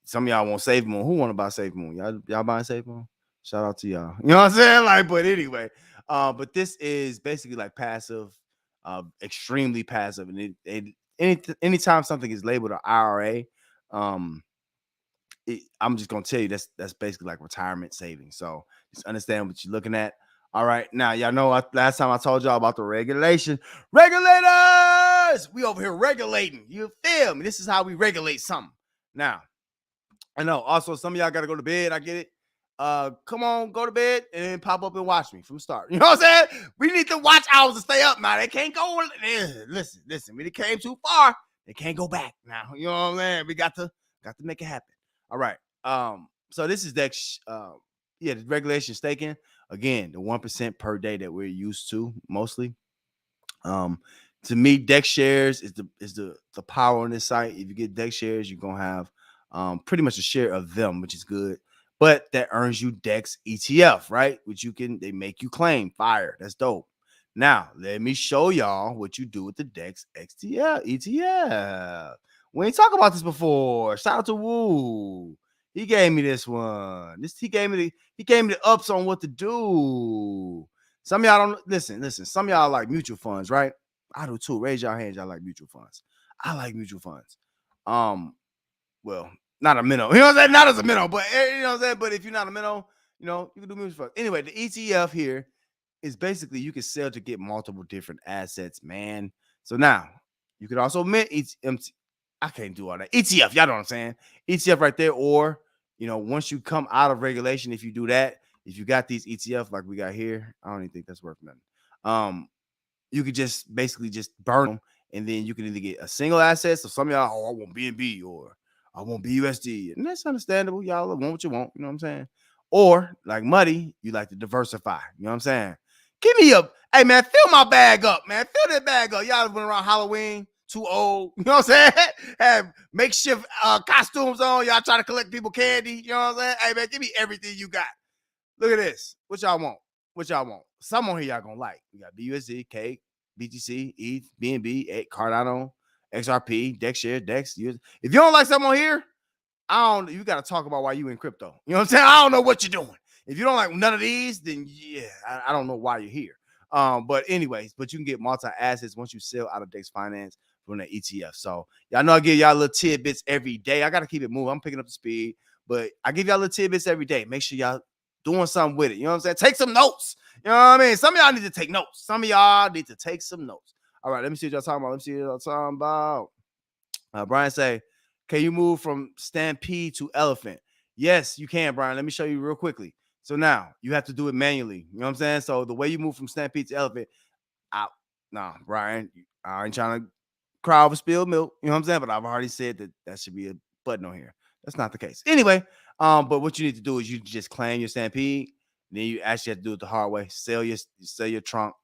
some of y'all want Safe Moon. Who want to buy Safe Moon? Y'all buying Safe Moon? Shout out to y'all. You know what I'm saying? Like, but anyway, but this is basically like passive, extremely passive. And anytime something is labeled an IRA, I'm just gonna tell you that's basically like retirement savings. So just understand what you're looking at. All right, now y'all know last time I told y'all about the regulation. Regulators, we over here regulating. You feel me? This is how we regulate something. Now, I know. Also, some of y'all got to go to bed. I get it. come on, go to bed and then pop up and watch me from the start. You know what I'm saying? We need to watch hours to stay up now. They can't go. Listen. When it came too far, they can't go back now. You know what I'm saying? We got to make it happen. All right. So this is Dex. The regulation staking. Again, the 1% per day that we're used to mostly. To me, Dex shares is the power on this site. If you get Dex shares, you're gonna have pretty much a share of them, which is good. But that earns you Dex ETF, right? Which they make you claim. Fire. That's dope. Now, let me show y'all what you do with the Dex XTF ETF. We ain't talked about this before. Shout out to Woo. He gave me this one. He gave me the ups on what to do. Some of y'all don't listen. Some of y'all like mutual funds, right? I do too. Raise your hands. Y'all like mutual funds. I like mutual funds. Well, not a minnow. You know what I'm saying? Not as a minnow, but you know what I'm saying? But if you're not a minnow, you can do mutual funds. Anyway, the ETF here is basically you can sell to get multiple different assets, man. So now you could also mint I can't do all that. ETF, y'all know what I'm saying? ETF right there, or once you come out of regulation, if you do that, if you got these ETF like we got here, I don't even think that's worth nothing. You could just basically just burn them, and then you can either get a single asset. So some of y'all, I want BNB or I want BUSD, and that's understandable. Y'all want what you want, you know what I'm saying? Or like Muddy, you like to diversify. You know what I'm saying? Give me hey man, fill my bag up, man. Fill that bag up. Y'all went around Halloween, too old. You know what I'm saying? Have makeshift costumes on. Y'all trying to collect people candy. You know what I'm saying? Hey man, give me everything you got. Look at this. What y'all want? Some on here y'all gonna like. We got BUSD, Cake, BTC, ETH, BNB, Cardano, XRP, DexShare, Dex. If you don't like something on here, you got to talk about why you in crypto. You know what I'm saying? I don't know what you're doing. If you don't like none of these, then yeah, I don't know why you're here. But anyways, you can get multi-assets once you sell out of Dex Finance from the ETF. So y'all know I give y'all little tidbits every day. I got to keep it moving. I'm picking up the speed, but I give y'all little tidbits every day. Make sure y'all doing something with it. You know what I'm saying? Take some notes. You know what I mean? Some of y'all need to take notes. Some notes. All right, let me see what y'all talking about. Brian say, can you move from stampede to elephant? Yes, you can, Brian. Let me show you real quickly. So now you have to do it manually. You know what I'm saying? So the way you move from stampede to elephant, Brian, I ain't trying to cry over spilled milk. You know what I'm saying? But I've already said that should be a button on here. That's not the case. Anyway, but what you need to do is you just claim your stampede. Then you actually have to do it the hard way. Sell your trunk,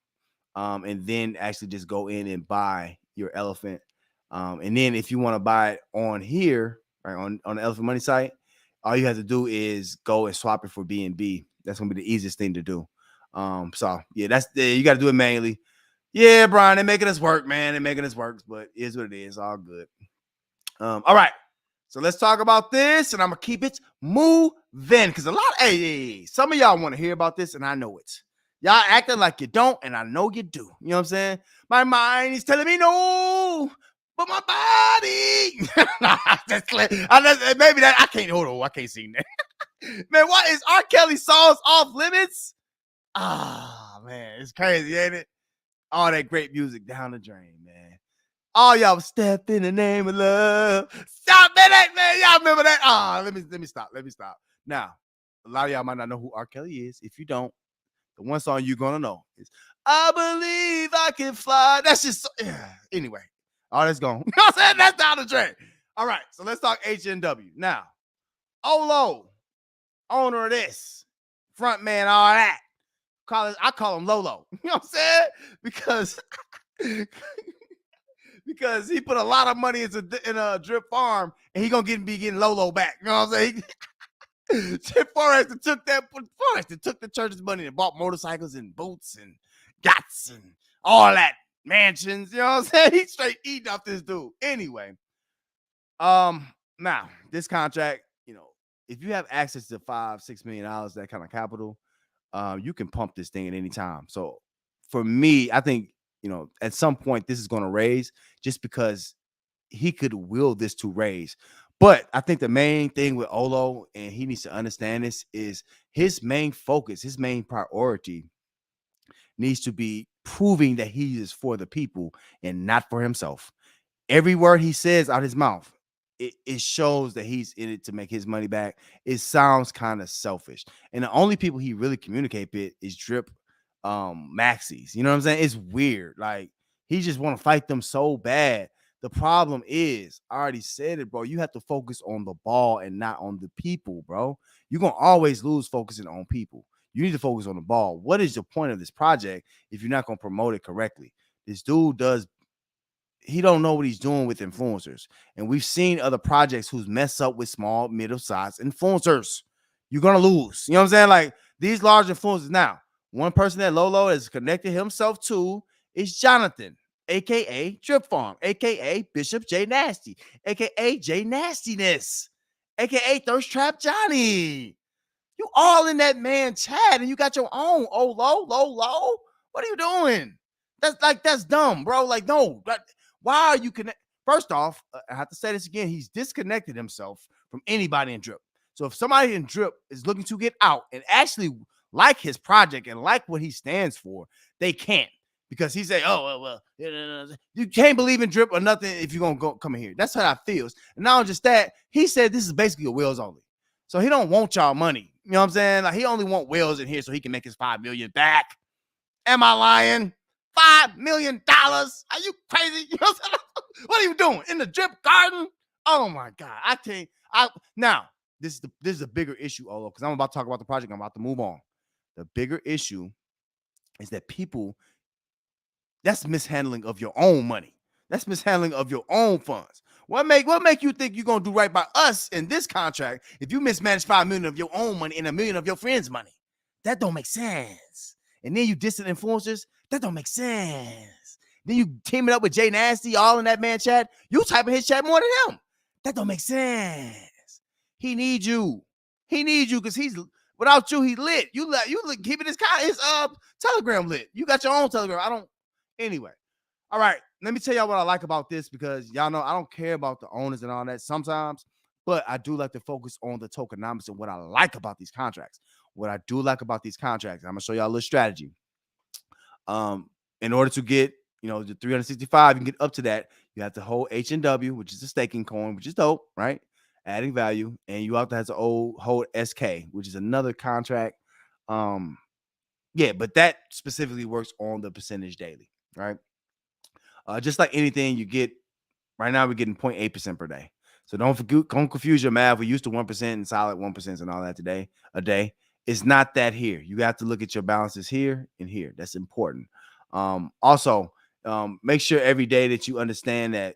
and then actually just go in and buy your elephant. And then if you want to buy it on here, right, on the Elephant Money site, all you have to do is go and swap it for BNB. That's gonna be the easiest thing to do. So yeah, you got to do it manually. Yeah, Brian, they're making us work, man. They're making us work, but it is what it is. All good. All right. So let's talk about this, and I'm gonna keep it moving because some of y'all want to hear about this, and I know it. Y'all acting like you don't, and I know you do. You know what I'm saying? My mind is telling me no, but my body. Maybe that I can't hold on. I can't sing that. Man, what is R. Kelly songs off limits? Man, it's crazy, ain't it? All that great music down the drain, man. All y'all step in the name of love. Stop man. Y'all remember that? Let me stop. Now, a lot of y'all might not know who R. Kelly is. If you don't, the one song you're gonna know is I Believe I Can Fly. That's just anyway. All that's gone. You know what I'm saying? That's down the drain. All right, so let's talk HNW. Now, Olo, owner of this, front man, all that. I call him Lolo. You know what I'm saying? Because he put a lot of money in a drip farm, and he gonna be getting Lolo back. You know what I'm saying? Chip Forrest took the church's money and bought motorcycles and boats and yachts and all that mansions. You know what I'm saying? He's straight eating off this dude. Anyway, now this contract, if you have access to $5-6 million, that kind of capital, you can pump this thing at any time. So for me, I think at some point this is going to raise just because he could will this to raise. But I think the main thing with Olo, and he needs to understand this, is his main focus, his main priority needs to be proving that he is for the people and not for himself. Every word he says out his mouth, it shows that he's in it to make his money back. It sounds kind of selfish. And the only people he really communicate with is Drip Maxis. You know what I'm saying? It's weird. Like he just want to fight them so bad. The problem is, I already said it, bro. You have to focus on the ball and not on the people, bro. You're gonna always lose focusing on people. You need to focus on the ball. What is the point of this project if you're not gonna promote it correctly? This dude he don't know what he's doing with influencers. And we've seen other projects who's mess up with small, middle-sized influencers. You're gonna lose. You know what I'm saying? Like these large influencers. Now, one person that Lolo has connected himself to is Jonathan, aka Drip Farm, aka Bishop J Nasty, aka J Nastiness, aka Thirst Trap Johnny. You all in that man chat and you got your own. Oh, low. What are you doing? That's dumb, bro. Like, no. Why are you connect? First off, I have to say this again. He's disconnected himself from anybody in Drip. So if somebody in Drip is looking to get out and actually like his project and like what he stands for, they can't. Because he say, oh, well, you can't believe in Drip or nothing if you're going to come in here. That's how that feels. And not just that, he said this is basically a Wills only. So he don't want y'all money. You know what I'm saying? Like he only want Wills in here so he can make his $5 million back. Am I lying? $5 million? Are you crazy? You know what I'm saying? What are you doing? In the Drip garden? Oh my God. I can't. Now, this is a bigger issue, Olo, because I'm about to talk about the project. I'm about to move on. The bigger issue is that people, that's mishandling of your own money. That's mishandling of your own funds. What make you think you're gonna do right by us in this contract if you mismanage $5 million of your own money and $1 million of your friends' money? That don't make sense. And then you distant influencers, that don't make sense. Then you teaming up with Jay Nasty, all in that man chat. You typing his chat more than him. That don't make sense. He needs you. He needs you because he's without you, he lit. You keeping his Telegram lit. You got your own Telegram. Anyway. All right, let me tell y'all what I like about this because y'all know I don't care about the owners and all that sometimes, but I do like to focus on the tokenomics and what I like about these contracts. What I do like about these contracts, I'm gonna show y'all a little strategy. In order to get, the 365, you can get up to that. You have to hold H&W, which is a staking coin, which is dope, right? Adding value, and you also have to hold SK, which is another contract. But that specifically works on the percentage daily, right? Just like anything you get right now, we're getting 0.8% per day. So don't confuse your math. We used to 1% and solid 1% and all that a day. It's not that here. You have to look at your balances here and here. That's important. Also, make sure every day that you understand that,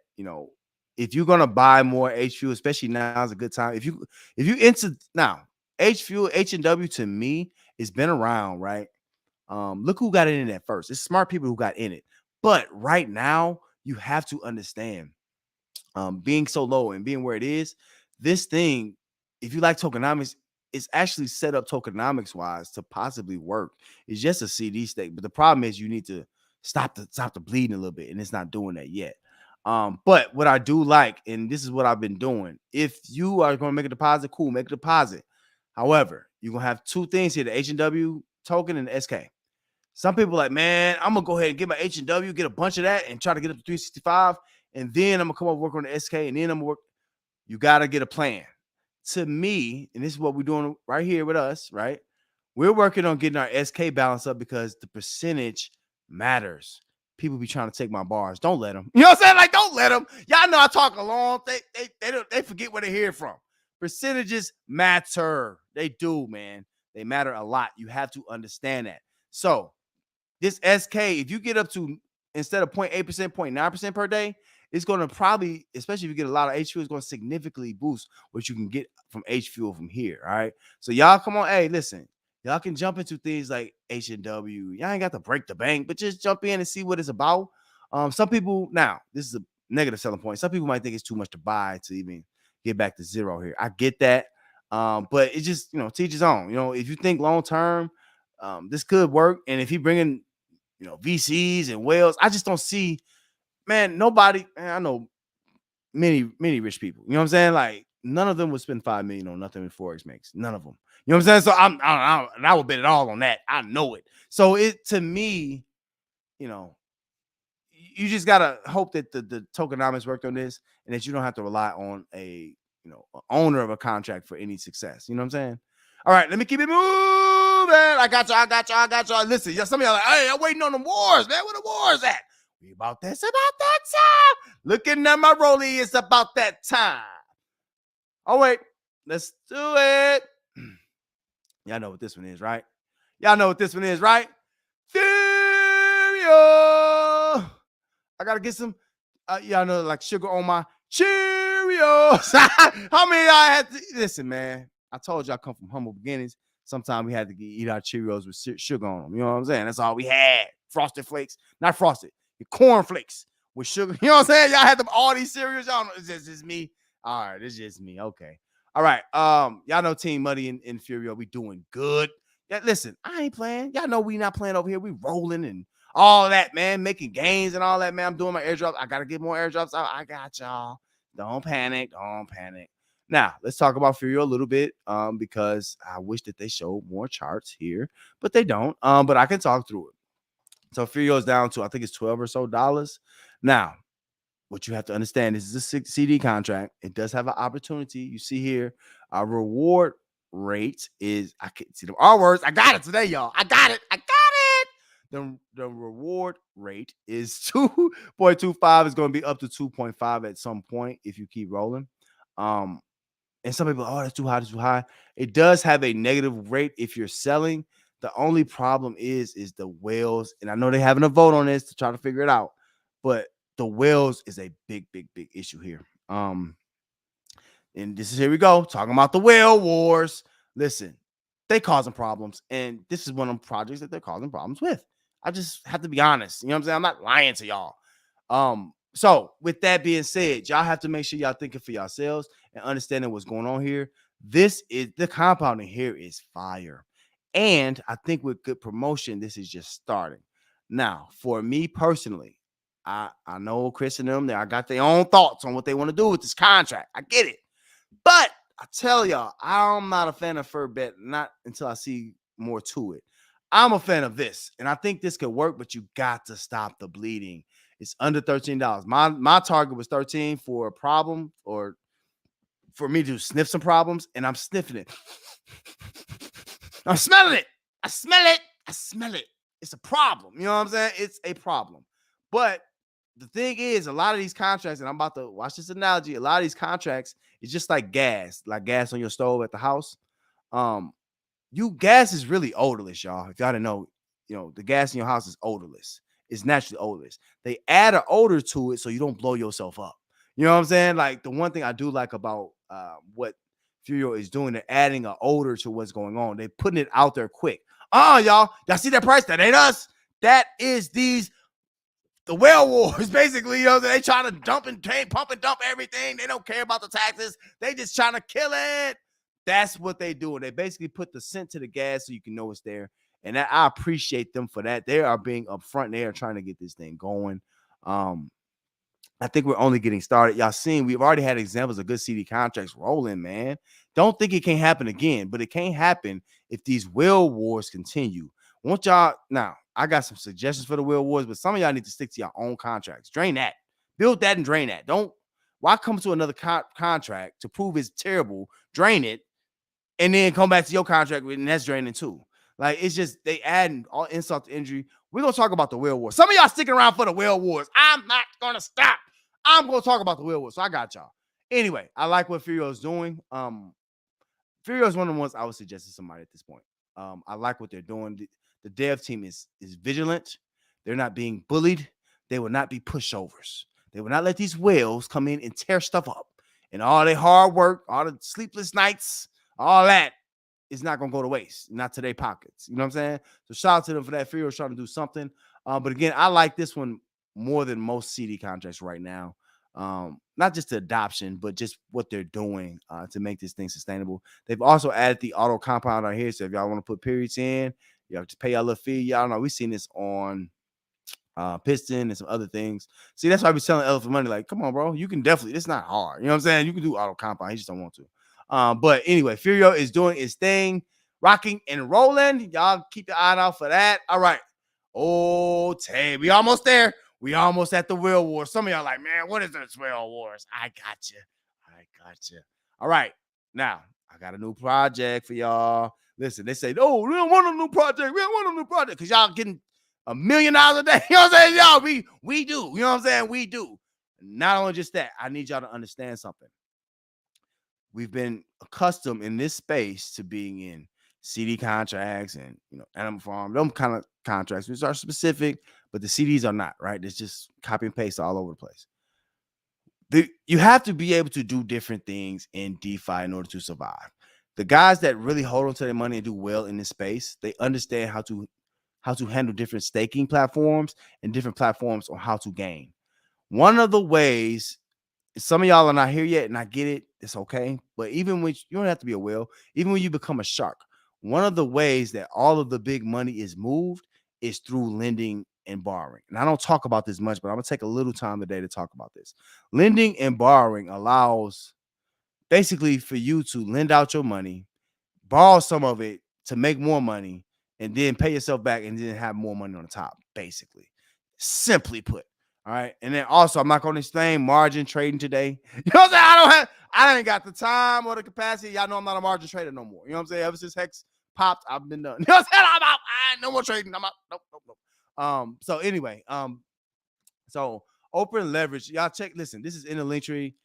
if you're gonna buy more H fuel, especially now is a good time. If you into now, H&W to me, it's been around, right? Look who got in it first. It's smart people who got in it. But right now, you have to understand, being so low and being where it is, this thing, if you like tokenomics, it's actually set up tokenomics wise to possibly work. It's just a CD stake, but the problem is you need to stop the bleeding a little bit, and it's not doing that yet. But what I do like, and this is what I've been doing, if you are going to make a deposit, cool, make a deposit. However, you're going to have two things here, the H&W token and the SK. Some people are like, man, I'm gonna go ahead and get my H&W, get a bunch of that, and try to get up to 365, and then I'm gonna come up work on the SK, and then I'm gonna work. You gotta get a plan. To me, and this is what we're doing right here with us, right? We're working on getting our SK balance up because the percentage matters. People be trying to take my bars. Don't let them. You know what I'm saying? Like, don't let them. Y'all know I talk along. They forget where they hear from. Percentages matter. They do, man. They matter a lot. You have to understand that. So this SK, if you get up to, instead of 0.8%, 0.9% per day, it's going to probably, especially if you get a lot of H fuel, it's going to significantly boost what you can get from H fuel from here. All right. So y'all come on. Hey, listen, y'all can jump into things like H&W. Y'all ain't got to break the bank, but just jump in and see what it's about. Some people, now, this is a negative selling point. Some people might think it's too much to buy to even get back to zero here. I get that. But it's just, teach his own. If you think long term, this could work. And if he bringing, VCs and whales, I just don't see, man, nobody, man, I know many rich people, you know what I'm saying? Like, none of them would spend $5 million on nothing with Forex makes. None of them. You know what I'm saying? So I would bet it all on that. I know it. So to me, you just gotta hope that the tokenomics worked on this, and that you don't have to rely on a owner of a contract for any success. You know what I'm saying? All right, let me keep it moving. I got you. I got you. I got you. Listen, some of y'all like, hey, I'm waiting on the wars, man. Where the wars at? We about this, about that time. Looking at my rollie, it's about that time. Oh wait, let's do it. Y'all know what this one is, right? Y'all know what this one is, right? Cheerios. I gotta get some, y'all know, like sugar on my Cheerios. How many of y'all had to listen, man? I told you I come from humble beginnings. Sometimes we had to eat our Cheerios with sugar on them. You know what I'm saying? That's all we had. Frosted Flakes, not frosted, the corn flakes with sugar. You know what I'm saying? Y'all had them all these cereals. Y'all know it's just me. All right, it's just me. Okay. All right. Y'all know Team Muddy and Furio. We doing good. Yeah, listen, I ain't playing. Y'all know we not playing over here. We rolling and all that, man, making gains and all that, man. I'm doing my airdrops. I gotta get more airdrops out. I got y'all. Don't panic. Don't panic. Now, let's talk about Furio a little bit, because I wish that they showed more charts here, but they don't. But I can talk through it. So Furio is down to, I think it's $12 or so. Now, what you have to understand is this is a CD contract. It does have an opportunity. You see here, our reward rate is, I can't see the R words. I got it today, y'all. I got it. I got it. The reward rate is 2.25. It's going to be up to 2.5 at some point if you keep rolling. And some people, oh, that's too high, that's too high. It does have a negative rate if you're selling. The only problem is the whales. And I know they're having a vote on this to try to figure it out. But the whales is a big, big, big issue here. And this is, here we go, talking about the whale wars. Listen, they causing problems. And this is one of them projects that they're causing problems with. I just have to be honest. You know what I'm saying? I'm not lying to y'all. So with that being said, y'all have to make sure y'all thinking for yourselves and understanding what's going on here. This is the compounding here is fire. And I think with good promotion, this is just starting. Now, for me personally, I know Chris and them, I got their own thoughts on what they want to do with this contract. I get it. But I tell y'all, I'm not a fan of FurBet, not until I see more to it. I'm a fan of this, and I think this could work, but you got to stop the bleeding. It's under $13. My target was 13 for a problem, or for me to sniff some problems, and I'm sniffing it. I'm smelling it. I smell it. I smell it. It's a problem. You know what I'm saying? It's a problem. But the thing is, a lot of these contracts, and I'm about to watch this analogy, a lot of these contracts is just like gas on your stove at the house. Gas is really odorless, y'all. If y'all didn't know, the gas in your house is odorless. It's naturally odorless. They add an odor to it so you don't blow yourself up. You know what I'm saying? Like, the one thing I do like about what Furio is doing, they're adding an odor to what's going on. They're putting it out there quick. Y'all see that price? That ain't us. That is the whale wars, basically. They trying to dump and pump and dump everything. They don't care about the taxes. They just trying to kill it. That's what they do. They basically put the scent to the gas so you can know it's there. And I appreciate them for that. They are being upfront. They are trying to get this thing going. I think we're only getting started. Y'all seen, we've already had examples of good CD contracts rolling, man. Don't think it can't happen again, but it can't happen if these whale wars continue. Want y'all, now, I got some suggestions for the whale wars, but some of y'all need to stick to your own contracts. Drain that. Build that and drain that. Why come to another contract to prove it's terrible, drain it, and then come back to your contract and that's draining too. Like, it's just, they adding all insult to injury. We're going to talk about the whale wars. Some of y'all sticking around for the whale wars. I'm not going to stop. I'm going to talk about the whale wars. So I got y'all. Anyway, I like what Furio is doing. Furio is one of the ones I would suggest to somebody at this point. I like what they're doing. The dev team is vigilant. They're not being bullied. They will not be pushovers. They will not let these whales come in and tear stuff up. And all their hard work, all the sleepless nights, all that is not going to go to waste. Not to their pockets. You know what I'm saying? So shout out to them for that. Furio is trying to do something. But again, I like this one more than most CD contracts right now. Not just the adoption, but just what they're doing to make this thing sustainable. They've also added the auto compound on here. So if y'all want to put periods in, you have to pay y'all a fee. Y'all know we've seen this on Piston and some other things. See, that's why we're selling Elephant Money. Like, come on, bro. You can definitely, it's not hard. You know what I'm saying? You can do auto compound. You just don't want to. But anyway, Furio is doing his thing, rocking and rolling. Y'all keep your eye out for that. All right. Oh, Tay, we almost there. We almost at the whale wars. Some of y'all like, man, what is this whale wars? I got you. All right. Now, I got a new project for y'all. Listen, they say, oh, we don't want a new project. We don't want a new project because y'all getting $1 million a day. You know what I'm saying? Y'all, we do. You know what I'm saying? We do. Not only just that, I need y'all to understand something. We've been accustomed in this space to being in CD contracts and Animal Farm, them kind of contracts, which are specific, but the CDs are not, right? It's just copy and paste all over the place. You have to be able to do different things in DeFi in order to survive. The guys that really hold on to their money and do well in this space, they understand how to handle different staking platforms and different platforms on how to gain. One of the ways, some of y'all are not here yet, and I get it, it's okay. But even when you don't have to be a whale, even when you become a shark, one of the ways that all of the big money is moved is through lending and borrowing. And I don't talk about this much, but I'm gonna take a little time today to talk about this. Lending and borrowing allows basically for you to lend out your money, borrow some of it to make more money, and then pay yourself back and then have more money on the top, basically. Simply put. All right. And then also, I'm not going to explain margin trading today. You know what I'm saying? I ain't got the time or the capacity. Y'all know I'm not a margin trader no more. You know what I'm saying? Ever since Hex popped, I've been done. You know what I'm saying? I'm out. I ain't no more trading. I'm out. Nope. So anyway, so open leverage. Y'all check. Listen, this is in the link tree.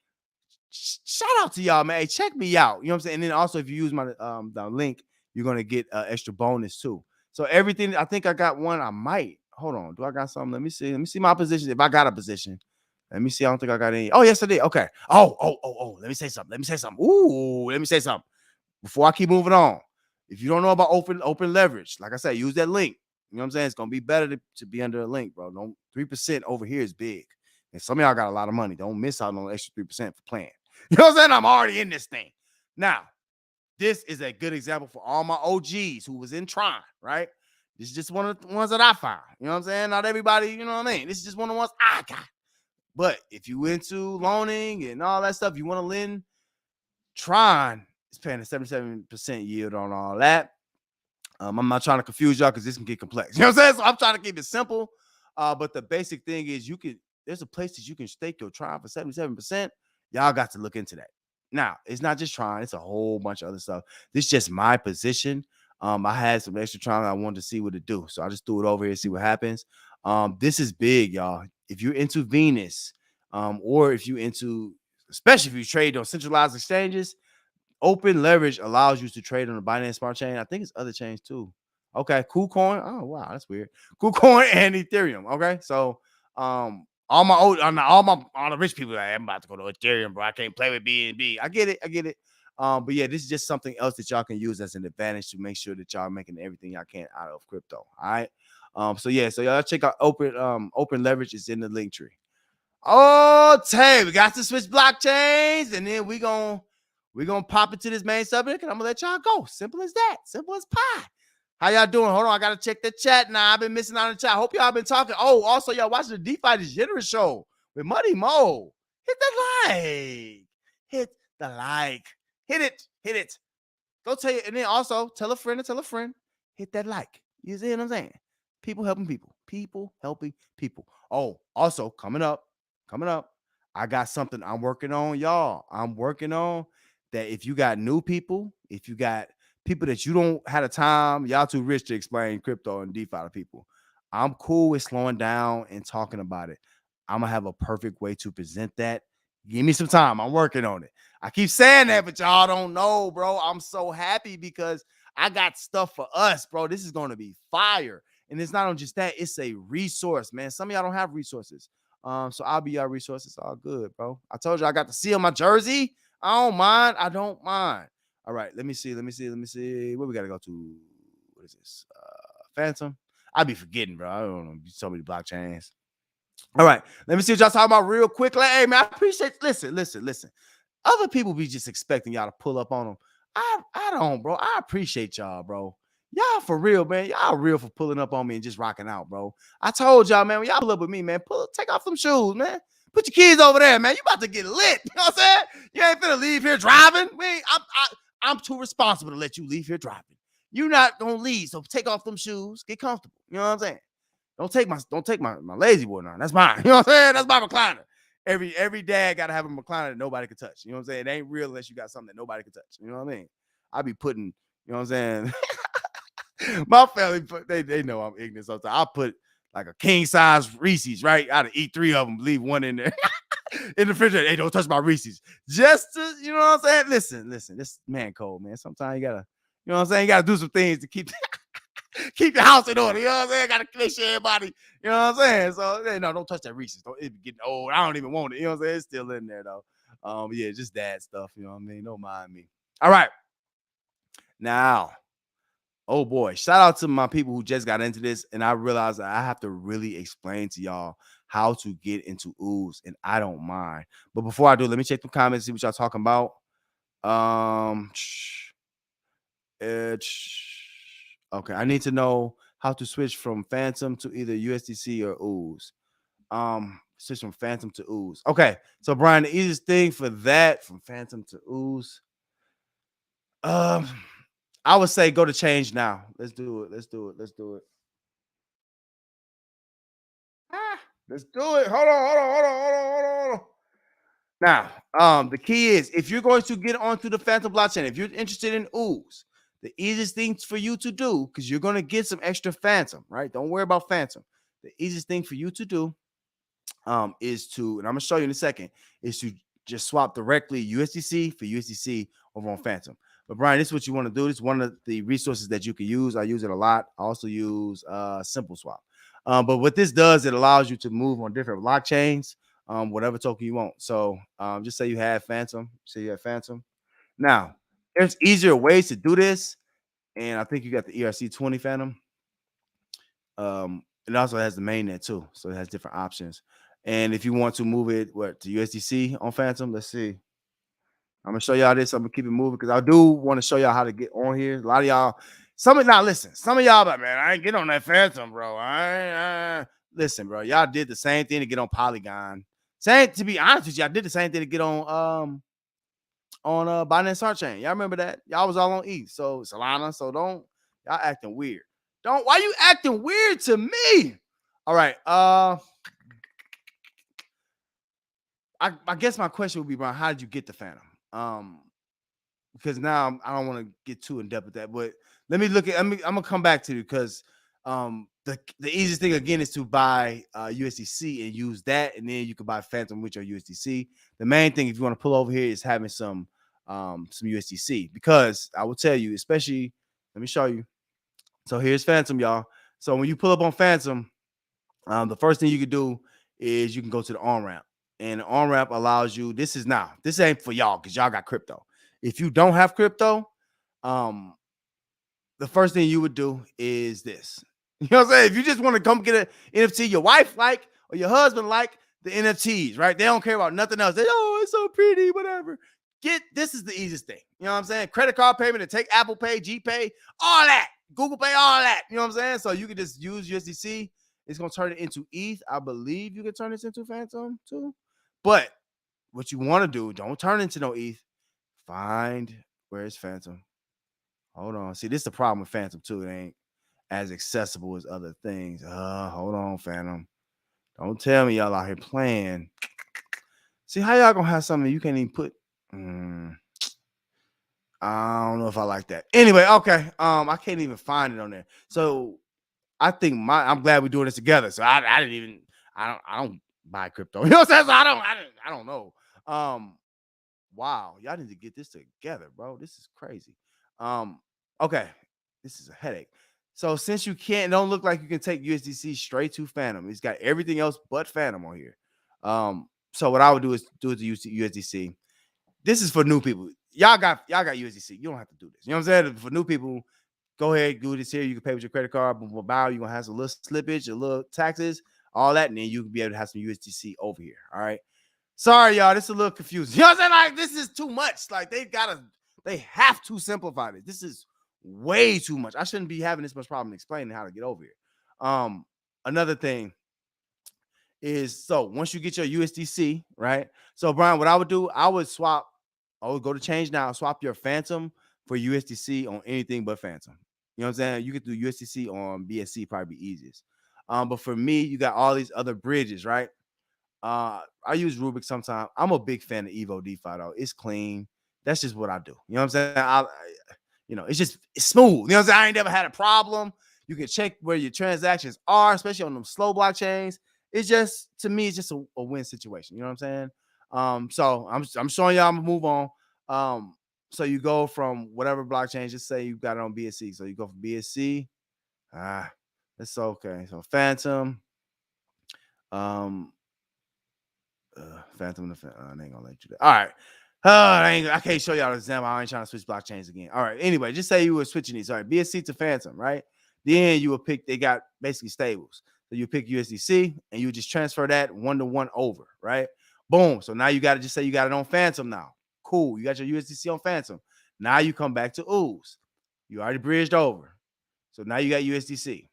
Shout out to y'all, man. Hey, check me out. You know what I'm saying? And then also, if you use my the link, you're gonna get extra bonus too. So everything, I think I got one. I might. Hold on. Do I got something? Let me see. Let me see my position. If I got a position. Let me see. I don't think I got any. Oh, yes, I did. Okay. Oh. Let me say something. Ooh, let me say something. Before I keep moving on. If you don't know about open leverage, like I said, use that link. You know what I'm saying? It's gonna be better to be under a link, bro. Don't 3% over here is big. And some of y'all got a lot of money. Don't miss out on the extra 3% for playing. You know what I'm saying? I'm already in this thing. Now, this is a good example for all my OGs who was in Tron, right? This is just one of the ones that I found. You know what I'm saying? Not everybody, you know what I mean? This is just one of the ones I got. But if you into loaning and all that stuff, you want to lend, Tron is paying a 77% yield on all that. I'm not trying to confuse y'all because this can get complex. You know what I'm saying? So I'm trying to keep it simple. But the basic thing is there's a place that you can stake your Tron for 77%. Y'all got to look into that. Now, it's not just Tron, it's a whole bunch of other stuff. This is just my position. I had some extra Tron. I wanted to see what it do. So I just threw it over here to see what happens. This is big, y'all. If you're into Venus, or if you're into, especially if you trade on centralized exchanges, open leverage allows you to trade on the Binance Smart Chain. I think it's other chains too. Okay, KuCoin. Oh wow, that's weird. KuCoin and Ethereum. Okay, so all the rich people, like, I'm about to go to Ethereum, bro. I can't play with BNB. I get it. But yeah, this is just something else that y'all can use as an advantage to make sure that y'all making everything y'all can out of crypto. All right. So y'all check out open leverage is in the link tree. Oh, Tay, we got to switch blockchains, and then we're gonna pop into this main subject, and I'm gonna let y'all go. Simple as that. Simple as pie. How y'all doing? Hold on, I gotta check the chat now. I've been missing out on the chat. Hope y'all been talking. Oh, also, y'all watching the DeFi Degenerate show with Muddy Mo. Hit the like. Hit the like. Hit it. Go tell you, and then also tell a friend to tell a friend. Hit that like. You see what I'm saying? People helping people. People helping people. Oh, also coming up, I got something I'm working on, y'all. I'm working on that. If you got new people, if you got people that you don't have the time, y'all too rich to explain crypto and DeFi to people, I'm cool with slowing down and talking about it. I'm gonna have a perfect way to present that. Give me some time. I'm working on it. I keep saying that, but y'all don't know, bro. I'm so happy because I got stuff for us, bro. This is going to be fire. And it's not on just that. It's a resource, man. Some of y'all don't have resources. So I'll be your resource. It's all good, bro. I told you I got the seal on my jersey. I don't mind. All right. Let me see. Where we got to go to? What is this? Phantom. I be forgetting, bro. I don't know. So many blockchains. All right. Let me see what y'all talking about real quick. Like, hey, man, I appreciate. Listen. Other people be just expecting y'all to pull up on them. I don't, bro. I appreciate y'all, bro. Y'all for real, man. Y'all real for pulling up on me and just rocking out, bro. I told y'all, man, when y'all pull up with me, man, take off them shoes, man. Put your kids over there, man. You about to get lit. You know what I'm saying? You ain't finna leave here driving. I'm too responsible to let you leave here driving. You're not gonna leave, so take off them shoes. Get comfortable. You know what I'm saying? don't take my lazy boy now. That's mine. You know what I'm saying? That's my recliner. Every dad gotta have a recliner that nobody can touch. You know what I'm saying? It ain't real unless you got something that nobody can touch. You know what I mean? I be putting, you know what I'm saying? My family, they know I'm ignorant sometimes. I put like a king size Reese's, right? I'd eat 3 of them, leave one in there in the refrigerator. Hey, don't touch my Reese's. Just to, you know what I'm saying? Listen, this man cold, man. Sometimes you gotta, you know what I'm saying? You gotta do some things to keep your house in order. You know what I'm saying? Gotta make sure everybody, you know what I'm saying? So hey, no, don't touch that Reese's. It's getting old. I don't even want it. You know what I'm saying? It's still in there though. Yeah, just dad stuff, you know what I mean? Don't mind me. All right. Now, oh boy, shout out to my people who just got into this, and I realized that I have to really explain to y'all how to get into ooze, and I don't mind. But before I do, let me check the comments, see what y'all talking about. Um, okay, I need to know how to switch from Phantom to either USDC or ooze. Switch from Phantom to ooze. Okay, so Brian, the easiest thing for that from Phantom to ooze, um, I would say go to change now. Let's do it. Let's do it. Let's do it. Let's do it. Hold on. Now, the key is if you're going to get onto the Phantom blockchain, if you're interested in ooze, the easiest thing for you to do, because you're going to get some extra Phantom, right? Don't worry about Phantom. The easiest thing for you to do is to, and I'm gonna show you in a second, is to just swap directly USDC for USDC over on Phantom. But Brian, this is what you want to do. This is one of the resources that you can use. I use it a lot. I also use Simple Swap. But what this does, it allows you to move on different blockchains, whatever token you want. So just say you have Phantom. Say you have Phantom. Now, there's easier ways to do this, and I think you got the ERC20 Phantom. It also has the mainnet too, so it has different options. And if you want to move it to USDC on Phantom, let's see. I'm gonna show y'all this. I'm gonna keep it moving because I do want to show y'all how to get on here. A lot of y'all, some of y'all, but man, I ain't get on that Phantom, bro. Listen, bro. Y'all did the same thing to get on Polygon. Same, to be honest with you, I did the same thing to get on Binance Smart Chain. Y'all remember that? Y'all was all on ETH, so Solana. So don't y'all acting weird. Why you acting weird to me? All right. I guess my question would be, Brian, how did you get the Phantom? Because now I don't want to get too in depth with that, but let me look at. I'm gonna come back to it because the easiest thing again is to buy USDC and use that, and then you can buy Phantom with your USDC. The main thing, if you want to pull over here, is having some USDC, because I will tell you, especially, let me show you. So here's Phantom, y'all. So when you pull up on Phantom, the first thing you can do is you can go to the on ramp, and the on ramp allows you. This ain't for y'all because y'all got crypto. If you don't have crypto, the first thing you would do is this. You know what I'm saying? If you just want to come get an NFT, your wife like or your husband like the NFTs, right? They don't care about nothing else. It's so pretty, whatever. This is the easiest thing. You know what I'm saying? Credit card payment to take Apple Pay, GPay, all that, Google Pay, all that. You know what I'm saying? So you can just use USDC. It's gonna turn it into ETH. I believe you can turn this into Phantom too. But what you want to do, don't turn into no ETH. Find where is Phantom. Hold on. See, this is the problem with Phantom too. It ain't as accessible as other things. Hold on, Phantom. Don't tell me y'all out here playing. See, how y'all gonna have something you can't even put? I don't know if I like that. Anyway, okay. I can't even find it on there. So I think I'm glad we're doing this together. So I didn't even I don't buy crypto. You know what I'm saying? So I don't know. Wow, y'all need to get this together, bro. This is crazy. Okay, this is a headache. So since you don't look like you can take USDC straight to Phantom, it's got everything else but Phantom on here. So what I would do is do it to USDC. This is for new people. Y'all got USDC. You don't have to do this. You know what I'm saying? For new people, go ahead, do this here. You can pay with your credit card, but you're gonna have some little slippage, a little taxes, all that, and then you can be able to have some USDC over here. All right. Sorry, y'all. This is a little confusing. You know what I'm saying? Like, this is too much. Like, they have to simplify this. This is way too much. I shouldn't be having this much problem explaining how to get over here. Another thing is, so once you get your USDC, right? So, Brian, what I would do, I would go to change now, swap your Phantom for USDC on anything but Phantom. You know what I'm saying? You could do USDC on BSC, probably be easiest. But for me, you got all these other bridges, right? I use Rubik sometimes. I'm a big fan of Evo DeFi though. It's clean. That's just what I do. You know what I'm saying? It's smooth. You know what I'm saying? I ain't never had a problem. You can check where your transactions are, especially on them slow blockchains. It's just, to me, it's just a win situation. You know what I'm saying? So I'm showing y'all. I'm gonna move on. So you go from whatever blockchain. Just say you got it on BSC. So you go from BSC. That's okay. So Phantom. Um, Phantom. I ain't gonna let you do. All right. I can't show y'all the example. I ain't trying to switch blockchains again. All right. Anyway, just say you were switching these. All right. BSC to Phantom, right? Then you will pick, they got basically stables. So you pick USDC and you just transfer that 1-to-1 over, right? Boom. So now you got to just say you got it on Phantom now. Cool. You got your USDC on Phantom. Now you come back to Ooze. You already bridged over. So now you got USDC.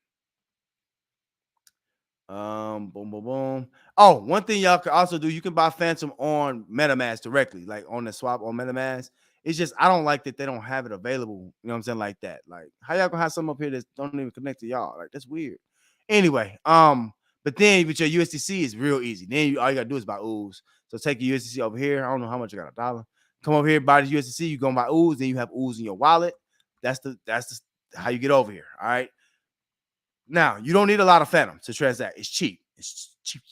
Boom, boom, boom. Oh, one thing y'all can also do, you can buy Phantom on MetaMask directly, like on the swap on MetaMask. It's just I don't like that they don't have it available. You know what I'm saying? Like that. Like, how y'all gonna have something up here that don't even connect to y'all? Like, that's weird. Anyway, but then with your USDC, it's real easy. Then all you gotta do is buy Ooze. So take your USDC over here. I don't know how much you got, $1. Come over here, buy the USDC. You go buy Ooze, then you have Ooze in your wallet. That's the how you get over here. All right. Now, you don't need a lot of Phantom to transact. It's cheap. It's cheap.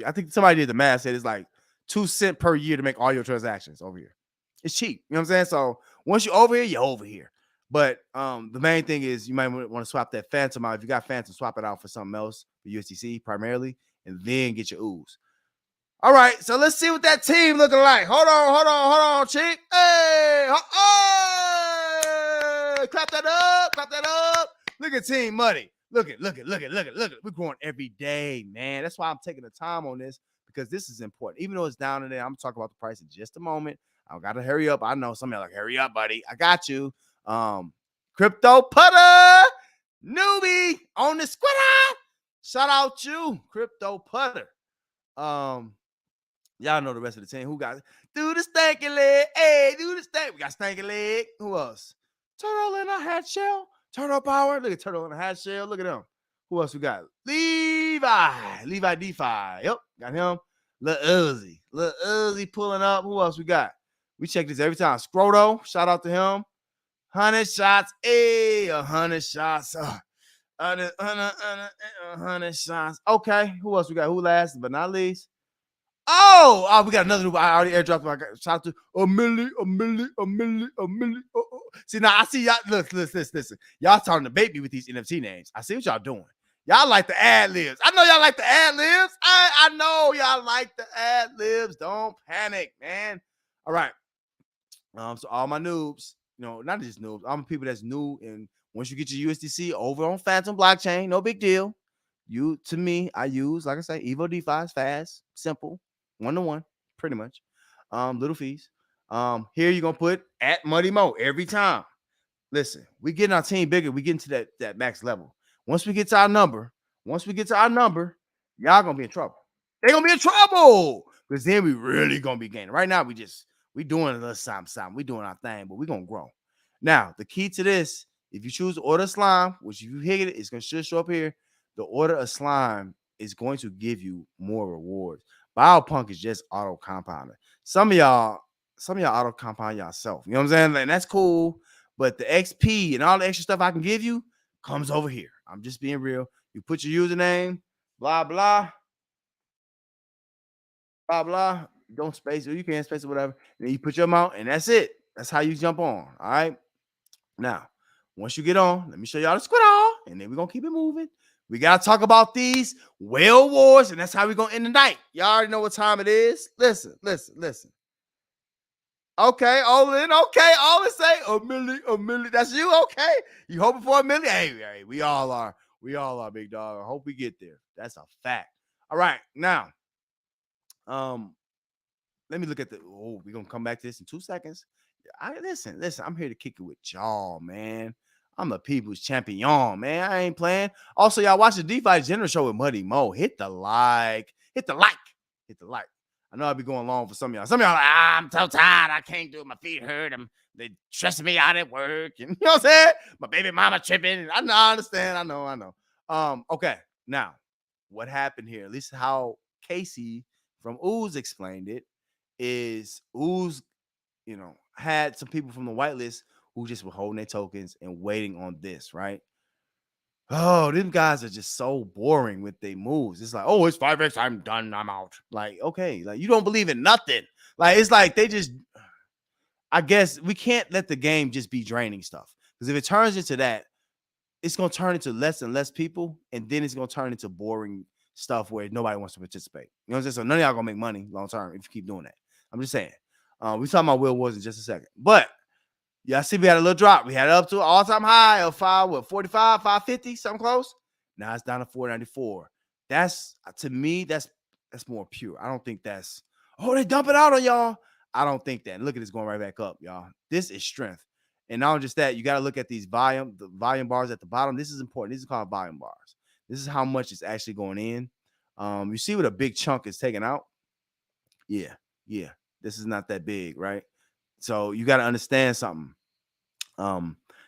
I think somebody did the math, said it's like 2 cents per year to make all your transactions over here. It's cheap. You know what I'm saying? So once you're over here, you're over here. But the main thing is you might want to swap that Phantom out. If you got Phantom, swap it out for something else, for USDC primarily, and then get your Ooze. All right, so let's see what that team looking like. Hold on, chick. Hey, clap that up. Look at Team Money. Look at. We're growing every day, man. That's why I'm taking the time on this, because this is important. Even though it's down today, I'm gonna talk about the price in just a moment. I gotta hurry up. I know some of y'all like, hurry up, buddy. I got you. Crypto Putter, newbie on the squitter. Shout out you, Crypto Putter. Y'all know the rest of the team. Who got it? Do the stanky leg. Hey, do the stank. We got stanky leg. Who else? Turtle in a hat shell. Turtle power. Look at Turtle in a hat shell. Look at them. Who else we got? Levi DeFi. Yep, got him. Lil Uzi pulling up. Who else we got? We check this every time. Scroto, shout out to him. 100 shots. Hey, 100 shots. 100 shots. Okay, who else we got? Who last but not least? Oh, we got another new. I already airdropped my shout out to a milli. See, now I see y'all. Listen. Y'all starting to bait me with these NFT names. I see what y'all doing. Y'all like the ad libs. I know y'all like the ad libs. I know y'all like the ad libs. Don't panic, man. All right. So all my noobs, not just noobs, all my people that's new, and once you get your USDC over on Phantom blockchain, no big deal. I use, like I say, Evo DeFi is fast, simple, 1-to-1, pretty much. Little fees. Here you're gonna put at Muddy Mo every time. Listen, we getting our team bigger. We getting to that max level. Once we get to our number, y'all gonna be in trouble. They're gonna be in trouble, because then we really gonna be gaining. Right now, we doing a little something. We doing our thing, but we gonna grow. Now, the key to this, if you choose to order slime, which if you hit it, it's gonna show up here. The order of slime is going to give you more rewards. Biopunk is just auto compounding. Some of y'all auto compound yourself. You know what I'm saying? And that's cool. But the XP and all the extra stuff I can give you comes over here. I'm just being real. You put your username, blah, blah. Don't space it. You can't space it, whatever. And then you put your amount, and that's it. That's how you jump on. All right. Now, once you get on, let me show y'all the squirrel, and then we're going to keep it moving. We got to talk about these whale wars, and that's how we're going to end the night. Y'all already know what time it is. Listen. Okay, Olin. Okay, Olin say a milli. That's you. Okay. You hoping for a milli? Hey, we all are. We all are, big dog. I hope we get there. That's a fact. All right. Now, let me look at we're going to come back to this in 2 seconds. Listen, I'm here to kick it with y'all, man. I'm a people's champion, man. I ain't playing. Also, y'all watch the DeFi General Show with Muddy Mo. Hit the like. I know I'll be going long for some of y'all. Some of y'all like, I'm so tired. I can't do it. My feet hurt. They stressing me out at work. And you know what I'm saying? My baby mama tripping. I know, I understand. I know. Okay, now what happened here? At least how Casey from Ooze explained it is Ooze, had some people from the whitelist who just were holding their tokens and waiting on this, right? Oh, them guys are just so boring with their moves. It's like, oh, it's 5x, I'm done, I'm out. Like, okay, like you don't believe in nothing. Like, it's like they just, I guess we can't let the game just be draining stuff. Because if it turns into that, it's gonna turn into less and less people, and then it's gonna turn into boring stuff where nobody wants to participate. You know what I'm saying? So none of y'all gonna make money long term if you keep doing that. I'm just saying. We talking about Will Wars in just a second. But yeah, I see we had a little drop. We had it up to an all-time high of 45, 550, something close. Now it's down to 494. That's to me, that's more pure. I don't think that's they dump it out on y'all. I don't think that. Look at this going right back up, y'all. This is strength. And not just that, you got to look at the volume bars at the bottom. This is important. These are called volume bars. This is how much is actually going in. You see what a big chunk is taken out? Yeah. This is not that big, right? So you got to understand something.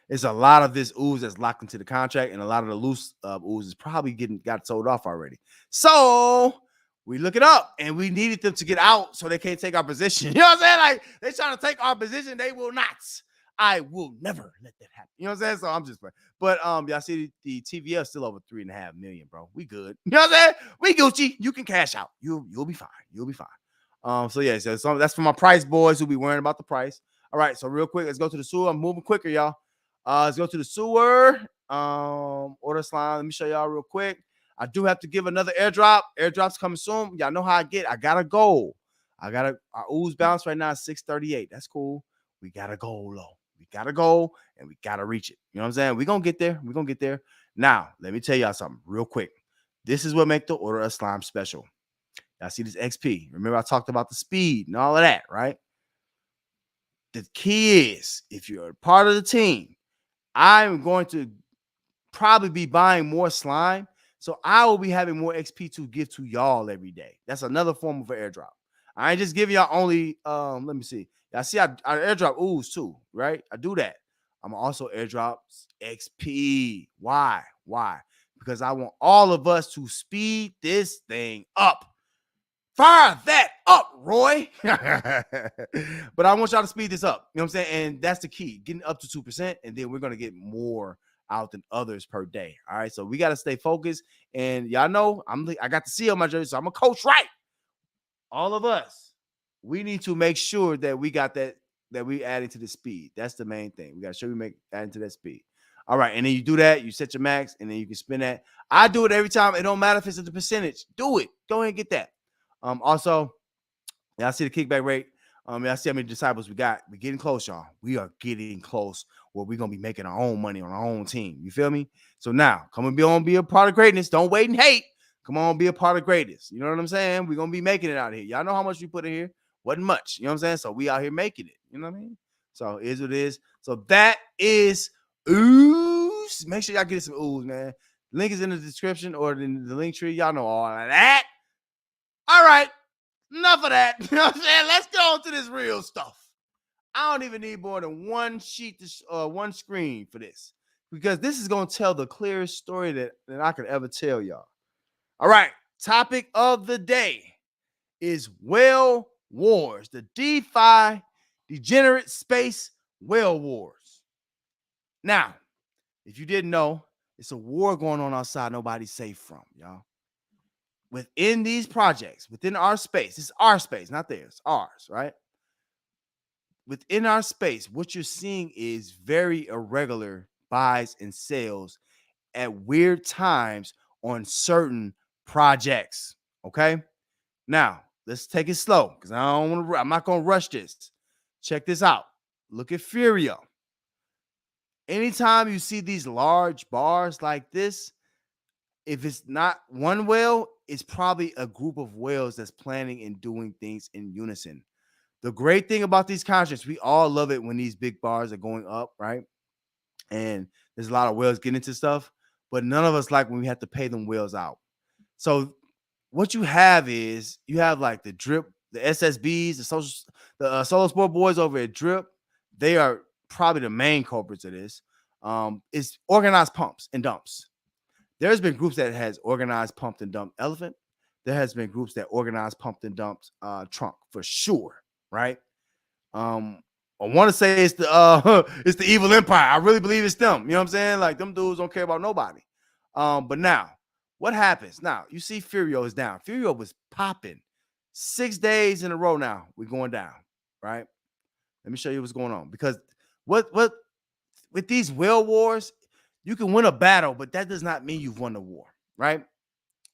It's a lot of this ooze that's locked into the contract, and a lot of the loose ooze is probably got sold off already. So we look it up, and we needed them to get out so they can't take our position. You know what I'm saying? Like they trying to take our position, they will not. I will never let that happen. You know what I'm saying? So I'm just playing. But y'all see the TVL is still over 3.5 million, bro. We good. You know what I'm saying? We Gucci. You can cash out. You'll be fine. You'll be fine. So yeah, so that's for my price boys who be worrying about the price. All right, so real quick, let's go to the sewer. I'm moving quicker, y'all. Let's go to the sewer. Order slime. Let me show y'all real quick. I do have to give another airdrop. Airdrop's coming soon. Y'all know how I get. I got a goal. Our ooze bounce right now is 638. That's cool. We got a goal, low. We got to go and we got to reach it. You know what I'm saying? We're going to get there. We're going to get there. Now, let me tell y'all something real quick. This is what makes the Order of Slime special. Y'all see this XP. Remember I talked about the speed and all of that, right? The key is, if you're a part of the team, I'm going to probably be buying more slime. So I will be having more XP to give to y'all every day. That's another form of an airdrop. I ain't just giving y'all only, let me see. Y'all see I airdrop ooze too, right? I do that. I'm also airdrop XP. Why? Because I want all of us to speed this thing up. Fire that up, Roy. But I want y'all to speed this up. You know what I'm saying? And that's the key. Getting up to 2%, and then we're going to get more out than others per day. All right. So we got to stay focused. And y'all know I got the C on my jersey, so I'm a coach, right? All of us, we need to make sure that we got that we adding to the speed. That's the main thing. We got to show we adding to that speed. All right. And then you do that, you set your max, and then you can spin that. I do it every time. It don't matter if it's at the percentage. Do it. Go ahead and get that. Also, y'all see the kickback rate. Y'all see how many disciples we got. We're getting close, y'all. We are getting close where we're gonna be making our own money on our own team. You feel me? So now, come and be a part of greatness. Don't wait and hate. Come on, be a part of greatness. You know what I'm saying? We're gonna be making it out here. Y'all know how much we put in here. Wasn't much. You know what I'm saying? So we out here making it. You know what I mean? So it is what it is. So that is ooze. Make sure y'all get some ooze, man. Link is in the description or in the link tree. Y'all know all of that. All right, enough of that. You know what I'm saying? Let's go on to this real stuff. I don't even need more than one sheet, one screen for this, because this is going to tell the clearest story that I could ever tell y'all. All right, topic of the day is whale wars, the DeFi degenerate space whale wars. Now, if you didn't know, it's a war going on outside nobody's safe from, y'all. Within these projects, within our space, it's our space, not theirs, ours, right? Within our space, what you're seeing is very irregular buys and sales at weird times on certain projects. Okay. Now, let's take it slow because I'm not going to rush this. Check this out. Look at Furio. Anytime you see these large bars like this, if it's not one whale, it's probably a group of whales that's planning and doing things in unison. The great thing about these contracts, we all love it when these big bars are going up, right? And there's a lot of whales getting into stuff, but none of us like when we have to pay them whales out. So what you have is you have like the drip, the SSBs, the solo sport boys over at Drip. They are probably the main culprits of this. It's organized pumps and dumps. There's been groups that has organized, pumped, and dumped elephant. There has been groups that organized, pumped, and dumped trunk for sure, right? I want to say it's the it's the evil empire. I really believe it's them. You know what I'm saying? Like them dudes don't care about nobody. But now, what happens? Now you see Furio is down. Furio was popping 6 days in a row. Now we're going down, right? Let me show you what's going on. Because what with these whale wars, you can win a battle, but that does not mean you've won the war, right?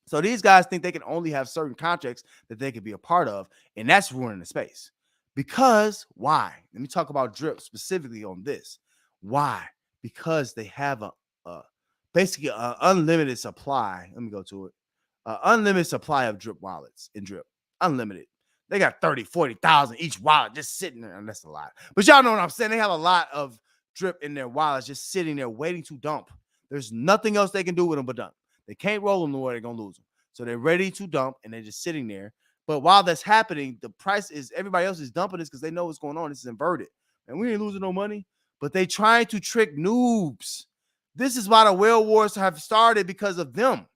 So these guys think they can only have certain contracts that they can be a part of, and that's ruining the space. Because why? Let me talk about drip specifically on this. Why? Because they have a basically an unlimited supply. Let me go to it. Unlimited supply of drip wallets in drip. Unlimited. They got 30, 40,000 each wallet just sitting there. And that's a lot. But y'all know what I'm saying. They have a lot of drip in their wallets just sitting there waiting to dump. There's nothing else they can do with them but dump. They can't roll them nowhere. They're going to lose them. So they're ready to dump and they're just sitting there. But while that's happening, the price is everybody else is dumping this because they know what's going on. This is inverted. And we ain't losing no money. But they trying to trick noobs. This is why the whale wars have started because of them.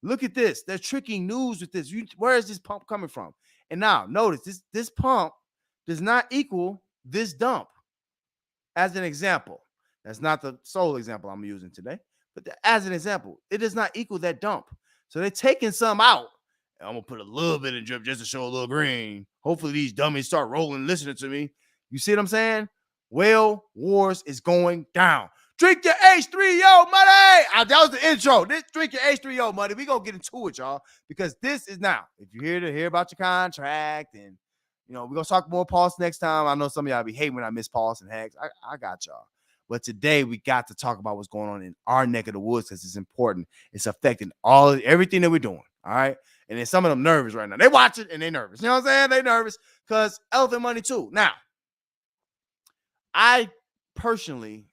Look at this. They're tricking noobs with this. Where is this pump coming from? And now notice this pump does not equal this dump. As an example, that's not the sole example I'm using today, but as an example, it does not equal that dump. So they're taking some out. I'm gonna put a little bit of drip just to show a little green. Hopefully these dummies start rolling, listening to me. You see what I'm saying? Whale wars is going down. Drink your H3O money. That was the intro. Drink your H3O money. We gonna get into it, y'all, because this is now. If you're here to hear about your contract, and we're gonna talk more pulse next time. I know some of y'all be hating when I miss pulse and hacks. I got y'all. But today we got to talk about what's going on in our neck of the woods because it's important. It's affecting everything that we're doing. All right. And then some of them nervous right now. They watch it and they nervous. You know what I'm saying? They nervous because elephant money too. Now, I personally,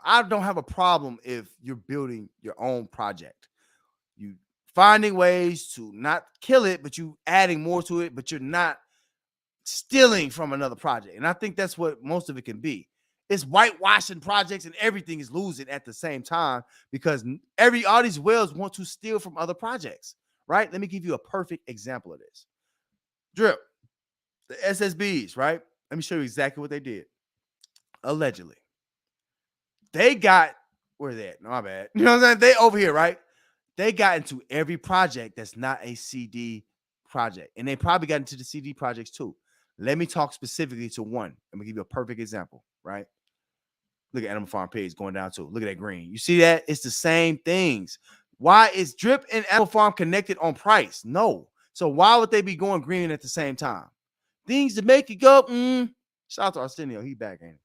I don't have a problem if you're building your own project. You finding ways to not kill it, but you adding more to it, but you're not stealing from another project. And I think that's what most of it can be. It's whitewashing projects and everything is losing at the same time because all these whales want to steal from other projects, right? Let me give you a perfect example of this. Drip, the SSBs, right? Let me show you exactly what they did. Allegedly. They got, where they at? No, my bad. You know what I'm saying? They over here, right? They got into every project that's not a CD project. And they probably got into the CD projects too. Let me talk specifically to one. I'm going to give you a perfect example, right? Look at Animal Farm page going down too. Look at that green. You see that? It's the same things. Why is Drip and Animal Farm connected on price? No. So why would they be going green at the same time? Things to make it go, Shout out to Arsenio. He back, ain't he?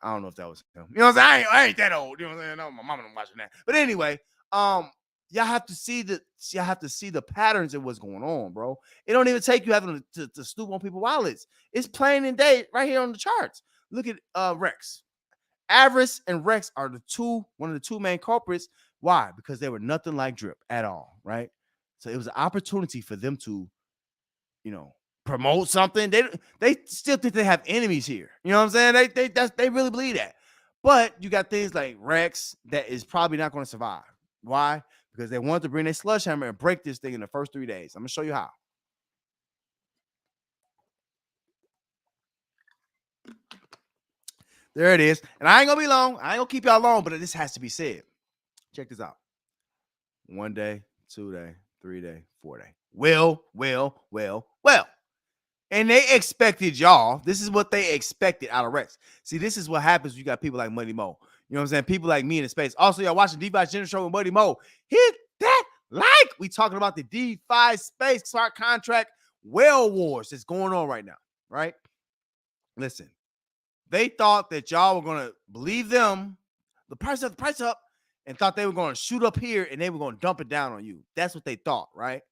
I don't know if that was him. You know what I'm saying? I ain't that old. You know what I'm saying? No, my mama don't watching that. But anyway, y'all have to see the patterns of what's going on, bro. It don't even take you having to snoop on people's wallets. It's plain and day right here on the charts. Look at Rex. Avarice and Rex are one of the two main culprits. Why? Because they were nothing like Drip at all, right? So it was an opportunity for them to, promote something. They still think they have enemies here. You know what I'm saying? They really believe that. But you got things like Rex that is probably not going to survive. Why? Because they wanted to bring their sledgehammer and break this thing in the first 3 days. I'm going to show you how. There it is. And I ain't going to be long. I ain't going to keep y'all long, but this has to be said. Check this out. 1 day, 2 day, 3 day, 4 day. Well. And they expected y'all. This is what they expected out of Rex. See, this is what happens when you got people like Money Mo. You know what I'm saying? People like me in the space. Also, y'all watching DeFi General Show with Money Mo. Hit that like. We talking about the DeFi space smart contract whale wars that's going on right now, right? Listen, they thought that y'all were going to believe them, the price up, and thought they were going to shoot up here and they were going to dump it down on you. That's what they thought, right?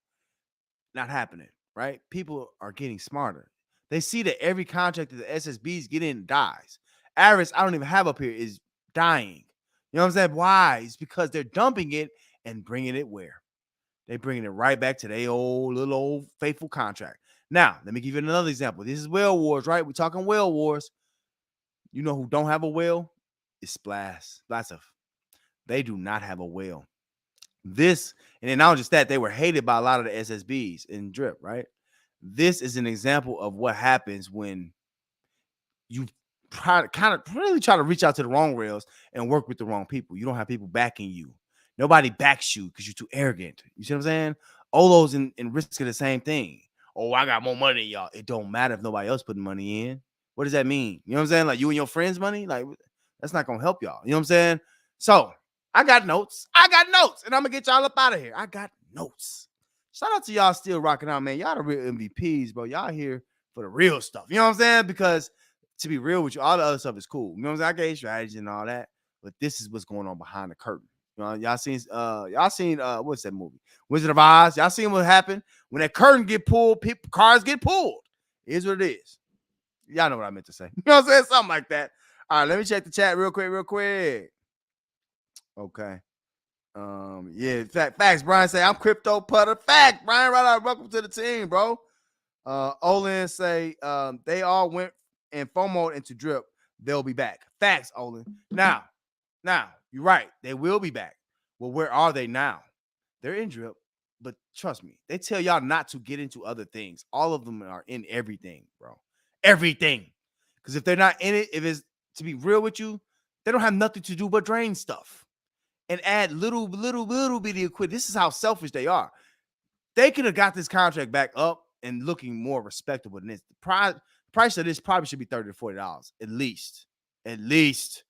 Not happening. Right? People are getting smarter. They see that every contract that the SSBs get in dies. Aris, I don't even have up here, is dying. You know what I'm saying? Why? It's because they're dumping it and bringing it where? They're bringing it right back to their little old faithful contract. Now, let me give you another example. This is whale wars, right? We're talking whale wars. You know who don't have a whale? It's Splash. Splasov. They do not have a well. This, and then not just that, they were hated by a lot of the SSBs in Drip, right? This is an example of what happens when you kind of really try to reach out to the wrong rails and work with the wrong people. You don't have people backing you. Nobody backs you because you're too arrogant. You see what I'm saying? Olos and Risk are the same thing. Oh, I got more money than y'all. It don't matter if nobody else putting money in. What does that mean? You know what I'm saying? Like you and your friends' money? Like that's not gonna help y'all. You know what I'm saying? So I got notes. And I'm gonna get y'all up out of here. I got notes. Shout out to y'all still rocking out, man. Y'all the real MVPs, bro. Y'all here for the real stuff. You know what I'm saying? Because to be real with you, all the other stuff is cool. You know what I'm saying? I gave strategy and all that, but this is what's going on behind the curtain. You know, y'all seen what's that movie? Wizard of Oz. Y'all seen what happened when that curtain get pulled, cars get pulled. It is what it is. Y'all know what I meant to say. You know what I'm saying? Something like that. All right, let me check the chat real quick. Okay. Yeah, facts. Brian say I'm crypto putter. Fact, Brian, right out. Welcome to the team, bro. Olin say they all went and FOMO into Drip. They'll be back. Facts, Olin. Now, you're right. They will be back. Well, where are they now? They're in Drip, but trust me, they tell y'all not to get into other things. All of them are in everything, bro. Everything. Because if they're not in it, if it's to be real with you, they don't have nothing to do but drain stuff and add little bitty equipment. This is how selfish they are. They could have got this contract back up and looking more respectable than this. The price of this probably should be $30 to $40 at least. At least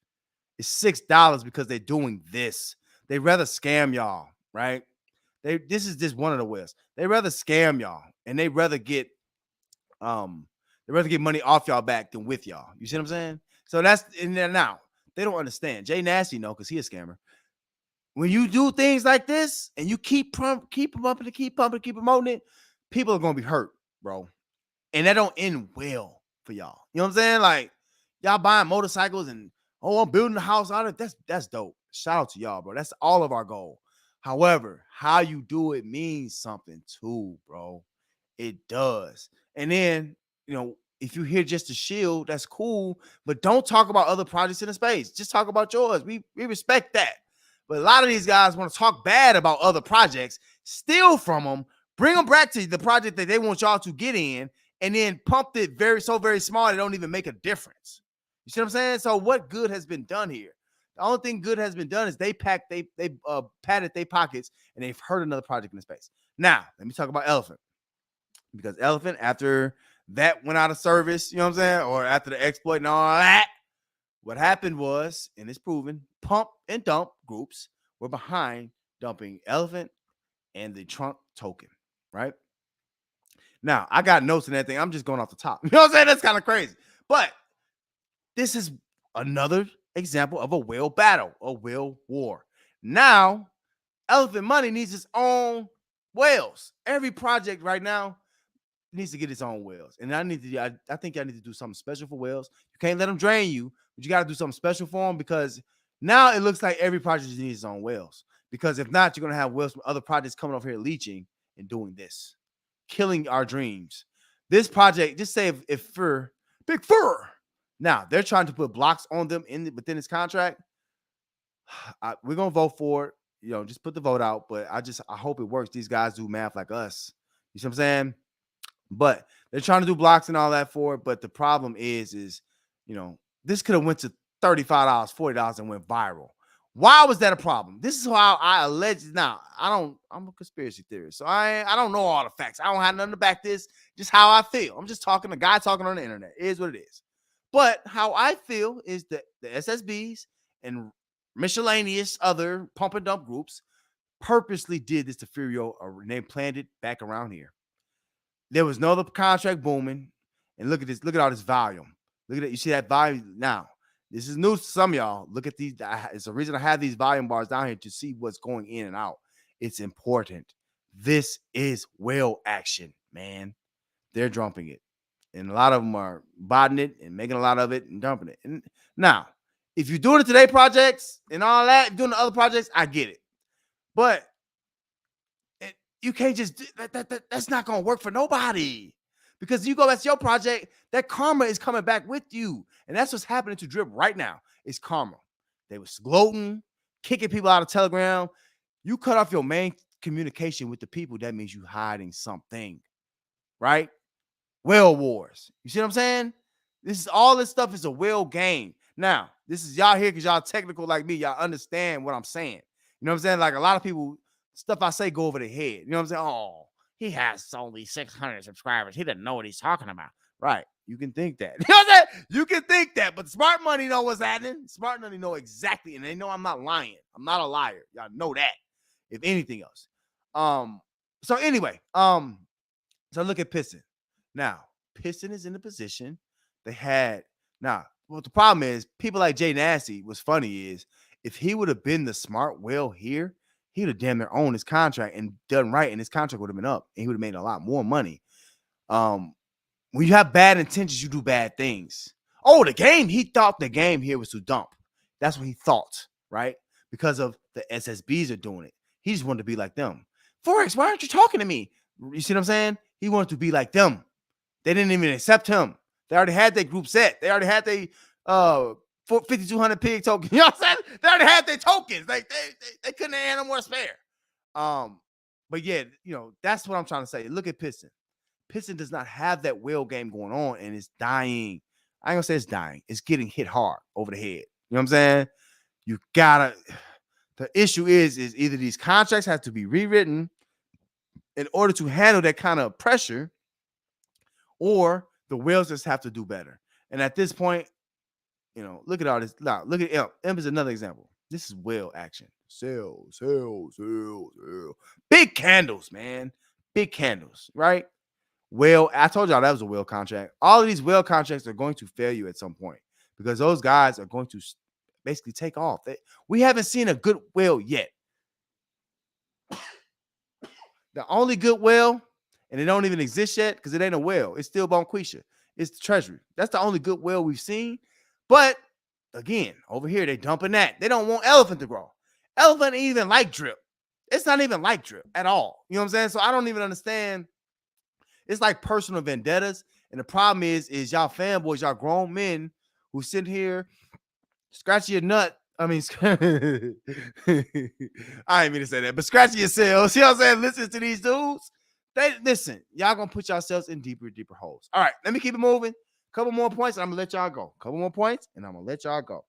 it's $6 because they're doing this. They rather scam y'all, right? This is just one of the ways. They rather scam y'all and they rather get money off y'all back than with y'all. You see what I'm saying? So that's in there now. They don't understand. Jay Nasty know because he a scammer. When you do things like this and you keep them up and keep promoting it, people are gonna be hurt, bro. And that don't end well for y'all. You know what I'm saying? Like y'all buying motorcycles and I'm building a house out of it. That's dope. Shout out to y'all, bro. That's all of our goal. However, how you do it means something too, bro. It does. And then, if you're here just to shield, that's cool. But don't talk about other projects in the space. Just talk about yours. We respect that. But a lot of these guys want to talk bad about other projects, steal from them, bring them back to the project that they want y'all to get in, and then pump it very small, it don't even make a difference. You see what I'm saying? So what good has been done here? The only thing good has been done is they padded their pockets and they've hurt another project in the space. Now, let me talk about Elephant. Because Elephant, after that went out of service, you know what I'm saying? Or after the exploit and all that, what happened was, and it's proven, pump and dump groups were behind dumping Elephant and the Trunk token, right? Now, I got notes and everything. I'm just going off the top. You know what I'm saying? That's kind of crazy. But this is another example of a whale battle, a whale war. Now, Elephant Money needs its own whales. Every project right now needs to get its own whales. And I think y'all need to do something special for whales. You can't let them drain you, but you got to do something special for them because now it looks like every project needs its own whales. Because if not, you're going to have whales from other projects coming over here leeching and doing this, killing our dreams. This project, just say if Fur, Big Fur, now they're trying to put blocks on them within this contract. We're going to vote for it. Just put the vote out. But I hope it works. These guys do math like us. You see what I'm saying? But they're trying to do blocks and all that for it. But the problem is this could have went to $35, $40 and went viral. Why was that a problem? This is how I allege. Now, I'm a conspiracy theorist, so I don't know all the facts. I don't have nothing to back this. Just how I feel. I'm just talking. A guy talking on the internet. It is what it is. But how I feel is that the SSBs and miscellaneous other pump and dump groups purposely did this to Furio, or they planned it back around here. There was no other contract booming. And look at this. Look at all this volume. Look at it. You see that volume now. This is news to some of y'all. Look at these. It's the reason I have these volume bars down here to see what's going in and out. It's important. This is whale action, man. They're dumping it. And a lot of them are botting it and making a lot of it and dumping it. And now, if you're doing it today projects and all that, doing the other projects, I get it. But you can't just that's not gonna work for nobody, because you go back to your project, that karma is coming back with you, and that's what's happening to Drip right now. It's karma. They was gloating, kicking people out of Telegram. You cut off your main communication with the people. That means you hiding something, right? Whale wars. You see what I'm saying? This stuff is a whale game. Now, this is y'all here because y'all technical like me. Y'all understand what I'm saying. You know what I'm saying? Like a lot of people, stuff I say go over their head. You know what I'm saying? Oh, he has only 600 subscribers. He doesn't know what he's talking about. Right. You can think that. You know what I'm saying? You can think that, but smart money know what's happening. Smart money know exactly, and they know I'm not lying. I'm not a liar. Y'all know that. If anything else. So anyway, so look at Piston. Now, Piston is in the position they had. Now, what the problem is, people like Jay Nasty, what's funny is, if he would have been the smart whale here, he would have damn near owned his contract and done right, and his contract would have been up, and he would have made a lot more money. When you have bad intentions, you do bad things. Oh, he thought the game here was to dump. That's what he thought, right? Because of the SSBs are doing it. He just wanted to be like them. Forex, why aren't you talking to me? You see what I'm saying? He wanted to be like them. They didn't even accept him. They already had their group set. They already had their 5,200 pig token. You know what I'm saying? They already had their tokens. They couldn't add no more spare. But yeah, that's what I'm trying to say. Look at Piston. Piston does not have that whale game going on, and it's dying. I ain't gonna say it's dying. It's getting hit hard over the head. You know what I'm saying? You gotta. The issue is either these contracts have to be rewritten in order to handle that kind of pressure, or the whales just have to do better. And at this point, look at all this. Look at Imp. Imp is another example. This is whale action. Sell. Big candles, man. Big candles, right? Whale. I told y'all that was a whale contract. All of these whale contracts are going to fail you at some point because those guys are going to basically take off. We haven't seen a good whale yet. The only good whale, and it don't even exist yet because it ain't a whale. It's still Bonquisha. It's the Treasury. That's the only good whale we've seen. But again, over here, they dumping that. They don't want elephant to grow. Elephant ain't even like drip. It's not even like drip at all. You know what I'm saying? So I don't even understand. It's like personal vendettas. And the problem is y'all fanboys, y'all grown men who sit here, scratch your nut. I mean, I ain't mean to say that, but scratching yourselves. You know what I'm saying? Listen to these dudes. Listen, y'all gonna put yourselves in deeper holes. All right, let me keep it moving. Couple more points, and I'm gonna let y'all go.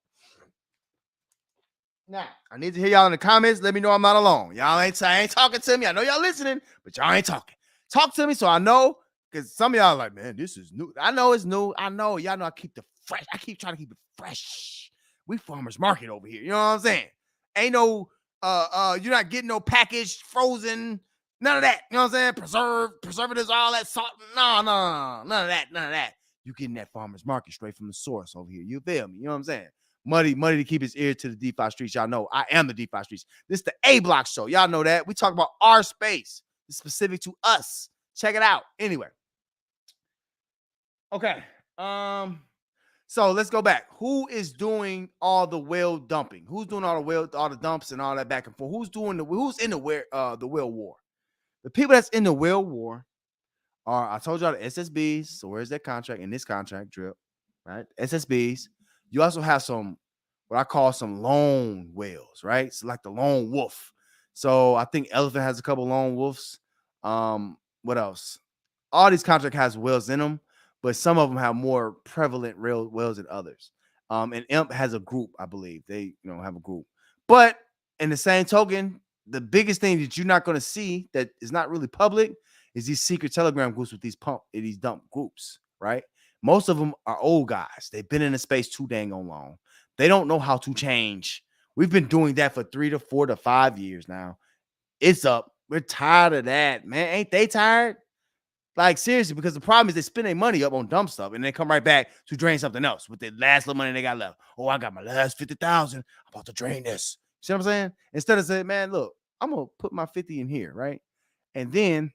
Now, I need to hear y'all in the comments. Let me know I'm not alone. Y'all ain't talking to me. I know y'all listening, but y'all ain't talking. Talk to me so I know, because some of y'all are like, man, this is new. I know it's new. I know. Y'all know I keep the fresh. I keep trying to keep it fresh. We farmers market over here. You know what I'm saying? Ain't no, you're not getting no packaged, frozen, none of that. You know what I'm saying? Preservatives, all that salt. No, none of that. You getting that farmers market straight from the source over here. You feel me? You know what I'm saying? Muddy to keep his ear to the DeFi streets. Y'all know I am the DeFi streets. This is the A Block Show. Y'all know that. We talk about our space. It's specific to us. Check it out. Anyway. Okay. So let's go back. Who is doing all the whale dumping? Who's doing all the dumps and all that back and forth? Who's in the whale war? The people that's in the whale war are, I told y'all, the SSBs. So where's that contract? In this contract, drip, right? SSBs. You also have some, what I call some lone whales, right? So like the lone wolf. So I think Elephant has a couple lone wolves. What else? All these contracts has whales in them, but some of them have more prevalent real whales than others. And Imp has a group, I believe. They, have a group. But in the same token, the biggest thing that you're not going to see that is not really public is these secret Telegram groups with these dump groups, right? Most of them are old guys. They've been in the space too dang on long. They don't know how to change. We've been doing that for 3 to 4 to 5 years now. It's up. We're tired of that, man. Ain't they tired? Like, seriously, because the problem is they spend their money up on dumb stuff and then come right back to drain something else with the last little money they got left. Oh, I got my last 50,000. I'm about to drain this. See what I'm saying? Instead of saying, man, look, I'm going to put my 50 in here, right? And then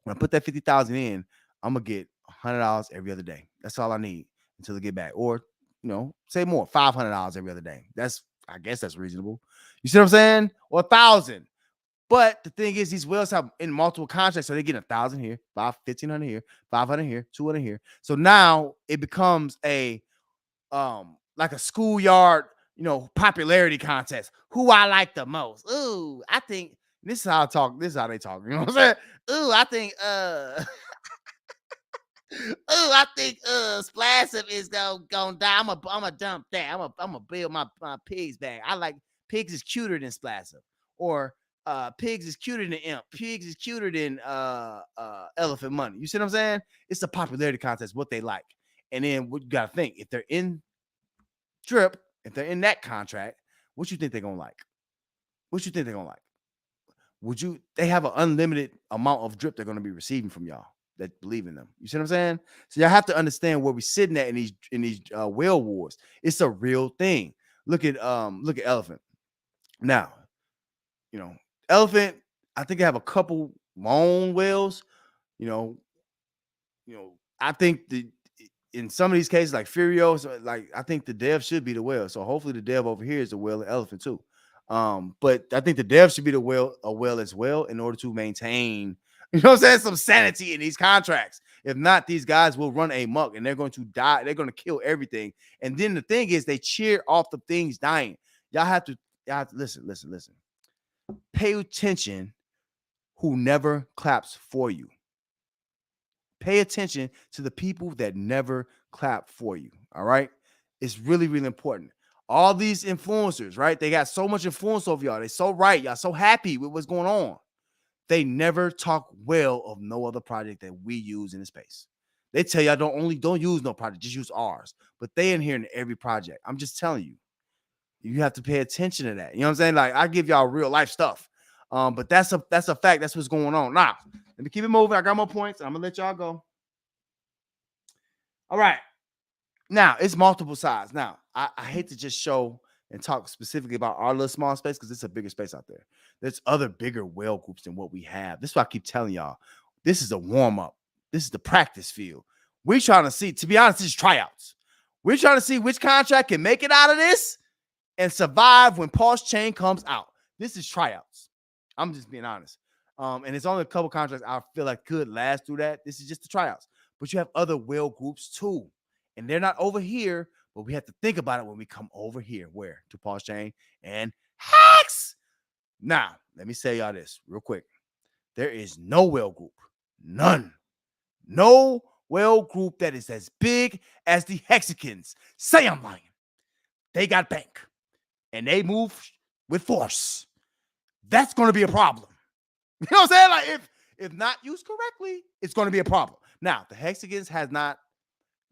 when I put that 50,000 in, I'm going to get $100 every other day. That's all I need until I get back. Or, say more, $500 every other day. I guess that's reasonable. You see what I'm saying? Or 1,000. But the thing is, these whales have in multiple contracts, so they get 1,000 here, 1,500 here, 500 here, 200 here. So now it becomes a like a schoolyard, popularity contest. Who I like the most. Ooh, I think this is how I talk. This is how they talk. You know what I'm saying? Ooh, I think ooh, I think Splassup is gonna die. I'm a dump that. I'm a build my pigs back. I like pigs is cuter than Splassup. Or pigs is cuter than Imp. Pigs is cuter than Elephant Money. You see what I'm saying? It's a popularity contest, what they like. And then what you gotta think, if they're in Drip, if they're in that contract, what you think they're gonna like? What you think they're gonna like? They have an unlimited amount of drip they're gonna be receiving from y'all that believe in them. You see what I'm saying? So y'all have to understand where we're sitting at in these whale wars. It's a real thing. Look at Elephant. Now, Elephant, I think they have a couple lone whales. You know, I think in some of these cases, like Furios, like I think the dev should be the whale. So hopefully the dev over here is the whale and Elephant too. But I think the dev should be a whale as well in order to maintain, some sanity in these contracts. If not, these guys will run amok and they're going to die. They're going to kill everything. And then the thing is, they cheer off the things dying. Y'all have to listen. Pay attention who never claps for you. Pay attention to the people that never clap for you. All right. It's really, really important. All these influencers, right? They got so much influence over y'all. They're so right. Y'all so happy with what's going on. They never talk well of no other project that we use in the space. They tell y'all don't use no project, just use ours. But they in here in every project. I'm just telling you. You have to pay attention to that. You know what I'm saying? Like I give y'all real life stuff. But that's a fact. That's what's going on. Now, let me keep it moving. I got more points. I'm gonna let y'all go. All right. Now it's multiple sides. Now, I hate to just show and talk specifically about our little small space because it's a bigger space out there. There's other bigger whale groups than what we have. This is why I keep telling y'all. This is a warm-up. This is the practice field. We're trying to see, to be honest, this is tryouts. We're trying to see which contract can make it out of this and survive when Pulse Chain comes out. This is tryouts. I'm just being honest. And it's only a couple contracts I feel like could last through that. This is just the tryouts. But you have other whale groups too. And they're not over here, but we have to think about it when we come over here. Where? To Pulse Chain and Hex. Now, let me say y'all this real quick. There is no whale group. None. No whale group that is as big as the Hexicans. Say I'm lying. They got bank. And they move with force. That's going to be a problem. You know what I'm saying? Like if not used correctly, it's going to be a problem. Now, the Hexicans has not,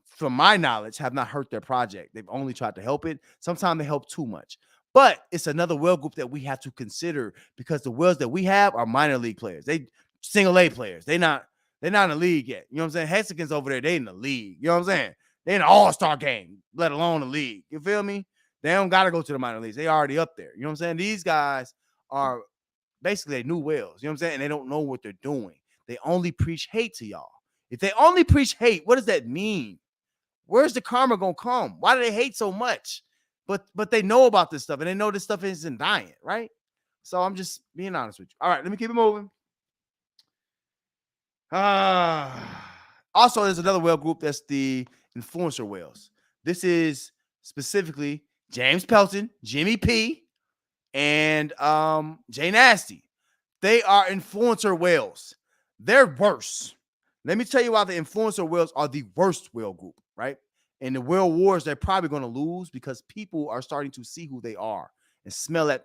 from my knowledge, have not hurt their project. They've only tried to help it. Sometimes they help too much. But it's another whale group that we have to consider because the whales that we have are minor league players. They single A players. They're not in the league yet. You know what I'm saying? Hexicans over there, they in the league. You know what I'm saying? They in an all-star game, let alone the league. You feel me? They don't got to go to the minor leagues. They already up there. You know what I'm saying? These guys are basically new whales. You know what I'm saying? And they don't know what they're doing. They only preach hate to y'all. If they only preach hate, what does that mean? Where's the karma gonna come? Why do they hate so much? But they know about this stuff and they know this stuff isn't dying, right? So I'm just being honest with you. All right, let me keep it moving. Also, there's another whale group that's the influencer whales. This is specifically James Pelton, Jimmy P, and Jay Nasty. They are influencer whales. They're worse. Let me tell you why the influencer whales are the worst whale group, right? In the whale wars, they're probably going to lose because people are starting to see who they are and smell it.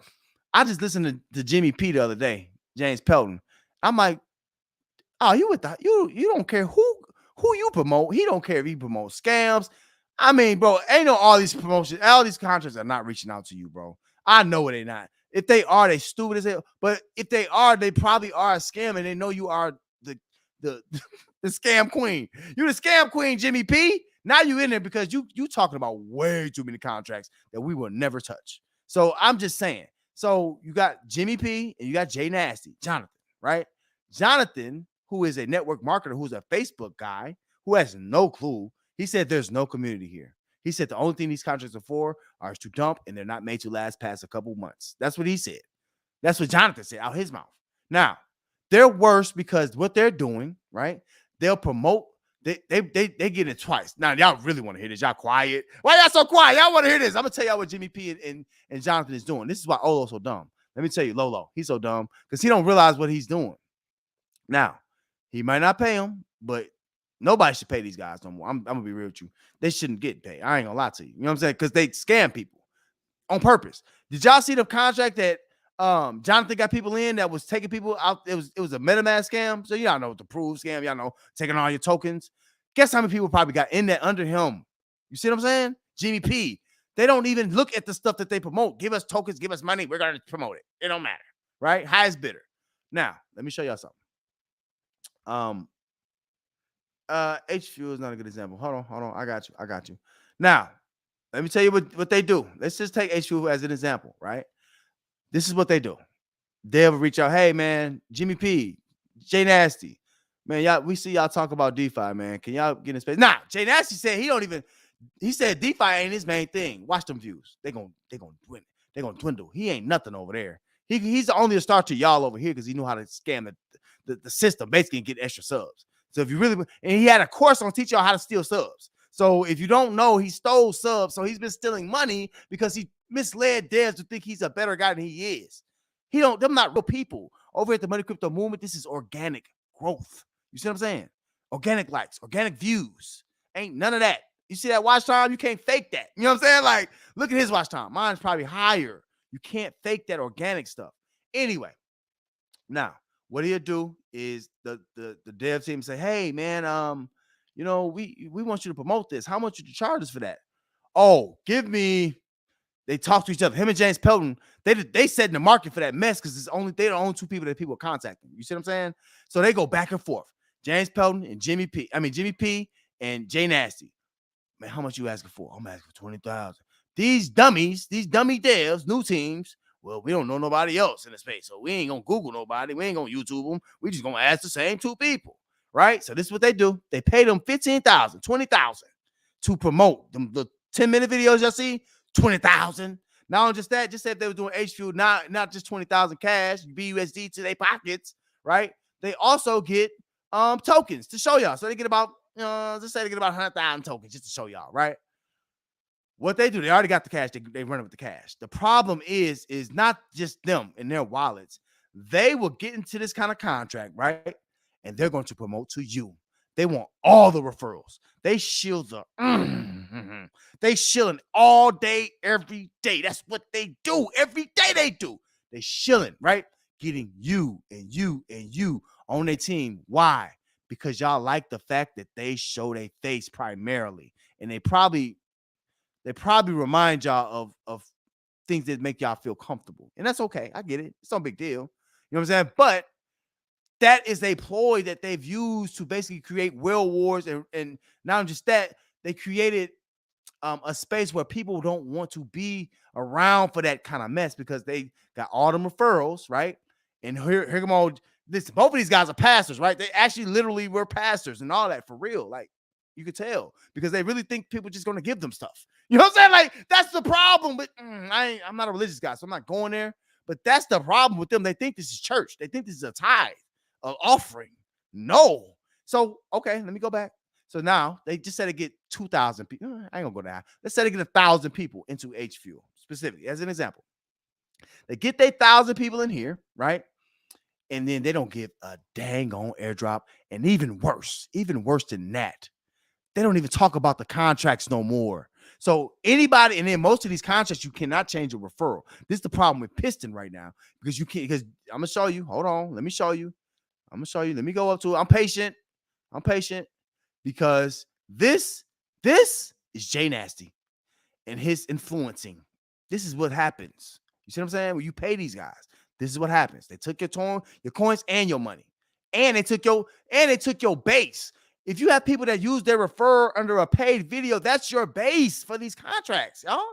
I just listened to Jimmy P the other day, James Pelton. I'm like, oh, you don't care who you promote. He don't care if he promotes scams. I mean, bro, ain't no all these promotions, all these contracts are not reaching out to you, bro. I know they're not. If they are, they stupid as hell. But if they are, they probably are a scam, and they know you are the scam queen. You're the scam queen, Jimmy P. Now you in there because you talking about way too many contracts that we will never touch. So I'm just saying. So you got Jimmy P and you got Jay Nasty, Jonathan, right? Jonathan, who is a network marketer, who's a Facebook guy, who has no clue. He said there's no community here. He said the only thing these contracts are for are to dump, and they're not made to last past a couple months. That's what he said. That's what Jonathan said out his mouth. Now, they're worse because what they're doing, right? They'll promote They get it twice. Now y'all really want to hear this? Y'all quiet? Why y'all so quiet? Y'all want to hear this? I'm gonna tell y'all what Jimmy P and Jonathan is doing. This is why Olo's so dumb. Let me tell you, Lolo, he's so dumb because he don't realize what he's doing. Now, he might not pay him, but nobody should pay these guys no more. I'm gonna be real with you. They shouldn't get paid. I ain't gonna lie to you. You know what I'm saying? Because they scam people on purpose. Did y'all see the contract that Jonathan got people in that was taking people out? It was a MetaMask scam. So y'all know the proof scam. Y'all know taking all your tokens. Guess how many people probably got in that under him? You see what I'm saying? Jimmy P. They don't even look at the stuff that they promote. Give us tokens, give us money. We're gonna promote it. It don't matter, right? Highest bidder. Now, let me show y'all something. H Fuel is not a good example. Hold on. I got you. Now, let me tell you what they do. Let's just take H Fuel as an example, right? This is what they do. They'll reach out, hey man, Jimmy P, Jay Nasty, man, y'all, we see y'all talk about DeFi, man. Can y'all get in space? Nah, Jay Nasty said he said DeFi ain't his main thing. Watch them views. They gonna dwindle. He ain't nothing over there. He's only a star to y'all over here because he knew how to scam the system, basically, and get extra subs. So if you really, and he had a course on teach y'all how to steal subs. So if you don't know, he stole subs. So he's been stealing money because he misled devs to think he's a better guy than he is. Them not real people. Over at the Money Crypto Movement, this is organic growth. You see what I'm saying? Organic likes, organic views. Ain't none of that. You see that watch time? You can't fake that. You know what I'm saying? Like, look at his watch time. Mine's probably higher. You can't fake that organic stuff. Anyway, now, what he'll do is the dev team say, hey, man, we want you to promote this. How much would you charge us for that? Oh, they talk to each other. Him and James Pelton, they set in the market for that mess because they're the only two people that people are contacting. You see what I'm saying? So they go back and forth. James Pelton and Jimmy P and Jay Nasty. Man, how much you asking for? I'm asking for 20,000. These dummy devs, new teams. Well, we don't know nobody else in the space, so we ain't gonna Google nobody. We ain't gonna YouTube them. We just gonna ask the same two people, right? So this is what they do. They pay them 15,000, 20,000 to promote them. The 10-minute videos y'all see, 20,000. Not only just that, just said they were doing H Fuel, not just 20,000 cash, BUSD to their pockets, right? They also get tokens to show y'all. So they get about let's say they get about 100,000 tokens just to show y'all, right? What they do, they already got the cash. They run it with the cash. The problem is not just them and their wallets. They will get into this kind of contract, right? And they're going to promote to you. They want all the referrals. They shield they shilling all day, every day. That's what they do. Every day they do. They shilling, right? Getting you and you and you on their team. Why? Because y'all like the fact that they show their face primarily. And they probably remind y'all of things that make y'all feel comfortable. And that's okay. I get it. It's no big deal. You know what I'm saying? But that is a ploy that they've used to basically create world wars. And not just that, they created a space where people don't want to be around for that kind of mess because they got all them referrals, right? And here come on. Both of these guys are pastors, right? They actually literally were pastors and all that for real. Like, you could tell because they really think people just going to give them stuff. You know what I'm saying? Like, that's the problem. But I'm not a religious guy, so I'm not going there. But that's the problem with them. They think this is church. They think this is a tithe, an offering. No. So, okay, let me go back. So now they just said to get 2,000 people. I ain't gonna go there. Let's say to get 1,000 people into H Fuel specifically as an example. They get their 1,000 people in here, right? And then they don't give a dang on airdrop. And even worse than that, they don't even talk about the contracts no more. So anybody, and then most of these contracts, you cannot change a referral. This is the problem with Piston right now because you can't, because I'm going to show you. Hold on. Let me show you. Let me go up to it. I'm patient because this is Jay Nasty and his influencing. This is what happens. You see what I'm saying? When you pay these guys, this is what happens. They took your coins and your money. And they took your base. If you have people that use their referral under a paid video, that's your base for these contracts, y'all.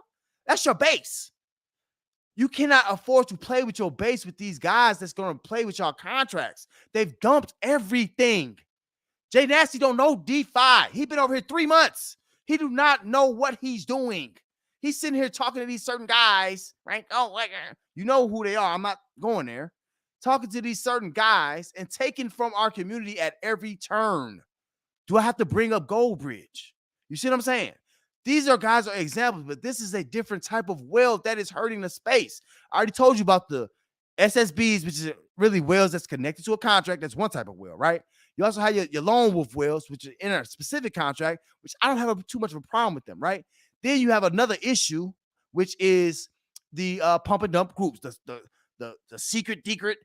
That's your base. You cannot afford to play with your base with these guys that's going to play with y'all contracts. They've dumped everything. Jay Nasty don't know DeFi. He's been over here 3 months. He do not know what he's doing. He's sitting here talking to these certain guys, right? Oh, you know who they are. I'm not going there. Talking to these certain guys and taking from our community at every turn. Do I have to bring up Gold Bridge? You see what I'm saying? These are guys are examples, but this is a different type of whale that is hurting the space. I already told you about the SSBs, which is really whales that's connected to a contract. That's one type of whale, right? You also have your lone wolf whales, which are in a specific contract, which I don't have too much of a problem with them, right? Then you have another issue, which is the pump and dump groups, the secret what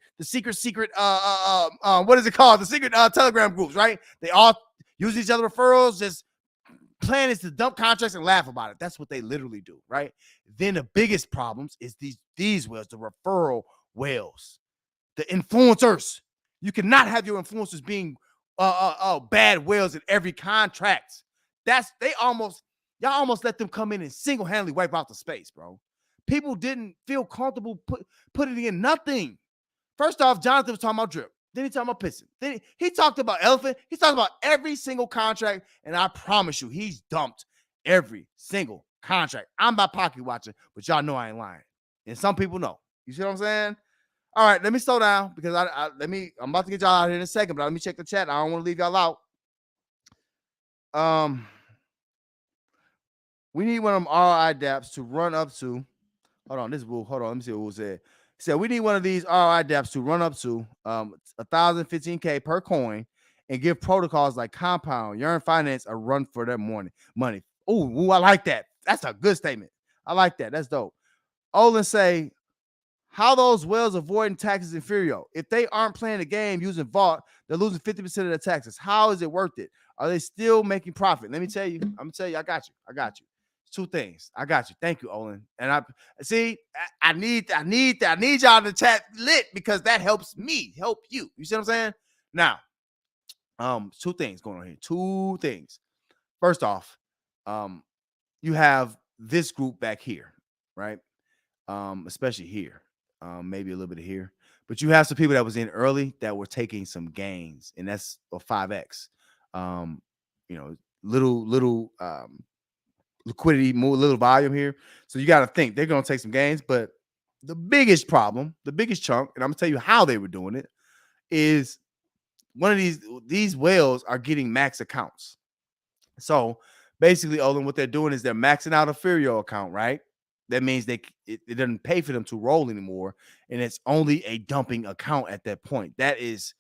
is it called? The secret Telegram groups, right? They all use each other referrals. Just plan is to dump contracts and laugh about it. That's what they literally do, right? Then the biggest problems is these whales, the referral whales, the influencers. You cannot have your influencers being bad whales in every contract. Y'all almost let them come in and single-handedly wipe out the space, bro. People didn't feel comfortable putting in nothing. First off, Jonathan was talking about drip. Then he talked about pissing. Then he talked about elephant. He talked about every single contract, and I promise you, he's dumped every single contract. I'm by pocket watching, but y'all know I ain't lying. And some people know. You see what I'm saying? All right, let me slow down because I'm about to get y'all out here in a second, but let me check the chat. I don't want to leave y'all out. We need one of them ROI dApps to run up to. Hold on, let me see what Will said. He said we need one of these ROI dApps to run up to 1,015K per coin and give protocols like Compound, Yearn Finance a run for their money. Ooh, I like that. That's a good statement. I like that. That's dope. Olin say, how those whales avoiding taxes in Furio? If they aren't playing the game using Vault, they're losing 50% of their taxes. How is it worth it? Are they still making profit? Let me tell you. I'm gonna tell you. I got you. Two things. I got you. Thank you, Olin. And I need y'all to chat lit because that helps me help you. You see what I'm saying? Now, two things going on here. Two things. First off, you have this group back here, right? Especially here. Maybe a little bit of here. But you have some people that was in early that were taking some gains, and that's a 5x. Little liquidity, more little volume here. So you got to think they're going to take some gains. But the biggest problem, the biggest chunk, and I'm going to tell you how they were doing it, is one of these whales are getting max accounts. So basically, Olin, what they're doing is they're maxing out a Furio account, right? That means it doesn't pay for them to roll anymore, and it's only a dumping account at that point. That is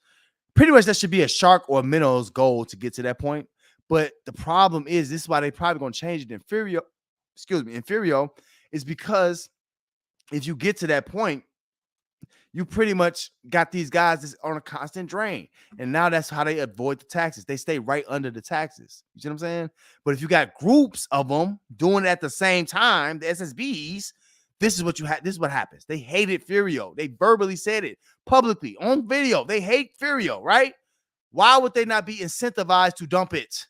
pretty much that should be a shark or a minnow's goal to get to that point. But the problem is, this is why they probably going to change it in Furio. In Furio is because if you get to that point, you pretty much got these guys that's on a constant drain. And now that's how they avoid the taxes. They stay right under the taxes. You see what I'm saying? But if you got groups of them doing it at the same time, the SSBs, this is what happens. They hated Furio. They verbally said it publicly on video. They hate Furio, right? Why would they not be incentivized to dump it?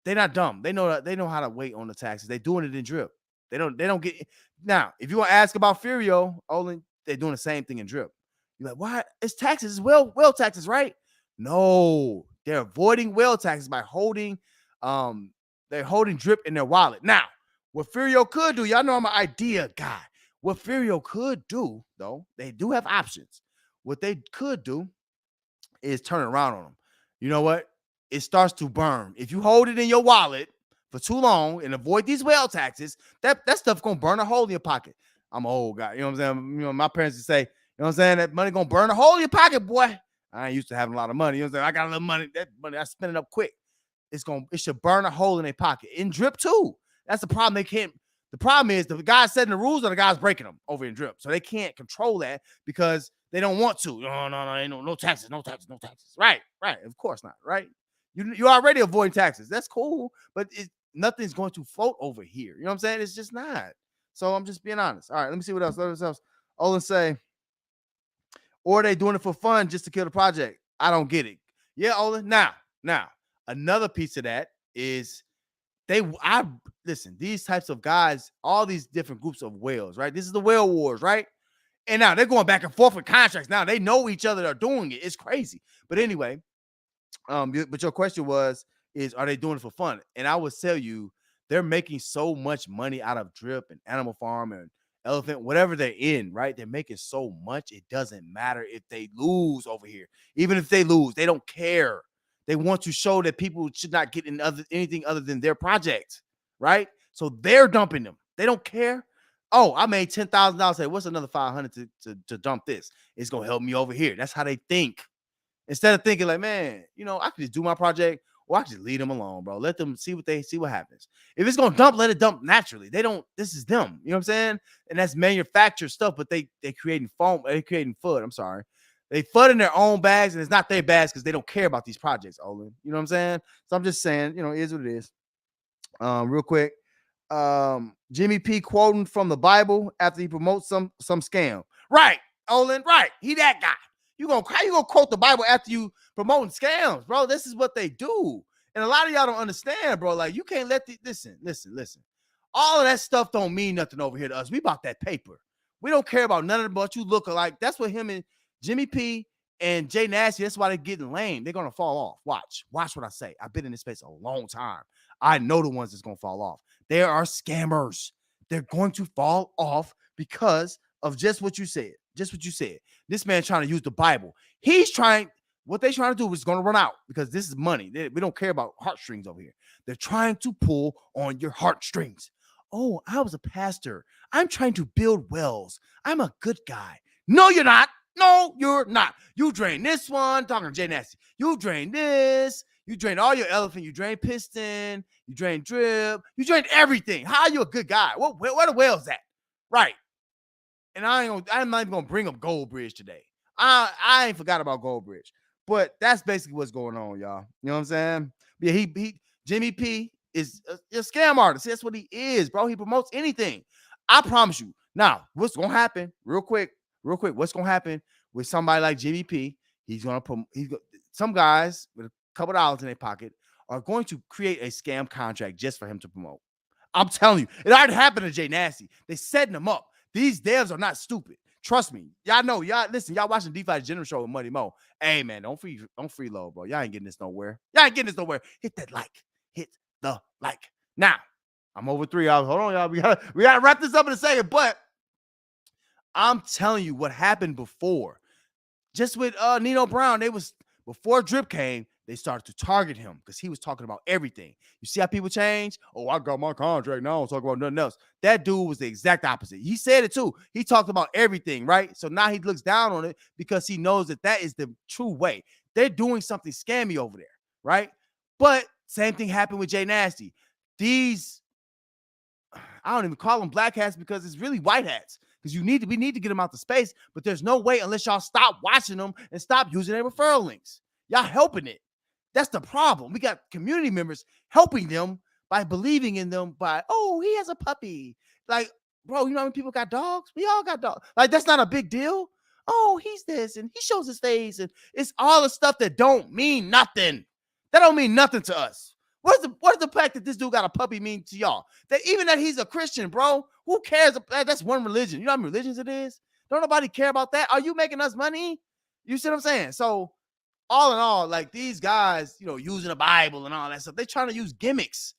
They're not dumb. They know how to wait on the taxes. They're doing it in drip. They don't get now. If you want to ask about Furio, Olin, they're doing the same thing in drip. You're like, why? It's taxes. It's well taxes, right? No, they're avoiding whale taxes by holding drip in their wallet. Now, what Furio could do, y'all know I'm an idea guy. What Furio could do, though, they do have options. What they could do is turn it around on them. You know what? It starts to burn. If you hold it in your wallet for too long and avoid these whale taxes, that stuff gonna burn a hole in your pocket. I'm an old guy. You know what I'm saying? You know, my parents would say, you know what I'm saying? That money gonna burn a hole in your pocket, boy. I ain't used to having a lot of money. You know what I'm saying? I got a little money. That money, I spend it up quick. It should burn a hole in their pocket. In drip, too. That's the problem. The problem is the guys setting the rules are the guys breaking them over in drip. So they can't control that because they don't want to. No, ain't no taxes, no taxes. Right. Of course not, right? You're already avoiding taxes. That's cool, but nothing's going to float over here. You know what I'm saying? It's just not. So I'm just being honest. All right, let me see what else. Olin say, or are they doing it for fun just to kill the project? I don't get it. Yeah, Olin. Now, another piece of that is listen, these types of guys, all these different groups of whales, right? This is the whale wars, right? And now they're going back and forth with contracts. Now they know each other are doing it. It's crazy. But anyway, but your question are they doing it for fun? And I would tell you, they're making so much money out of drip and animal farm and elephant, whatever they're in, right? They're making so much, it doesn't matter if they lose over here. Even if they lose, they don't care. They want to show that people should not get in anything other than their project, right? So they're dumping them. They don't care. Oh, I made $10,000. Say, what's another 500 to dump this? It's gonna help me over here. That's how they think. Instead of thinking like, man, I can just do my project, or I can just leave them alone, bro. Let them see what happens. If it's gonna dump, let it dump naturally. They don't. This is them. You know what I'm saying? And that's manufactured stuff, but they creating foam. They creating FUD. I'm sorry. They FUD in their own bags, and it's not their bags because they don't care about these projects, Olin. You know what I'm saying? So I'm just saying, it is what it is. Real quick. Jimmy P quoting from the Bible after he promotes some scam. Right, Olin, right. He that guy. How you gonna quote the Bible after you promoting scams, bro? This is what they do. And a lot of y'all don't understand, bro. Like, you can't let listen. All of that stuff don't mean nothing over here to us. We bought that paper. We don't care about none of them, but you look alike. That's what him and Jimmy P and Jay Nasty, that's why they're getting lame. They're gonna fall off. Watch what I say. I've been in this space a long time. I know the ones that's gonna fall off. There are scammers. They're going to fall off because of just what you said. This man trying to use the Bible. What they're trying to do is going to run out because this is money. We don't care about heartstrings over here. They're trying to pull on your heartstrings. Oh, I was a pastor. I'm trying to build wells. I'm a good guy. No, you're not. No, you're not. You drain this one. Talking to Jay Nasty. You drain this. You drain all your elephant. You drain piston. You drain drip. You drain everything. How are you a good guy? Where the whales at? Right. And I'm not even gonna bring up Gold Bridge today. I ain't forgot about Gold Bridge. But that's basically what's going on, y'all. You know what I'm saying? Yeah, he Jimmy P is a scam artist. That's what he is, bro. He promotes anything. I promise you. Now, what's gonna happen? Real quick. What's gonna happen with somebody like Jimmy P? Some guys with a couple dollars in their pocket are going to create a scam contract just for him to promote. I'm telling you, it already happened to Jay Nasty. They setting him up. These devs are not stupid. Trust me. Y'all know. Y'all listen. Y'all watching DeFi General Show with Money Mo. Hey man, don't freeload, bro. Y'all ain't getting this nowhere. Hit that like. Hit the like. Now, I'm over 3 hours. Hold on, y'all. We gotta wrap this up in a second. But I'm telling you what happened before. Just with Nino Brown, before Drip came, they started to target him because he was talking about everything. You see how people change? Oh, I got my contract now. I'm talking about nothing else. That dude was the exact opposite. He said it too. He talked about everything, right? So now he looks down on it because he knows that is the true way. They're doing something scammy over there, right? But same thing happened with Jay Nasty. These, I don't even call them black hats because it's really white hats. Because we need to get them out the space, but there's no way unless y'all stop watching them and stop using their referral links. Y'all helping it. That's the problem. We got community members helping them by believing in them oh, he has a puppy. Like, bro, you know how many people got dogs? We all got dogs. Like, that's not a big deal. Oh, he's this, and he shows his face, and it's all the stuff that don't mean nothing. That don't mean nothing to us. What does the fact that this dude got a puppy mean to y'all? Even that he's a Christian, bro. Who cares? That's one religion. You know how many religions it is? Don't nobody care about that. Are you making us money? You see what I'm saying? So all in all, like these guys, using the Bible and all that stuff, they're trying to use gimmicks.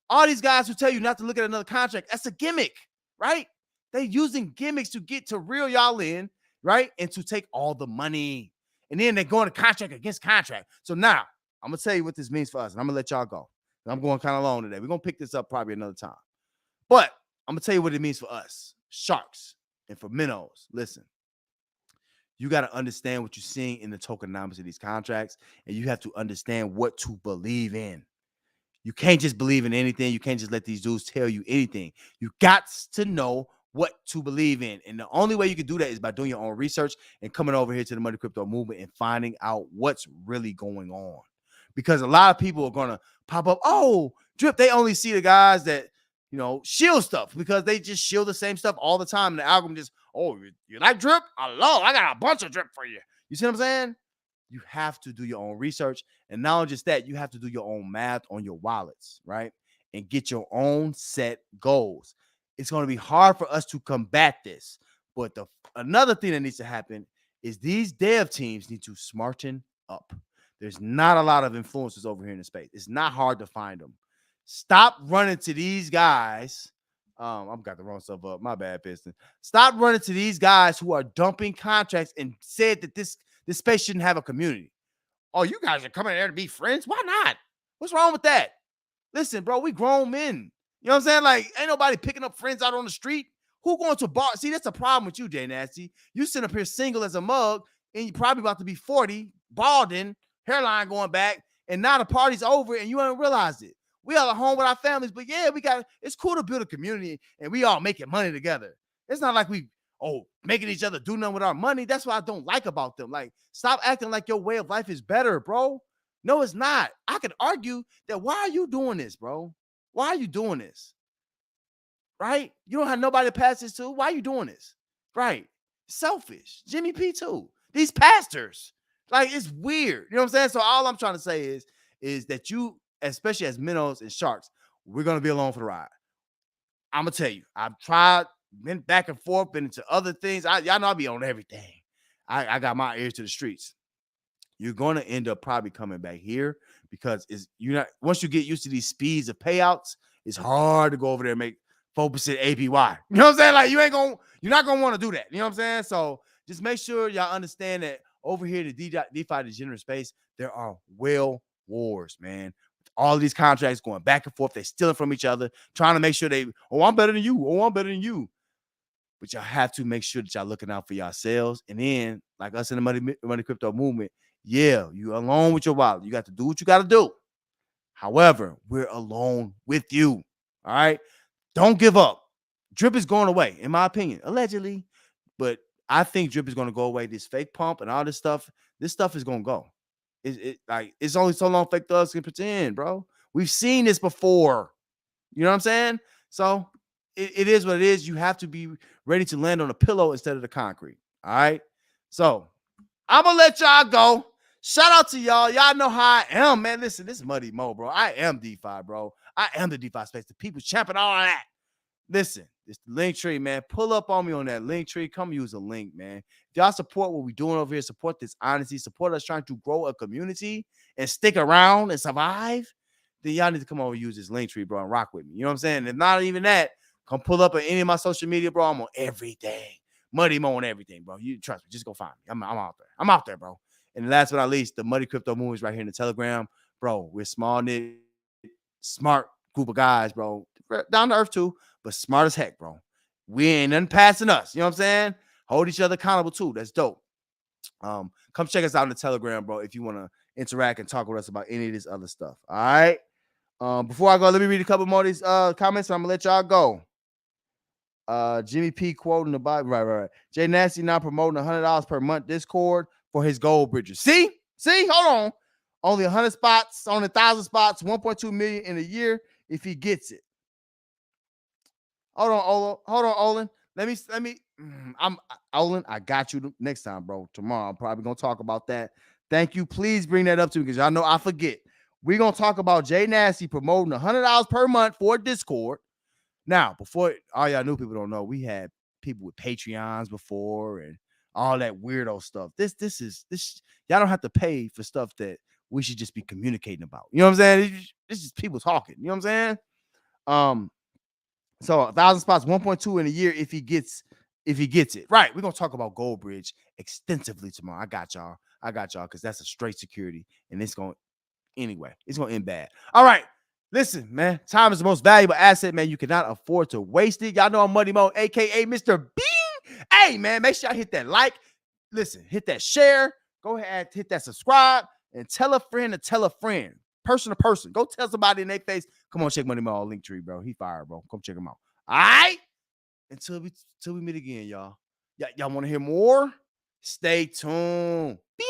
All these guys who tell you not to look at another contract, that's a gimmick, right? They're using gimmicks to reel y'all in, right? And to take all the money. And then they're going to contract against contract. So now, I'm going to tell you what this means for us, and I'm going to let y'all go. I'm going kind of long today. We're going to pick this up probably another time. But I'm going to tell you what it means for us, sharks, and for minnows. Listen, you got to understand what you're seeing in the tokenomics of these contracts, and you have to understand what to believe in. You can't just believe in anything. You can't just let these dudes tell you anything. You got to know what to believe in. And the only way you can do that is by doing your own research and coming over here to the Money Crypto movement and finding out what's really going on. Because a lot of people are going to pop up, oh, Drip, they only see the guys that, shield stuff because they just shield the same stuff all the time. And the algorithm just, oh, you like Drip? I got a bunch of Drip for you. You see what I'm saying? You have to do your own research. And not just that, you have to do your own math on your wallets, right? And get your own set goals. It's going to be hard for us to combat this. But another thing that needs to happen is these dev teams need to smarten up. There's not a lot of influencers over here in the space. It's not hard to find them. Stop running to these guys. I've got the wrong stuff up. My bad, Piston. Stop running to these guys who are dumping contracts and said that this space shouldn't have a community. Oh, you guys are coming there to be friends? Why not? What's wrong with that? Listen, bro, we grown men. You know what I'm saying? Like, ain't nobody picking up friends out on the street. Who going to a bar? See, that's a problem with you, Jay Nasty. You sit up here single as a mug, and you probably about to be 40, balding, hairline going back, and now the party's over, and you haven't realized it. We are at home with our families, but yeah, it's cool to build a community, and we all making money together. It's not like we, making each other do nothing with our money. That's what I don't like about them. Like, stop acting like your way of life is better, bro. No, it's not. I could argue that why are you doing this, bro? Why are you doing this? Right? You don't have nobody to pass this to. Why are you doing this? Right. Selfish. Jimmy P too. These pastors. Like, it's weird. You know what I'm saying? So all I'm trying to say is that you, especially as minnows and sharks, we're gonna be along for the ride. I'm gonna tell you, I've tried, been back and forth, been into other things. Y'all know I be on everything. I got my ears to the streets. You're going to end up probably coming back here because you're not, once you get used to these speeds of payouts, it's hard to go over there and make 4% APY. You know what I'm saying? Like, you're not gonna want to do that. You know what I'm saying? So just make sure y'all understand that over here, the DeFi degenerate space, there are wars, man. All these contracts going back and forth, they're stealing from each other, trying to make sure I'm better than you. I'm better than you. But y'all have to make sure that y'all looking out for yourselves. And then, like us in the money crypto movement, yeah, you alone with your wallet. You got to do what you got to do. However, we're alone with you. All right. Don't give up. Drip is going away, in my opinion, allegedly. But I think Drip is going to go away. This fake pump and all this stuff is going to go. It's only so long fake thugs can pretend, bro. We've seen this before. You know what I'm saying? So it is what it is. You have to be ready to land on a pillow instead of the concrete. All right. So I'm gonna let y'all go. Shout out to y'all. Y'all know how I am, man. Listen, this is Muddy Mo, bro. I am DeFi, bro. I am the DeFi space. The people champion all of that. Listen, it's the link tree, man. Pull up on me on that link tree. Come use a link, man. If y'all support what we're doing over here, support this honesty, support us trying to grow a community and stick around and survive, then y'all need to come over and use this link tree, bro, and rock with me. You know what I'm saying? If not even that, come pull up on any of my social media, bro. I'm on everything. Muddy Mo on everything, bro. You trust me. Just go find me. I'm out there. I'm out there, bro. And last but not least, the Muddy Crypto Movies right here in the Telegram. Bro, we're small knit, smart group of guys, bro. Down to earth too, but smart as heck, bro. We ain't nothing passing us. You know what I'm saying? Hold each other accountable too. That's dope. Come check us out in the Telegram, bro, if you want to interact and talk with us about any of this other stuff. All right. Before I go, let me read a couple more of these comments. And I'm gonna let y'all go. Jimmy P quoting the Bible. Right. Jay Nasty now promoting $100 per month Discord for his gold bridges. See, hold on. Only 100 spots, on 1,000 spots, 1.2 million in a year if he gets it. Hold on, Olin. Let me. I'm Olin. I got you next time, bro. Tomorrow, I'm probably gonna talk about that. Thank you. Please bring that up to me because y'all know I forget. We're gonna talk about Jay Nasty promoting $100 per month for Discord. Now, before all y'all new people don't know, we had people with Patreons before and all that weirdo stuff. This y'all don't have to pay for stuff that we should just be communicating about. You know what I'm saying? This is people talking. You know what I'm saying? So 1,000 spots, 1.2 in a year if he gets it. Right. We're gonna talk about Gold Bridge extensively tomorrow. I got y'all because that's a straight security, and it's gonna end bad. All right. Listen, man, time is the most valuable asset, man. You cannot afford to waste it. Y'all know I'm Muddy Mo, aka Mr. Bean. Hey, man, make sure y'all hit that like. Listen, hit that share. Go ahead, hit that subscribe, and tell a friend to tell a friend. Person to person. Go tell somebody in their face. Come on, check Muddy Mo link tree, bro. He fired, bro. Come check him out. All right. Until we meet again, y'all. Y'all want to hear more? Stay tuned. Bean.